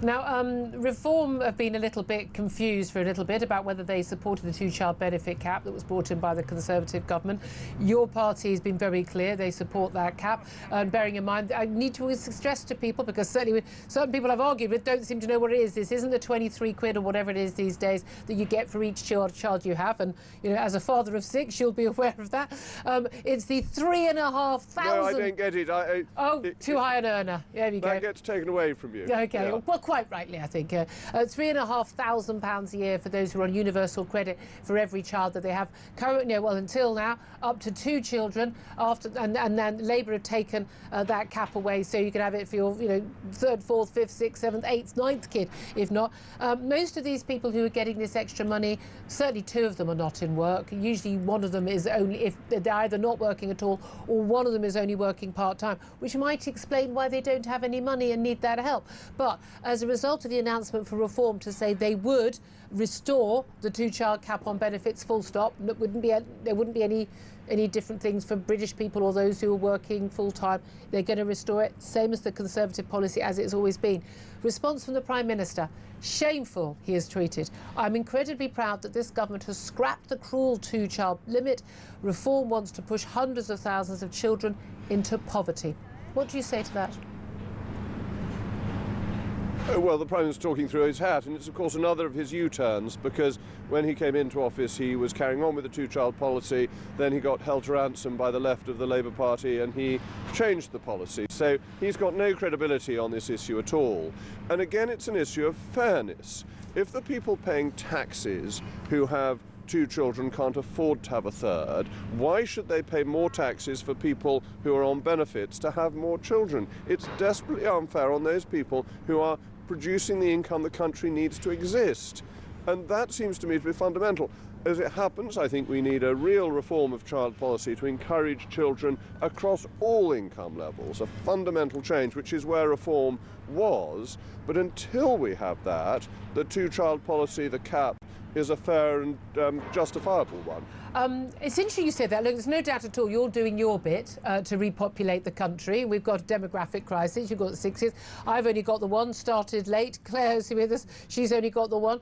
Now, Reform have been a little bit confused for a little bit about whether they supported the two-child benefit cap that was brought in by the Conservative government. Your party has been very clear they support that cap. And bearing in mind, I need to stress to people, because certainly certain people I've argued with don't seem to know what it is. This isn't the 23 quid or whatever it is these days that you get for each child you have. And, you know, as a father of 6, you'll be aware of that. It's the 3,500... No, I don't get it. Too high an earner. There you go. That gets taken away from you. Okay, Yeah. well, quite rightly, I think. £3,500 a year for those who are on universal credit for every child that they have. Currently, well, until now, up to 2 children. And then Labour have taken that cap away, so you can have it for your, 3rd, 4th, 5th, 6th, 7th, 8th, 9th kid, if not. Most of these people who are getting this extra money, certainly 2 of them are not in work. Usually one of them is only, if they're either not working at all, or one of them is only working part-time, which might explain why they don't have any money and need that help. But as a result of the announcement for Reform to say they would restore the 2-child cap on benefits, full stop, there wouldn't be any different things for British people or those who are working full-time. They're going to restore it, same as the Conservative policy as it's always been. Response from the Prime Minister: shameful, he has tweeted. I'm incredibly proud that this government has scrapped the cruel 2-child limit. Reform wants to push hundreds of thousands of children into poverty. What do you say to that? Well, the Prime Minister's talking through his hat, and it's of course another of his U-turns, because when he came into office he was carrying on with the 2-child policy, then he got held to ransom by the left of the Labour Party and he changed the policy. So he's got no credibility on this issue at all. And again, it's an issue of fairness. If the people paying taxes who have 2 children can't afford to have a 3rd, why should they pay more taxes for people who are on benefits to have more children? It's desperately unfair on those people who are producing the income the country needs to exist. And that seems to me to be fundamental. As it happens, I think we need a real reform of child policy to encourage children across all income levels, a fundamental change, which is where Reform was. But until we have that, the 2-child policy, the cap, is a fair and justifiable one. It's interesting you said that. Look, there's no doubt at all you're doing your bit to repopulate the country. We've got a demographic crisis. You've got the 6 years. I've only got the 1, started late. Claire's with us. She's only got the 1.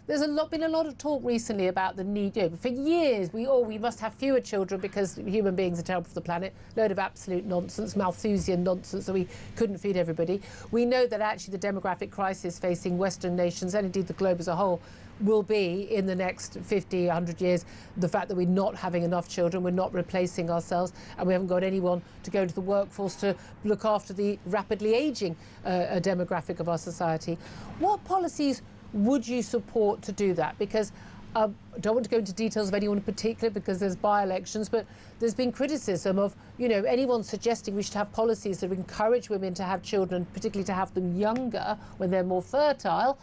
There's been a lot of talk recently about the need. For years, we must have fewer children because human beings are terrible for the planet. Load of absolute nonsense, Malthusian nonsense, that we couldn't feed everybody. We know that actually the demographic crisis facing Western nations, and indeed the globe as a whole, will be, in the next 50, 100 years, the fact that we're not having enough children, we're not replacing ourselves, and we haven't got anyone to go into the workforce to look after the rapidly ageing demographic of our society. What policies would you support to do that? Because I don't want to go into details of anyone in particular because there's by-elections, but there's been criticism of, anyone suggesting we should have policies that encourage women to have children, particularly to have them younger when they're more fertile,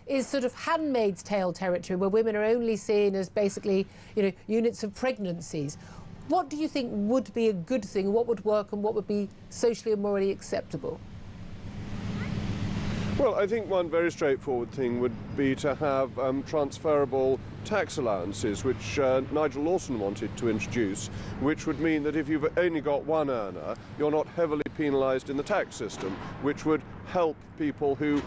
is sort of Handmaid's Tale territory, where women are only seen as basically, units of pregnancies. What do you think would be a good thing? What would work and what would be socially and morally acceptable? Well, I think one very straightforward thing would be to have transferable tax allowances, which Nigel Lawson wanted to introduce, which would mean that if you've only got 1 earner, you're not heavily penalised in the tax system, which would help people who,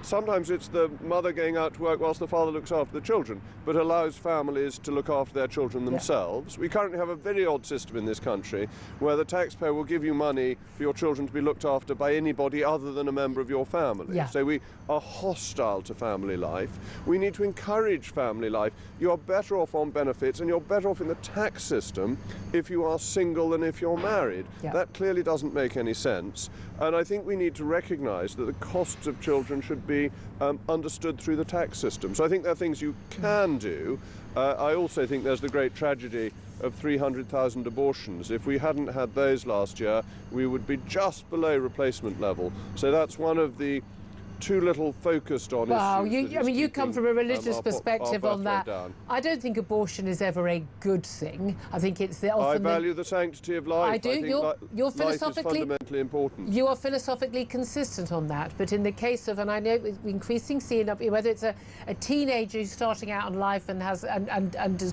sometimes it's the mother going out to work whilst the father looks after the children, but allows families to look after their children themselves. Yeah. We currently have a very odd system in this country where the taxpayer will give you money for your children to be looked after by anybody other than a member of your family. Yeah. So we are hostile to family life. We need to encourage family life. You're better off on benefits and you're better off in the tax system if you are single than if you're married. Yeah. That clearly doesn't make any sense. And I think we need to recognise that the costs of children should be understood through the tax system. So I think there are things you can do. I also think there's the great tragedy of 300,000 abortions. If we hadn't had those last year, we would be just below replacement level. So that's one of the too little focused on issues. Wow, you come from a religious perspective on that. I don't think abortion is ever a good thing. I think it's I value the sanctity of life. I do. You're philosophically life is fundamentally important. You are philosophically consistent on that. But in the case of, and I know increasing seeing up, whether it's a teenager who's starting out in life and has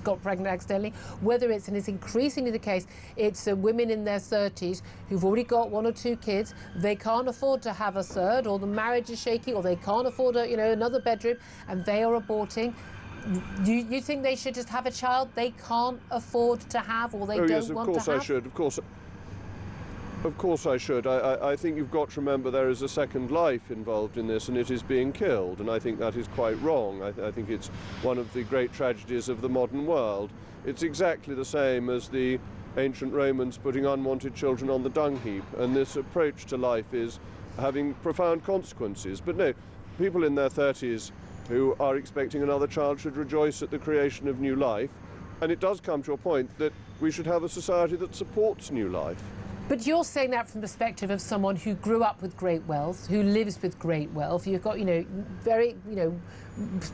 got pregnant accidentally, whether it's, and it's increasingly the case, it's women in their 30s who've already got 1 or 2 kids. They can't afford to have a 3rd, or the marriage is shaky shaky, or they can't afford another bedroom, and they are aborting. You think they should just have a child they can't afford to have, or they don't want to have? Of course I should. Of course I should. I think you've got to remember there is a second life involved in this, and it is being killed, and I think that is quite wrong. I think it's one of the great tragedies of the modern world. It's exactly the same as the ancient Romans putting unwanted children on the dung heap, and this approach to life is having profound consequences. But no, people in their 30s who are expecting another child should rejoice at the creation of new life, and it does come to a point that we should have a society that supports new life. But you're saying that from the perspective of someone who grew up with great wealth, who lives with great wealth. You've got, very,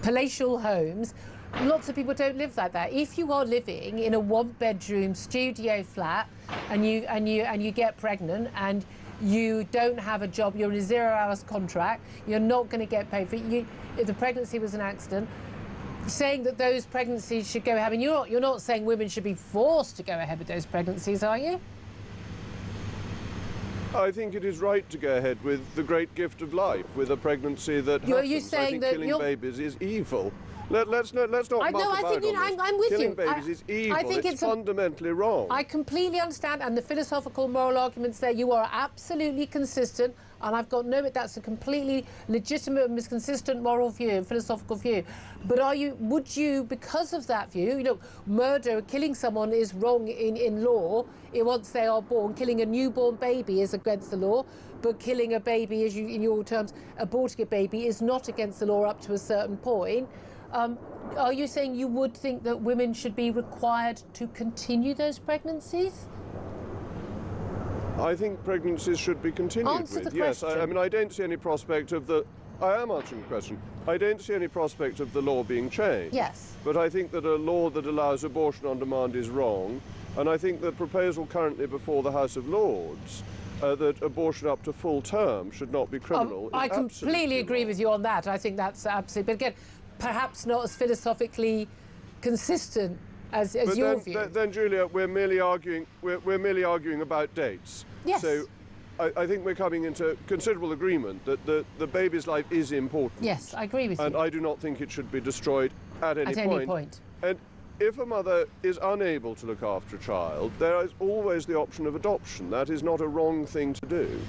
palatial homes. Lots of people don't live like that. If you are living in a one-bedroom studio flat and you get pregnant and you don't have a job, you're in a 0 hours contract, you're not going to get paid for it. If the pregnancy was an accident, saying that those pregnancies should go ahead, and you're not saying women should be forced to go ahead with those pregnancies, are you? I think it is right to go ahead with the great gift of life, with a pregnancy that happens. Are you saying that killing babies is evil? Let's not muck about on this. I'm with killing you. Babies is evil. I think it's fundamentally wrong. I completely understand, and the philosophical moral arguments there, you are absolutely consistent, and I've got no, that's a completely legitimate and consistent moral view and philosophical view. But would you, because of that view, murder, killing someone is wrong in law once they are born. Killing a newborn baby is against the law, but killing a baby, in your terms, aborting a baby is not against the law up to a certain point. Are you saying you would think that women should be required to continue those pregnancies? I think pregnancies should be continued Answer with. the Yes, question. I don't see any prospect of the... I am answering the question. I don't see any prospect of the law being changed. Yes. But I think that a law that allows abortion on demand is wrong, and I think the proposal currently before the House of Lords that abortion up to full term should not be criminal. I completely agree with you on that. I think that's absolutely... But again, perhaps not as philosophically consistent as your view. Then, Julia, we're merely arguing about dates. Yes. So I think we're coming into considerable agreement that the baby's life is important. Yes, I agree with you. And I do not think it should be destroyed at any point. And if a mother is unable to look after a child, there is always the option of adoption. That is not a wrong thing to do.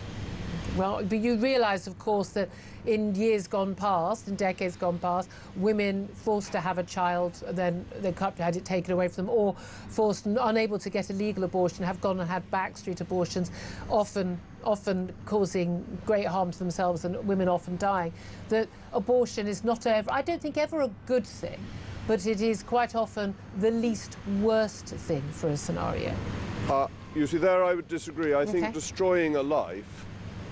Well, but you realise, of course, that in years gone past, in decades gone past, women forced to have a child, then they had it taken away from them, or forced, unable to get a legal abortion, have gone and had backstreet abortions, often causing great harm to themselves and women often dying. That abortion is not ever, I don't think, ever a good thing, but it is quite often the least worst thing for a scenario. You see, there I would disagree. I think destroying a life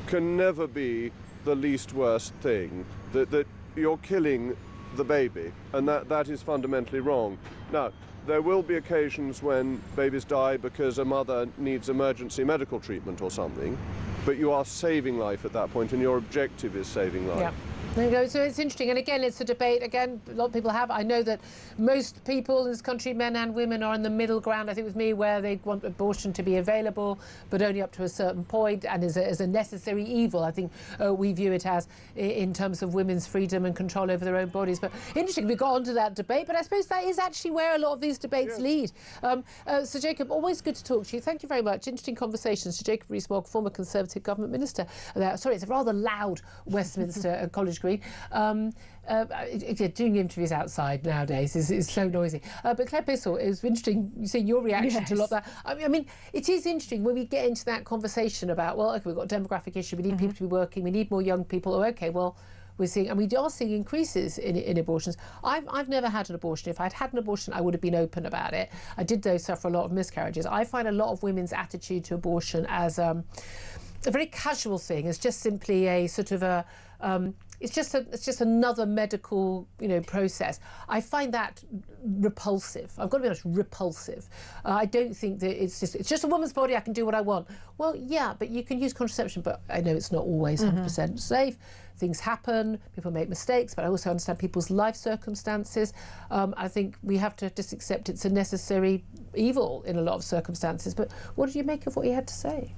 can never be the least worst thing, that you're killing the baby, and that is fundamentally wrong. Now, there will be occasions when babies die because a mother needs emergency medical treatment or something, but you are saving life at that point, and your objective is saving life. Yeah. There you go. So it's interesting, and again, it's a debate. Again, a lot of people have. I know that most people in this country, men and women, are in the middle ground. I think with me, where they want abortion to be available, but only up to a certain point, and as a necessary evil. I think we view it as in terms of women's freedom and control over their own bodies. But interesting, we got onto that debate. But I suppose that is actually where a lot of these debates lead. Sir Jacob, always good to talk to you. Thank you very much. Interesting conversation. Sir Jacob Rees-Mogg, former Conservative government minister. Sorry, it's a rather loud Westminster College Green. Doing interviews outside nowadays is so noisy. But Claire Bissell, it was interesting seeing your reaction to a lot of that. I mean, it is interesting when we get into that conversation about, well, okay, we've got a demographic issue, we need people to be working, we need more young people. Oh, okay, well, we are seeing increases in abortions. I've never had an abortion. If I'd had an abortion, I would have been open about it. I did, though, suffer a lot of miscarriages. I find a lot of women's attitude to abortion as a very casual thing. It's just simply a sort of it's just another medical, process. I find that repulsive. I've got to be honest, repulsive. I don't think that it's just a woman's body. I can do what I want. Well, yeah, but you can use contraception. But I know it's not always 100% safe. Things happen. People make mistakes. But I also understand people's life circumstances. I think we have to just accept it's a necessary evil in a lot of circumstances. But what did you make of what he had to say?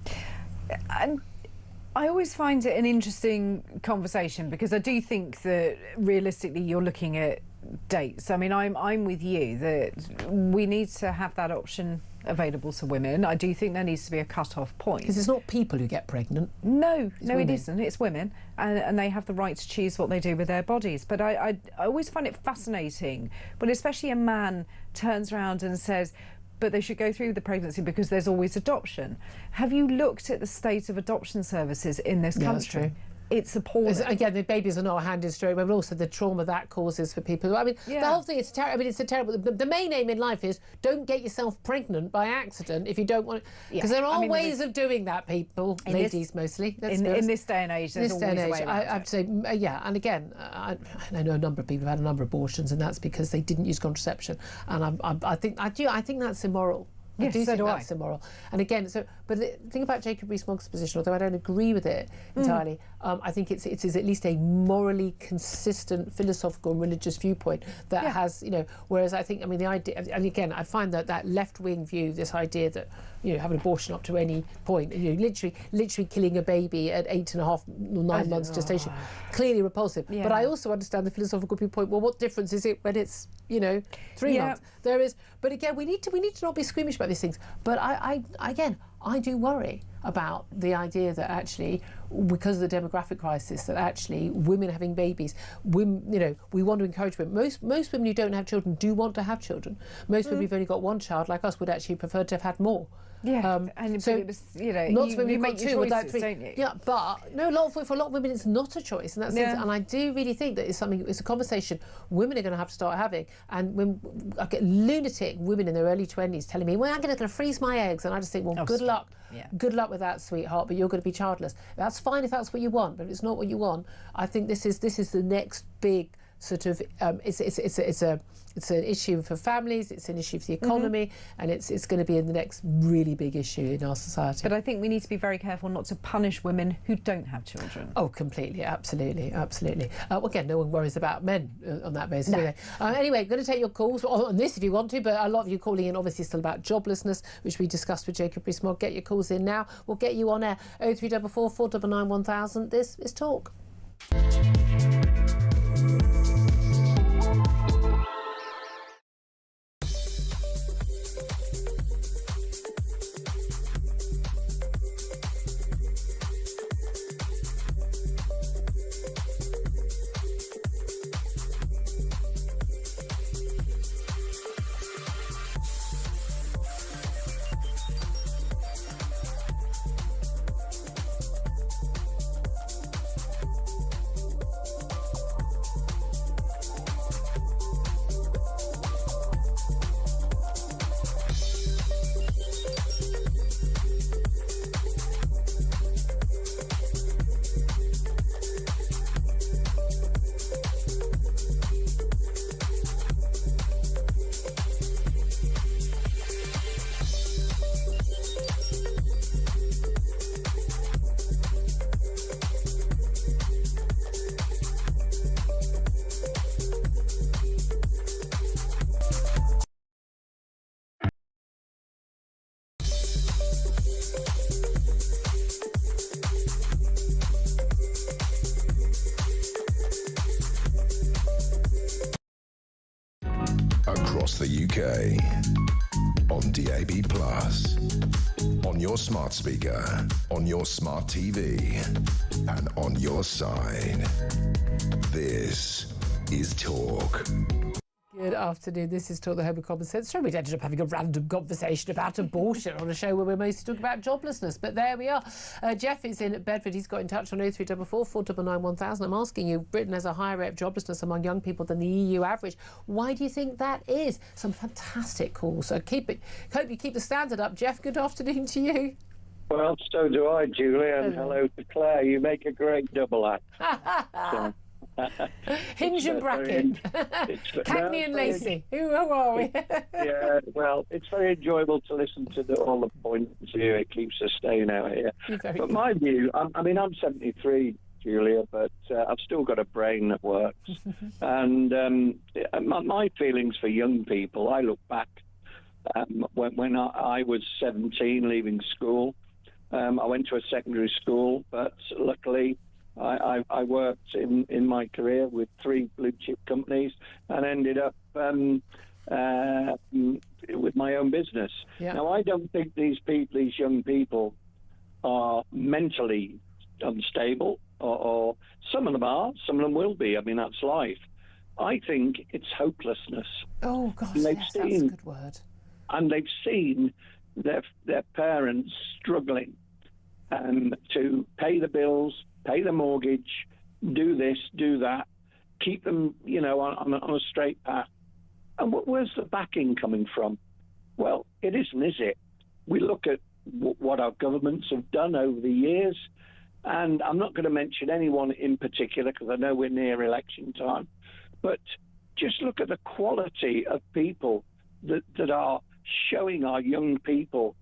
I always find it an interesting conversation because I do think that realistically you're looking at dates. I mean, I'm with you that we need to have that option available to women. I do think there needs to be a cut-off point. Because it's not people who get pregnant. No, women. It isn't. It's women, and they have the right to choose what they do with their bodies. But I always find it fascinating when especially a man turns around and says, but they should go through the pregnancy because there's always adoption. Have you looked at the state of adoption services in this country? That's true. It's appalling. Again, the babies are not handed straight away, but also the trauma that causes for people. I mean, the whole thing is terrible. I mean, it's a terrible. The main aim in life is don't get yourself pregnant by accident if you don't want. Because there are ways of doing that, people, ladies mostly. In this day and age, there's always a way around it. I'd say, and again, I know a number of people have had a number of abortions, and that's because they didn't use contraception. And I think that's immoral. Yes, I do think so that's immoral. And again, but the thing about Jacob Rees-Mogg's position, although I don't agree with it entirely, I think it is at least a morally consistent philosophical and religious viewpoint that has, whereas I think, the idea, and again, I find that left-wing view, this idea that, have an abortion up to any point, literally killing a baby at 8.5 or 9 months gestation, clearly repulsive. Yeah. But I also understand the philosophical viewpoint. Well, what difference is it when it's 3 months? There is, but again, we need to not be squeamish about these things. But I do worry about the idea that actually, because of the demographic crisis, that actually women having babies, we want to encourage women. Most women who don't have children do want to have children. Most women who've only got one child, like us, would actually prefer to have had more. Yeah, and so it was, lots of women you make your choices, like don't you? Yeah, but no, for a lot of women, it's not a choice, and that's and I do really think that it's a conversation women are going to have to start having. And when I get lunatic women in their early 20s telling me, "Well, I'm going to freeze my eggs," and I just think, "Well, good luck." Yeah. Good luck with that, sweetheart, but you're going to be childless. That's fine if that's what you want, but if it's not what you want, I think this is the next big sort of it's an issue for families, it's an issue for the economy, and it's going to be the next really big issue in our society. But I think we need to be very careful not to punish women who don't have children. Oh, completely, absolutely. Again, no one worries about men on that basis, do they? Anyway, going to take your calls on this if you want to, but a lot of you calling in obviously still about joblessness, which we discussed with Jacob Rees-Mogg. Get your calls in now. We'll get you on air. 0344 499 1000. This is Talk. Across the UK, on DAB+, on your smart speaker, on your smart TV, and on your side. This is Talk. Good afternoon. This is Talk, the home of common sense. So we ended up having a random conversation about abortion on a show where we're mostly talking about joblessness. But there we are. Jeff is in Bedford. He's got in touch on 0344 499 1000. I'm asking you, Britain has a higher rate of joblessness among young people than the EU average. Why do you think that is? Some fantastic calls. So hope you keep the standard up. Jeff, good afternoon to you. Well, so do I, Julie, and hello to Claire. You make a great double act. Hinge and bracket. Cagney and Lacey. Who are we? Yeah, well, it's very enjoyable to listen to all the points here. It keeps us staying out here. But my view, I'm 73, Julia, but I've still got a brain that works. And my feelings for young people, I look back when I was 17 leaving school, I went to a secondary school, but luckily I worked in my career with 3 blue chip companies and ended up with my own business. Yeah. Now, I don't think these young people, are mentally unstable, or some of them are, some of them will be. I mean, that's life. I think it's hopelessness. Oh, gosh, yes, that's a good word. And they've seen their parents struggling to pay the bills, pay the mortgage, do this, do that, keep them, on a straight path. And where's the backing coming from? Well, it isn't, is it? We look at what our governments have done over the years, and I'm not going to mention anyone in particular because I know we're near election time, but just look at the quality of people that are showing our young people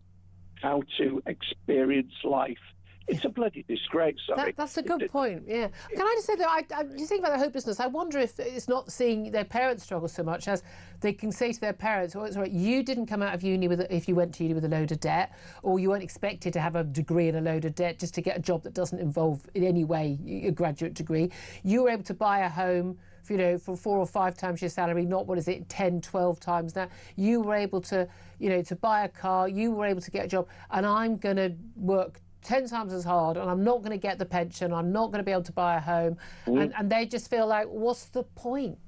how to experience life. It's a bloody disgrace. Sorry. That's a good point, yeah. Can I just say that you think about the hopelessness, I wonder if it's not seeing their parents struggle so much as they can say to their parents, oh, it's all right, you didn't come out of uni if you went to uni with a load of debt, or you weren't expected to have a degree and a load of debt just to get a job that doesn't involve in any way a graduate degree. You were able to buy a home for 4 or 5 times your salary, not 10, 12 times now. You were able to, to buy a car, you were able to get a job, and I'm going to work 10 times as hard, and I'm not going to get the pension, I'm not going to be able to buy a home, and they just feel like, what's the point?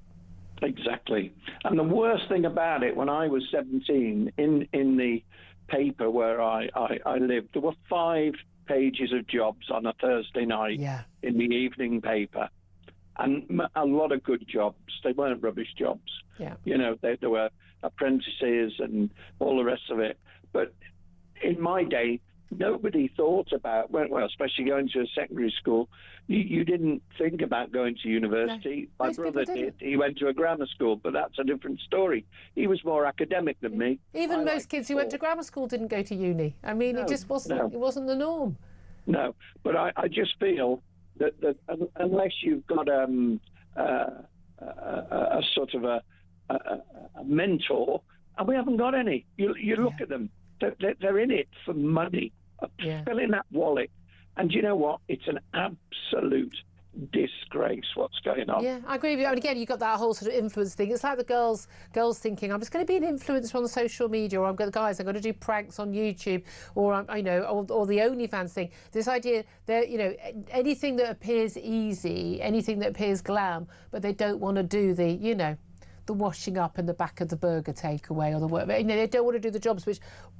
Exactly. And the worst thing about it, when I was 17, in the paper where I lived, there were 5 pages of jobs on a Thursday night in the evening paper, and a lot of good jobs. They weren't rubbish jobs. Yeah. There were apprentices and all the rest of it. But in my day, nobody thought about, well, especially going to a secondary school, you didn't think about going to university. No, my brother did. He went to a grammar school, but that's a different story. He was more academic than me. Even most kids who went to grammar school didn't go to uni. I mean, it just wasn't. It wasn't the norm. No, but I just feel that unless you've got a sort of a mentor, and we haven't got any. You look at them; they're in it for money. Filling that wallet, and you know what? It's an absolute disgrace what's going on. Yeah, I agree with you. And again, you've got that whole sort of influence thing. It's like the girls thinking, I'm just going to be an influencer on social media, or I'm going to do pranks on YouTube, or or the OnlyFans thing. This idea that anything that appears easy, anything that appears glam, but they don't want to do the the washing up in the back of the burger takeaway or the work. They don't want to do the jobs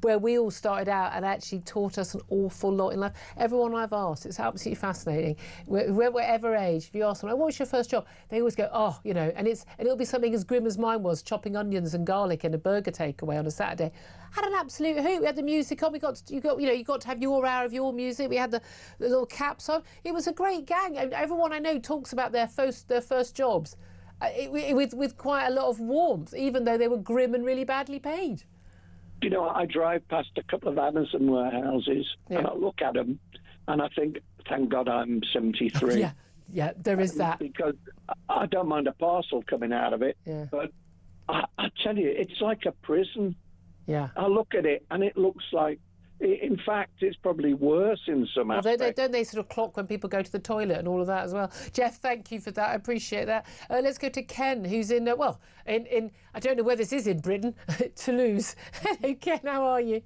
where we all started out and actually taught us an awful lot in life. Everyone I've asked, it's absolutely fascinating. Whatever age, if you ask them, what was your first job? They always go, and it'll be something as grim as mine was, chopping onions and garlic in a burger takeaway on a Saturday. Had an absolute hoot. We had the music on. You got to have your hour of your music. We had the little caps on. It was a great gang. And everyone I know talks about their first jobs. With quite a lot of warmth, even though they were grim and really badly paid. I drive past a couple of Amazon warehouses and I look at them and I think, thank God I'm 73. Yeah, there is that. Because I don't mind a parcel coming out of it, but I tell you, it's like a prison. Yeah. I look at it and it looks like, in fact, it's probably worse in some aspects. Don't they sort of clock when people go to the toilet and all of that as well? Jeff, thank you for that. I appreciate that. Let's go to Ken, who's in I don't know where this is in Britain, Toulouse. Hello, Ken, how are you?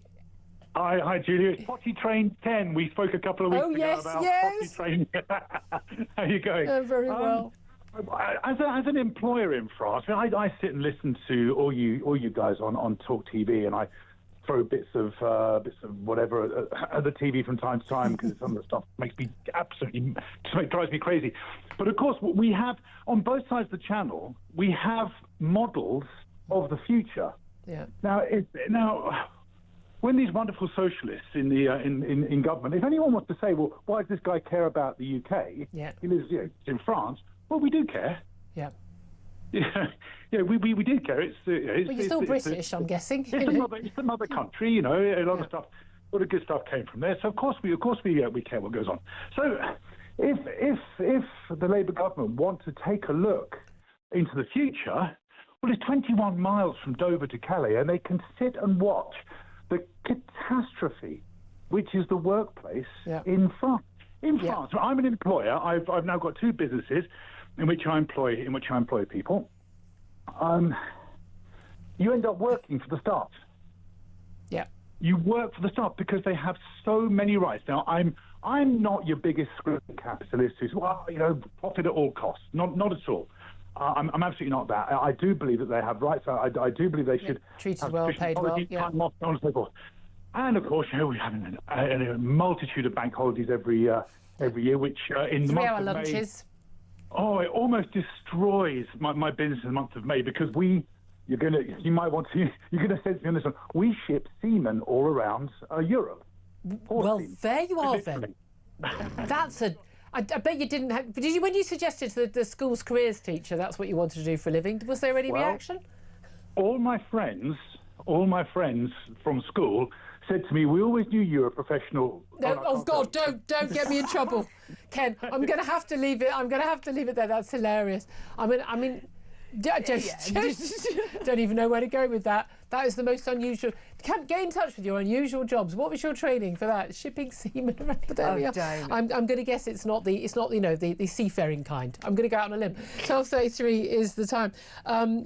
Hi, Julia. It's Potty Train Ken. We spoke a couple of weeks ago about Potty Train. How are you going? Very well. As an employer in France, I sit and listen to all you guys on Talk TV, and I throw bits of whatever at the TV from time to time because some of the stuff makes me drives me crazy. But of course, we have on both sides of the channel, we have models of the future. Yeah. Now, when these wonderful socialists in the in government, if anyone wants to say, well, why does this guy care about the UK? Yeah. He lives in France. Well, we do care. Yeah. Yeah, we do care. You're still British, I'm guessing. It's another country, a lot of stuff. A lot of good stuff came from there. So of course we care what goes on. So if the Labour government want to take a look into the future, well, it's 21 miles from Dover to Calais, and they can sit and watch the catastrophe which is the workplace in France. In France, I'm an employer. I've now got 2 businesses in which I employ people. You end up working for the staff. Yeah. You work for the staff because they have so many rights. Now, I'm not your biggest scrutiny capitalist who's, profit at all costs. Not at all. I'm absolutely not that. I do believe that they have rights. I do believe they should treated well, paid well. Time off, so on and so forth. And of course, we have a multitude of bank holidays every year, which in the month of lunches. May, it almost destroys my business in the month of May because you're gonna sense me on this one. We ship seamen all around Europe. Well, there you are then. That's I bet you didn't have. Did you, when you suggested to the school's careers teacher that's what you wanted to do for a living? Was there any reaction? All my friends from school said to me, "We always knew you were a professional." No, oh God! Don't get me in trouble, Ken. I'm going to have to leave it. I'm going to have to leave it there. That's hilarious. I mean. Don't even know where to go with that. That is the most unusual. Get in touch with your unusual jobs. What was your training for that? Shipping seamen around? But there we are. I'm going to guess it's not the seafaring kind. I'm going to go out on a limb. 12:33 is the time.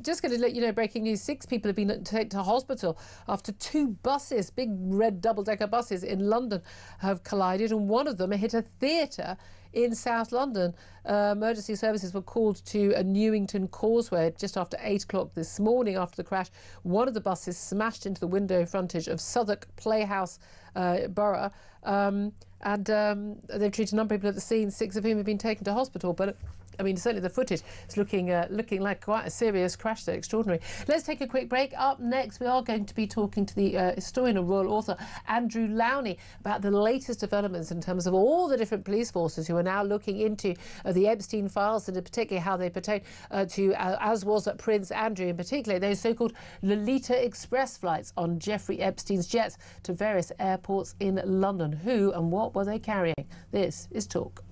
Just going to let you know, breaking news: 6 people have been taken to hospital after 2 buses, big red double-decker buses in London, have collided, and one of them hit a theatre in South London. Emergency services were called to a Newington Causeway just after 8 o'clock this morning. After the crash, one of the buses smashed into the window frontage of Southwark Playhouse Borough, and they've treated a number of people at the scene, 6 of whom have been taken to hospital. But I mean, certainly the footage is looking like quite a serious crash there, extraordinary. Let's take a quick break. Up next, we are going to be talking to the historian and royal author Andrew Lowry about the latest developments in terms of all the different police forces who are now looking into the Epstein files, and particularly how they pertain to, as was Prince Andrew in particular, those so-called Lolita Express flights on Jeffrey Epstein's jets to various airports in London. Who and what were they carrying? This is Talk.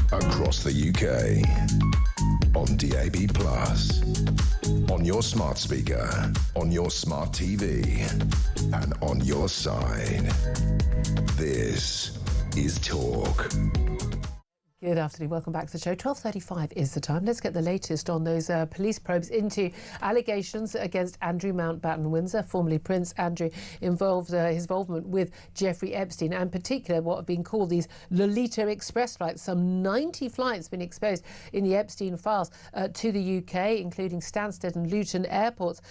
Across the UK, on DAB+, on your smart speaker, on your smart TV, and on your side. This is Talk. Good afternoon, welcome back to the show. 12:35 is the time. Let's get the latest on those police probes into allegations against Andrew Mountbatten-Windsor, formerly Prince Andrew, his involvement with Jeffrey Epstein, and in particular what have been called these Lolita Express flights. Some 90 flights been exposed in the Epstein files to the UK, including Stansted and Luton airports,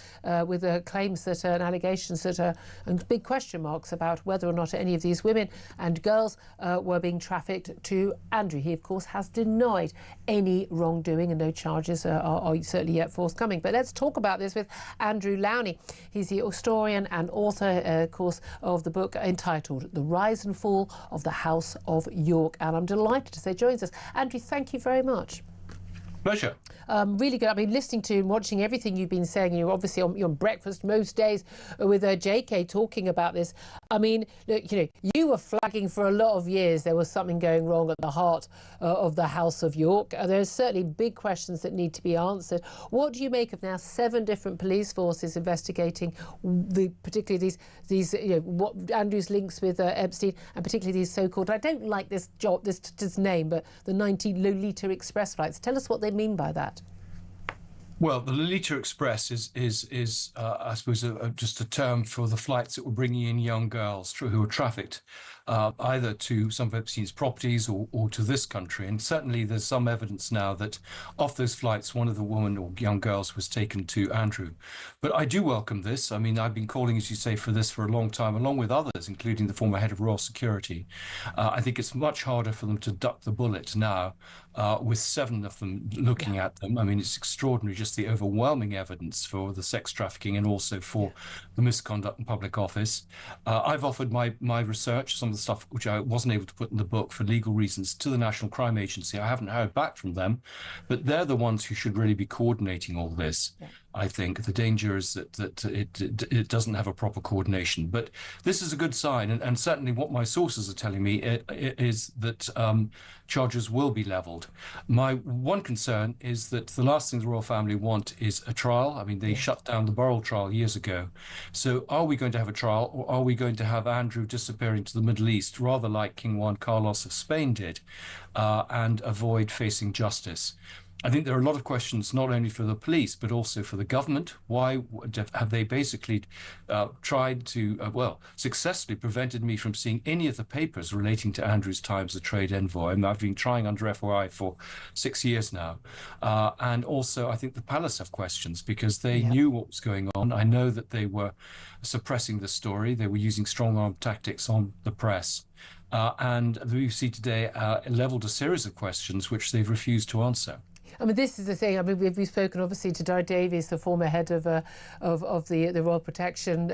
with claims that and allegations that and big question marks about whether or not any of these women and girls were being trafficked to Andrew. He, of course, has denied any wrongdoing, and no charges are certainly yet forthcoming. But let's talk about this with Andrew Lowry. He's the historian and author, of course, of the book entitled The Rise and Fall of the House of York. And I'm delighted to say joins us. Andrew, thank you very much. Pleasure. Really good. I mean, listening to and watching everything you've been saying, you're obviously on breakfast most days with JK talking about this. I mean, look, you were flagging for a lot of years there was something going wrong at the heart of the House of York. There's certainly big questions that need to be answered. What do you make of now 7 different police forces investigating particularly these what Andrew's links with Epstein, and particularly these so-called, I don't like this name, but the 90 Lolita Express flights. Tell us what they mean by that. Well, the Lolita Express is I suppose just a term for the flights that were bringing in young girls who were trafficked either to some of Epstein's properties or to this country. And certainly there's some evidence now that off those flights, one of the women or young girls was taken to Andrew. But I do welcome this. I mean, I've been calling, as you say, for this for a long time, along with others, including the former head of Royal Security. I think it's much harder for them to duck the bullet now with 7 of them looking at them. I mean, it's extraordinary, just the overwhelming evidence for the sex trafficking and also for the misconduct in public office. I've offered my research, some of the stuff which I wasn't able to put in the book for legal reasons, to the National Crime Agency. I haven't heard back from them, but they're the ones who should really be coordinating all this. I think the danger is that it doesn't have a proper coordination. But this is a good sign, and certainly what my sources are telling me is that charges will be levelled. My one concern is that the last thing the royal family want is a trial. I mean, they shut down the Burrell trial years ago. So are we going to have a trial, or are we going to have Andrew disappearing to the Middle East, rather like King Juan Carlos of Spain did, and avoid facing justice? I think there are a lot of questions, not only for the police, but also for the government. Why have they basically tried to, successfully prevented me from seeing any of the papers relating to Andrew's time as a trade envoy? I mean, I've been trying under FOI for 6 years now. And also, I think the palace have questions because they knew what was going on. I know that they were suppressing the story. They were using strong-arm tactics on the press. And the BBC today levelled a series of questions which they've refused to answer. I mean, this is the thing. I mean, we've spoken obviously to Di Davies, the former head of the Royal Protection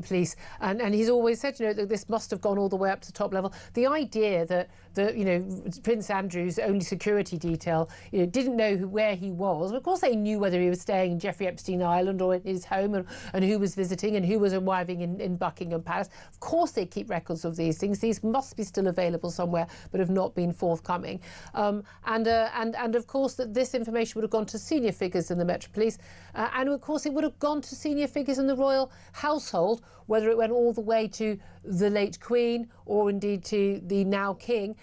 Police, and he's always said, you know, that this must have gone all the way up to the top level. The idea that you know, Prince Andrew's only security detail, you know, didn't know where he was. Of course, they knew whether he was staying in Jeffrey Epstein Island or in his home, and who was visiting and who was arriving in Buckingham Palace. Of course, they keep records of these things. These must be still available somewhere, but have not been forthcoming. And of course, that this information would have gone to senior figures in the Met Police, and of course, it would have gone to senior figures in the royal household, whether it went all the way to the late Queen or indeed to the now King.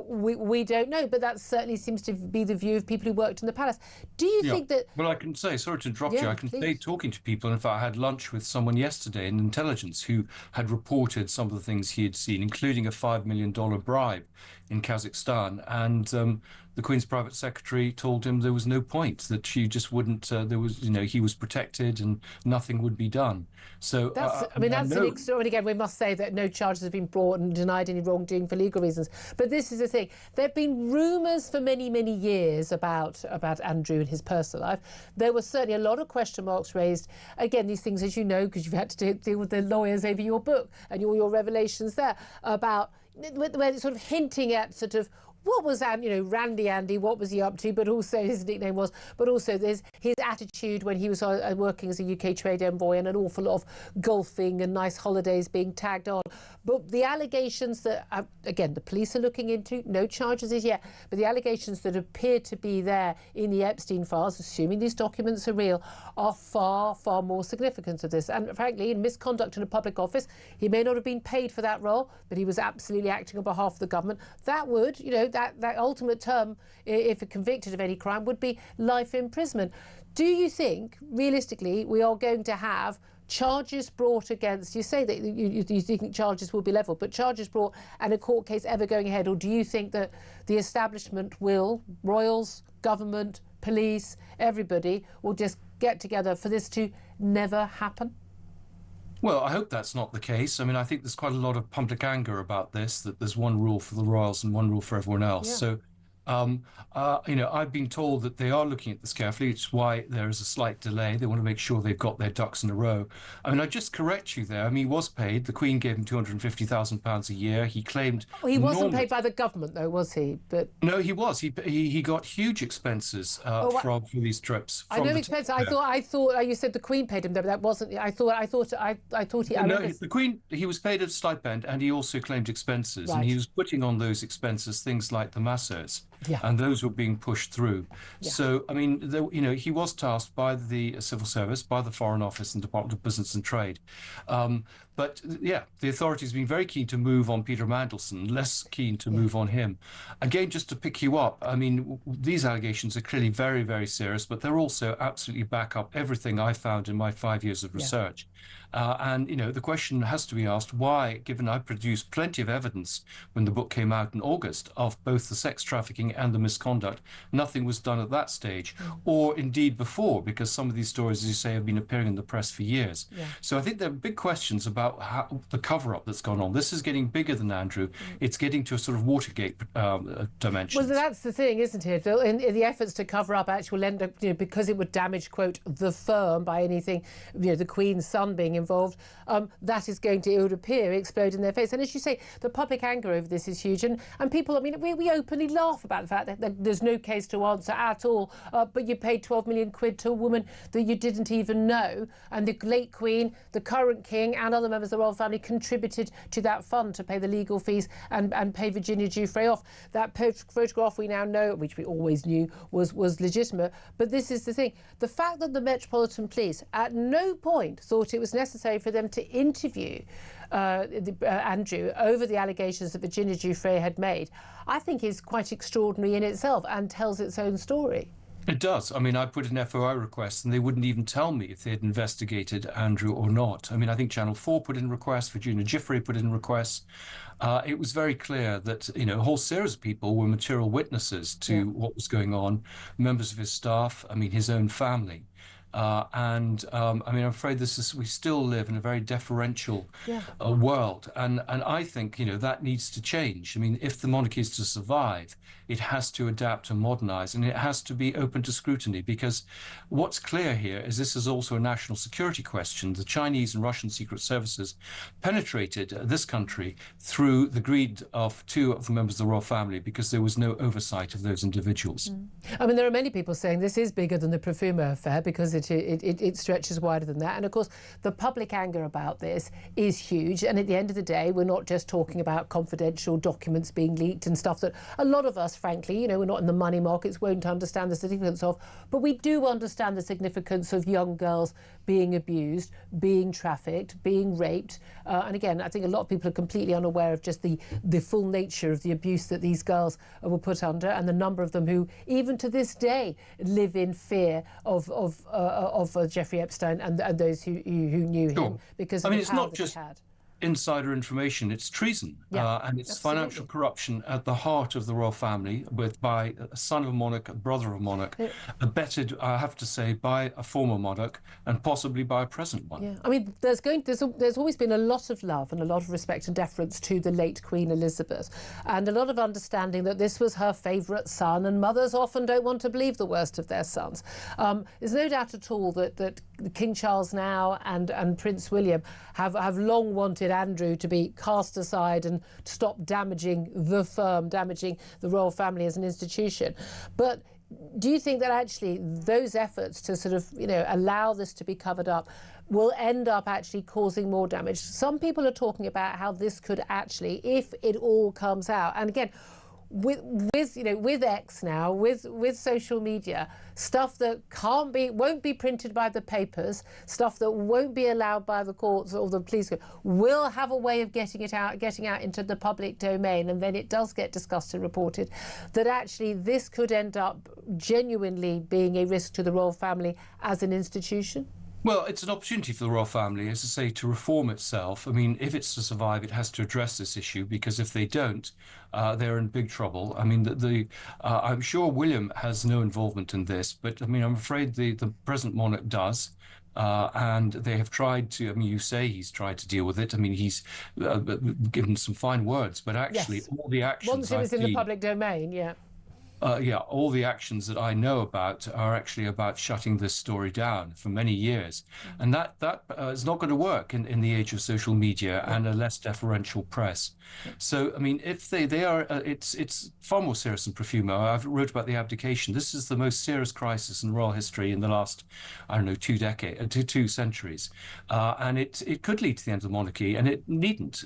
We don't know, but that certainly seems to be the view of people who worked in the palace. Do you think that... Well, I can say, sorry to interrupt you, I can say, talking to people, in fact, I had lunch with someone yesterday in intelligence who had reported some of the things he had seen, including a $5 million bribe in Kazakhstan, and the Queen's private secretary told him there was no point, that she just wouldn't, there was, you know, he was protected and nothing would be done. So that's, I mean, that's an extraordinary. Again, we must say that no charges have been brought and denied any wrongdoing for legal reasons. But this is the thing: there have been rumours for many, many years about Andrew and his personal life. There were certainly a lot of question marks raised. Again, these things, as you know, because you've had to deal with the lawyers over your book and all your revelations there about where it's sort of hinting at sort of what was, you know, Randy Andy, what was he up to, but also his nickname was, but also there's his attitude when he was working as a UK trade envoy, and an awful lot of golfing and nice holidays being tagged on. But the allegations that, again, the police are looking into, no charges as yet, but the allegations that appear to be there in the Epstein files, assuming these documents are real, are far, far more significant of this. And frankly, in misconduct in a public office, he may not have been paid for that role, but he was absolutely acting on behalf of the government. That would, you know, that ultimate term, if convicted of any crime, would be life imprisonment. Do you think, realistically, we are going to have charges brought against, you say that you think charges will be levelled, but charges brought and a court case ever going ahead? Or do you think that the establishment will, royals, government, police, everybody, will just get together for this to never happen? Well, I hope that's not the case. I mean, I think there's quite a lot of public anger about this, that there's one rule for the royals and one rule for everyone else. Yeah. So, you know, I've been told that they are looking at this carefully, which is why there is a slight delay. They want to make sure they've got their ducks in a row. I mean, I just correct you there. I mean, he was paid. The Queen gave him £250,000 a year. He claimed... Well, he wasn't paid by the government, though, was he? But no, he was. He got huge expenses for these trips. I know expenses. I thought you said the Queen paid him, though, but that wasn't... I thought he... No, the Queen, he was paid a stipend, and he also claimed expenses. Right. And he was putting on those expenses things like the masseurs. Yeah. And those were being pushed through. Yeah. So, I mean, you know, he was tasked by the Civil Service, by the Foreign Office and Department of Business and Trade. But yeah, the authorities have been very keen to move on Peter Mandelson, less keen to move on him. Again, just to pick you up, I mean, these allegations are clearly very, very serious, but they're also absolutely back up everything I found in my 5 years of research. And, you know, the question has to be asked, why, given I produced plenty of evidence when the book came out in August of both the sex trafficking and the misconduct, nothing was done at that stage, or indeed before, because some of these stories, as you say, have been appearing in the press for years. So I think there are big questions about how the cover-up that's gone on. This is getting bigger than Andrew. It's getting to a sort of Watergate dimension. Well, that's the thing, isn't it? In the efforts to cover up actual, you know, because it would damage, quote, the firm by anything, you know, the Queen's son being involved, that is going to, it would appear, explode in their face. And as you say, the public anger over this is huge. And people, I mean, we openly laugh about the fact that there's no case to answer at all, but you paid 12 million quid to a woman that you didn't even know. And the late Queen, the current King and other members of the royal family contributed to that fund to pay the legal fees and pay Virginia Giuffre off. That photograph we now know, which we always knew, was legitimate. But this is the thing. The fact that the Metropolitan Police at no point thought it was necessary for them to interview Andrew over the allegations that Virginia Giuffre had made, I think is quite extraordinary in itself and tells its own story. It does. I mean, I put an FOI request and they wouldn't even tell me if they had investigated Andrew or not. I mean, I think Channel 4 put in requests, Virginia Giuffre put in requests. It was very clear that, you know, a whole series of people were material witnesses to what was going on, members of his staff, I mean, his own family. I mean, I'm afraid we still live in a very deferential world. And I think, you know, that needs to change. I mean, if the monarchy is to survive, it has to adapt and modernize, and it has to be open to scrutiny, because what's clear here is this is also a national security question. The Chinese and Russian secret services penetrated this country through the greed of two of the members of the royal family because there was no oversight of those individuals. I mean, there are many people saying this is bigger than the Profumo affair because it stretches wider than that. And of course, the public anger about this is huge. And at the end of the day, we're not just talking about confidential documents being leaked and stuff that a lot of us, frankly, you know, we're not in the money markets, won't understand the significance of. But we do understand the significance of young girls being abused, being trafficked, being raped. And again, I think a lot of people are completely unaware of just the full nature of the abuse that these girls were put under, and the number of them who, even to this day, live in fear of Jeffrey Epstein and those who knew him because of the power that he had. Insider information, it's treason, and it's financial corruption at the heart of the royal family, by a son of a monarch, a brother of a monarch, abetted, I have to say, by a former monarch and possibly by a present one. Yeah, I mean, there's always been a lot of love and a lot of respect and deference to the late Queen Elizabeth, and a lot of understanding that this was her favourite son, and mothers often don't want to believe the worst of their sons. There's no doubt at all that King Charles now and Prince William have long wanted Andrew to be cast aside and stop damaging the firm, damaging the royal family as an institution. But do you think that actually those efforts to sort of, you know, allow this to be covered up will end up actually causing more damage? Some people are talking about how this could actually, if it all comes out, and again, with X now, with social media, stuff that won't be printed by the papers, stuff that won't be allowed by the courts or the police, will have a way of getting out into the public domain, and then it does get discussed and reported, that actually this could end up genuinely being a risk to the royal family as an institution? Well, it's an opportunity for the royal family, as I say, to reform itself. I mean, if it's to survive, it has to address this issue, because if they don't, they're in big trouble. I mean, I'm sure William has no involvement in this, but I mean, I'm afraid the present monarch does. And they have tried to, I mean, you say he's tried to deal with it. I mean, he's given some fine words, but actually all the actions once it was in the public domain, all the actions that I know about are actually about shutting this story down for many years. And that is not going to work in the age of social media and a less deferential press. So, I mean, if they are, it's far more serious than Profumo. I've wrote about the abdication. This is the most serious crisis in royal history in the last, I don't know, 2 centuries. And it could lead to the end of the monarchy, and it needn't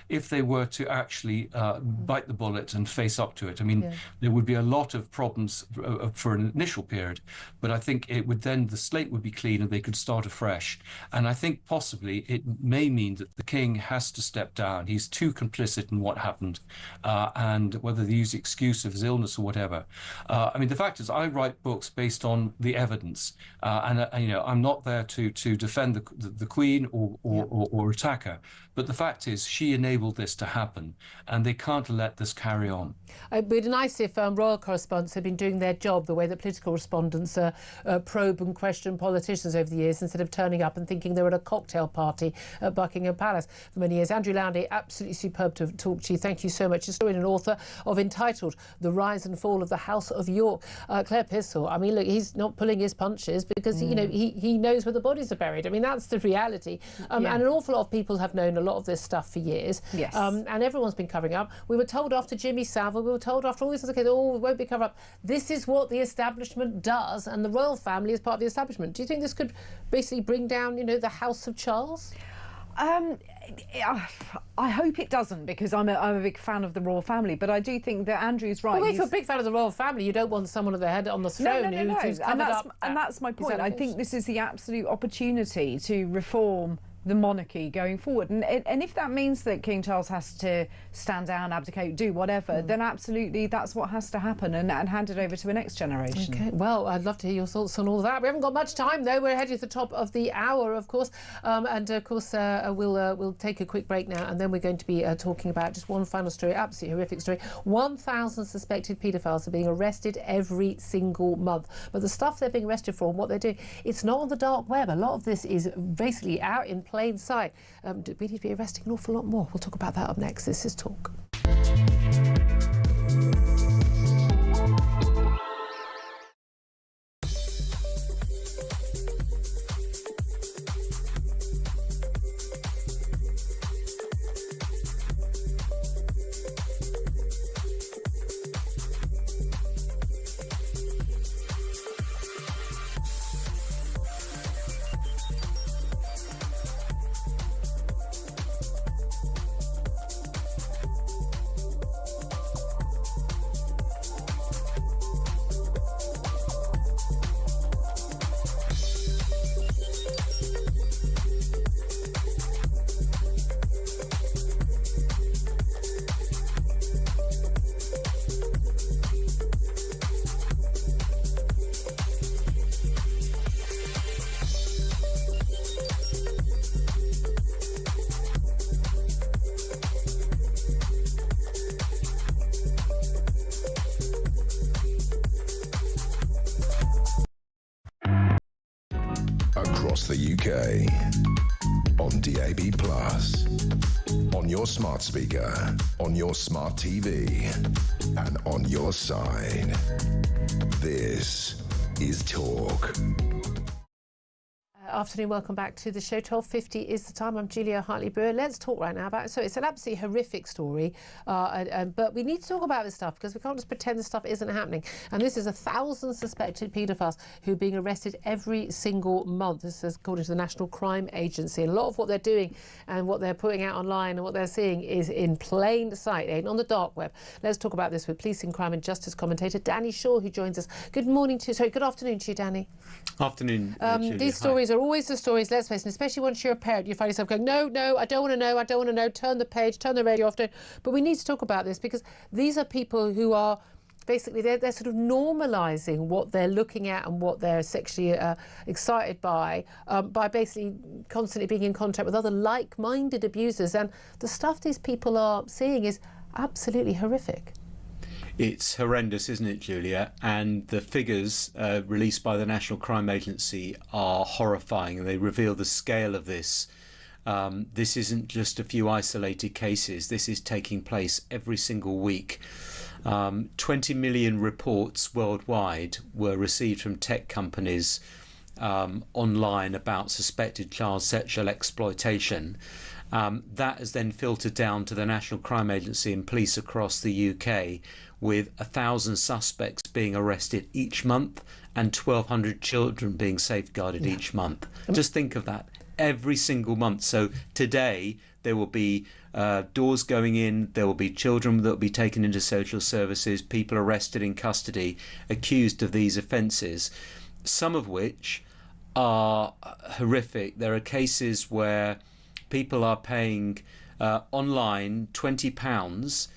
if they were to actually bite the bullet and face up to it. I mean, there would be a lot of problems for an initial period, but I think it would then, the slate would be clean and they could start afresh. And I think possibly it may mean that the king has to step down. He's too complicit in what happened, and whether they use the excuse of his illness or whatever. I mean, the fact is, I write books based on the evidence, and I'm not there to defend the Queen or attack her. But the fact is, she enabled this to happen, and they can't let this carry on. It'd be nice if royal correspondents had been doing their job the way that political respondents probe and question politicians over the years, instead of turning up and thinking they were at a cocktail party at Buckingham Palace for many years. Andrew Lowndes, absolutely superb to talk to you. Thank you so much. Historian and author of entitled The Rise and Fall of the House of York. Claire Pistol, I mean, look, he's not pulling his punches because, he knows where the bodies are buried. I mean, that's the reality. And an awful lot of people have known a lot of this stuff for years. Yes. And everyone's been covering up. We were told after Jimmy Savile, we were told after all these other kids, we won't be covered up. This is what the establishment does, and the royal family is part of the establishment. Do you think this could basically bring down, the House of Charles? I hope it doesn't, because I'm a big fan of the royal family, but I do think that Andrew's right. Well, if you're a big fan of the royal family, you don't want someone at their head on the throne who's covered up. And that's my point. I think this is the absolute opportunity to reform the monarchy going forward, and if that means that King Charles has to stand down, abdicate, do whatever, then absolutely that's what has to happen, and hand it over to the next generation. Okay, well, I'd love to hear your thoughts on all that. We haven't got much time though. We're heading to the top of the hour, of course, and of course we'll take a quick break now, and then we're going to be talking about just one final story, absolutely horrific story. 1,000 suspected paedophiles are being arrested every single month, but the stuff they're being arrested for and what they're doing, it's not on the dark web. A lot of this is basically out in plain sight. We need to be arresting an awful lot more. We'll talk about that up next. This is Talk. Across the UK, on DAB+, on your smart speaker, on your smart TV, and on your side. This is Talk. Afternoon, welcome back to the show. 12:50 is the time. I'm Julia Hartley-Brewer. Let's talk right now about, so it's an absolutely horrific story, but we need to talk about this stuff because we can't just pretend this stuff isn't happening. And this is 1,000 suspected paedophiles who are being arrested every single month. This is according to the National Crime Agency. And a lot of what they're doing and what they're putting out online and what they're seeing is in plain sight, ain't on the dark web. Let's talk about this with policing, crime and justice commentator Danny Shaw, who joins us. Good afternoon to you, Danny. Afternoon, Julia. These stories are always the stories, let's face it, especially once you're a parent, you find yourself going, no, I don't want to know, turn the page, turn the radio off. But we need to talk about this because these are people who are basically, they're sort of normalising what they're looking at and what they're sexually excited by basically constantly being in contact with other like-minded abusers. And the stuff these people are seeing is absolutely horrific. It's horrendous, isn't it, Julia? And the figures released by the National Crime Agency are horrifying, and they reveal the scale of this. This isn't just a few isolated cases. This is taking place every single week. 20 million reports worldwide were received from tech companies online about suspected child sexual exploitation. That has then filtered down to the National Crime Agency and police across the UK, with 1,000 suspects being arrested each month and 1,200 children being safeguarded each month. Just think of that. every single month. So today there will be doors going in, there will be children that will be taken into social services, people arrested in custody, accused of these offences, some of which are horrific. There are cases where people are paying online £20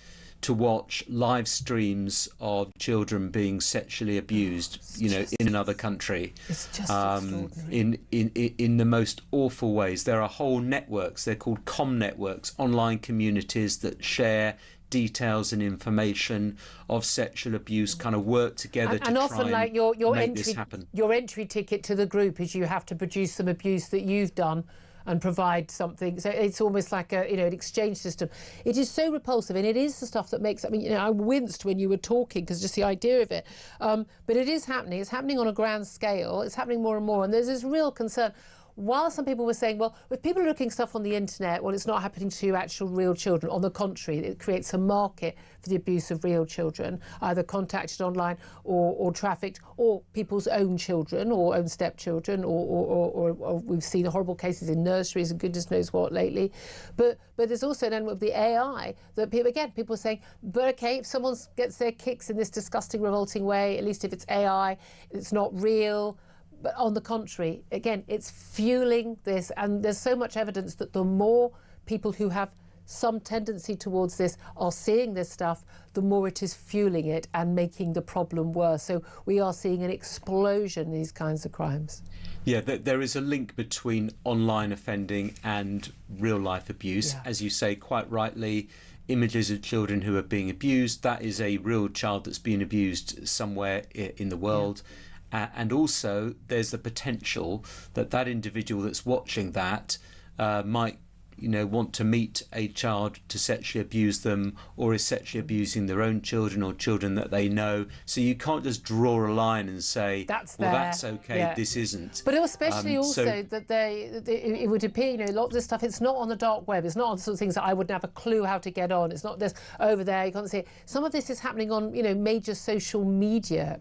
to watch live streams of children being sexually abused, in another country. It's just extraordinary. In the most awful ways. There are whole networks, they're called networks, online communities that share details and information of sexual abuse, kind of work together to and try often, and like your make entry, this happen. Your entry ticket to the group is you have to produce some abuse that you've done and provide something. So it's almost like an exchange system. It is so repulsive, and it is the stuff that makes. I mean, I winced when you were talking because just the idea of it. But it is happening. It's happening on a grand scale. It's happening more and more, and there's this real concern. While some people were saying, well, if people are looking stuff on the internet, well, it's not happening to actual real children. On the contrary, it creates a market for the abuse of real children, either contacted online or trafficked, or people's own children or own stepchildren, or we've seen horrible cases in nurseries and goodness knows what lately. But there's also an element of the AI that people are saying, but okay, if someone gets their kicks in this disgusting, revolting way, at least if it's AI, it's not real. But on the contrary, again, it's fueling this, and there's so much evidence that the more people who have some tendency towards this are seeing this stuff, the more it is fueling it and making the problem worse. So we are seeing an explosion in these kinds of crimes. Yeah, there is a link between online offending and real life abuse. Yeah. As you say quite rightly, images of children who are being abused, that is a real child that's been abused somewhere in the world. Yeah. And also, there's the potential that individual that's watching that might, want to meet a child to sexually abuse them, or is sexually abusing their own children or children that they know. So you can't just draw a line and say, that's okay, yeah. This isn't. But especially that it would appear, a lot of this stuff, it's not on the dark web. It's not on the sort of things that I wouldn't have a clue how to get on. It's not this over there. You can't see it. Some of this is happening on, major social media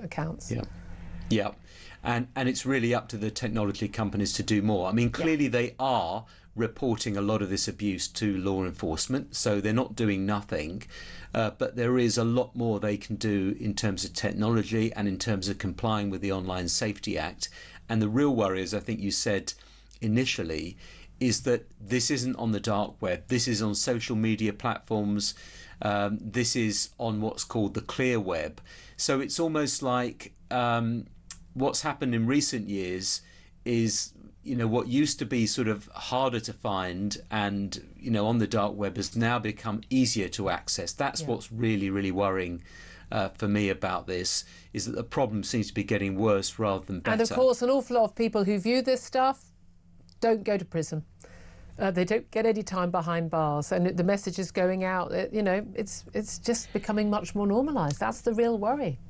accounts. Yeah. Yeah, and it's really up to the technology companies to do more. I mean, clearly they are reporting a lot of this abuse to law enforcement, so they're not doing nothing, but there is a lot more they can do in terms of technology and in terms of complying with the Online Safety Act. And the real worry, as I think you said initially, is that this isn't on the dark web. This is on social media platforms. This is on what's called the clear web. So it's almost like what's happened in recent years is, what used to be sort of harder to find and, on the dark web has now become easier to access. That's what's really, really worrying for me about this, is that the problem seems to be getting worse rather than better. And of course, an awful lot of people who view this stuff don't go to prison. They don't get any time behind bars, and the message is going out that, it's just becoming much more normalised. That's the real worry.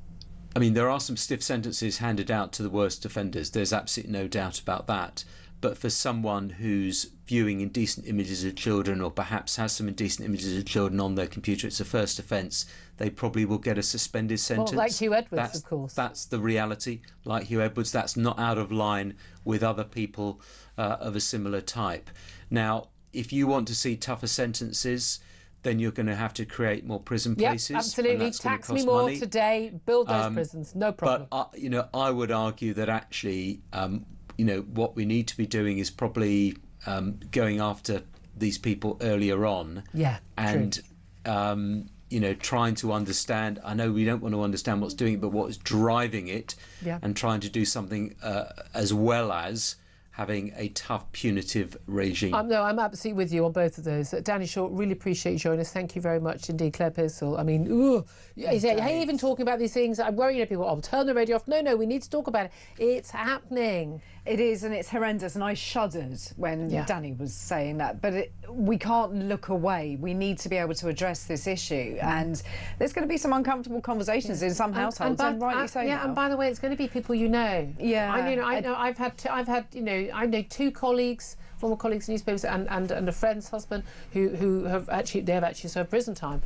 I mean, there are some stiff sentences handed out to the worst offenders. There's absolutely no doubt about that. But for someone who's viewing indecent images of children, or perhaps has some indecent images of children on their computer, it's a first offence, they probably will get a suspended sentence. Well, like Hugh Edwards, of course. That's the reality. Like Hugh Edwards, that's not out of line with other people of a similar type. Now, if you want to see tougher sentences, then you're going to have to create more prison places. Yep, absolutely. Tax me more today, build those prisons, no problem. But, I would argue that actually, what we need to be doing is probably going after these people earlier on. Yeah, and, trying to understand. I know we don't want to understand what's doing it, but what is driving it, and trying to do something as well as having a tough punitive regime. No, I'm absolutely with you on both of those. Danny Shaw, really appreciate you joining us. Thank you very much indeed. Claire Pistol, I mean, hey, even talking about these things, I'm worrying people, I'll turn the radio off. No, we need to talk about it. It's happening. It is, and it's horrendous, and I shuddered when Danny was saying that. But we can't look away. We need to be able to address this issue, and there's going to be some uncomfortable conversations in some households, and rightly so. Yeah, and by the way, it's going to be people you know. Yeah, I know. I've had I know two colleagues, former colleagues in newspapers, and a friend's husband who have actually served prison time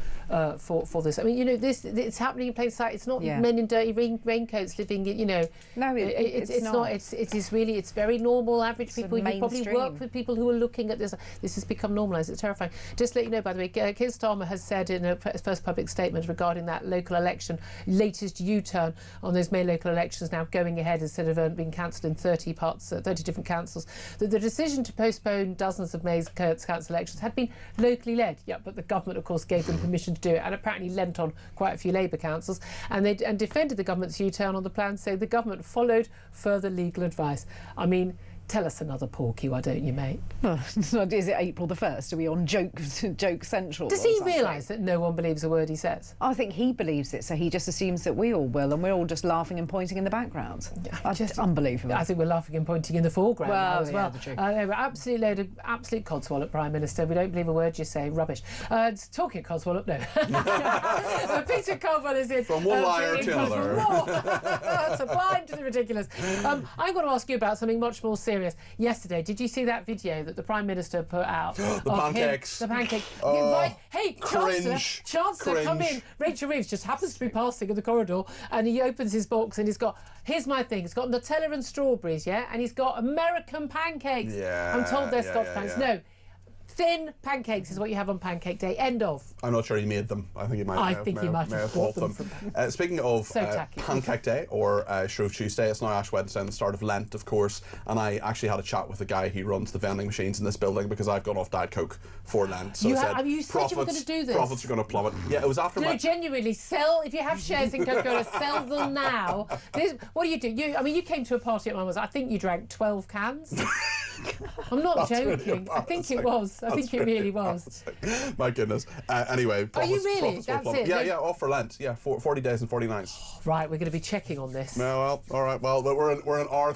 for this. I mean, you know, it's happening in plain sight. It's not men in dirty raincoats living, you know. No, it's not. It is really. It's very normal, average people. You probably work with people who are looking at this. This has become normalised. It's terrifying. Just to let you know, by the way, Keir Starmer has said in a first public statement regarding that local election, latest U-turn on those May local elections now going ahead instead of being cancelled in 30 different councils, that the decision to postpone dozens of May's council elections had been locally led. Yeah, but the government, of course, gave them permission to do it, and apparently lent on quite a few Labour councils, and defended the government's U-turn on the plan, saying the government followed further legal advice. I mean, tell us another porky, why don't you, mate? Is it April the 1st? Are we on joke central? Does he realise that no one believes a word he says? I think he believes it, so he just assumes that we all will, and we're all just laughing and pointing in the background. Just unbelievable. I think we're laughing and pointing in the foreground now as well. Yeah, we're absolute codswallop, Prime Minister. We don't believe a word you say. Rubbish. Talking of codswallop, no. Peter Caldwell is in. From one liar to another. Sublime to the ridiculous. I'm going to ask you about something much more serious. Yesterday, did you see that video that the Prime Minister put out? The pancakes. The pancake. Right. Hey, Cringe. Chancellor, come in. Rachel Reeves just happens to be passing in the corridor, and he opens his box and he's got, here's my thing, he's got Nutella and strawberries, yeah? And he's got American pancakes. Yeah. I'm told they're Scotch pancakes. No. Thin pancakes is what you have on Pancake Day. End of. I'm not sure he made them. I think he might have bought them. Speaking of Pancake Day or Shrove Tuesday, it's now Ash Wednesday and the start of Lent, of course. And I actually had a chat with the guy who runs the vending machines in this building because I've gone off Diet Coke for Lent. So you said you were going to do this? Profits are going to plummet. Yeah, it was after my... genuinely, sell, if you have shares in Coca-Cola, sell them now. What do you do? You came to a party at mine, I think you drank 12 cans. I'm not joking. I think it was. I think it really was. My goodness. Anyway, are you really? That's it. Yeah, off for Lent. Yeah, 40 days and 40 nights. Right, we're going to be checking on this. No, well, all right. Well, we're in our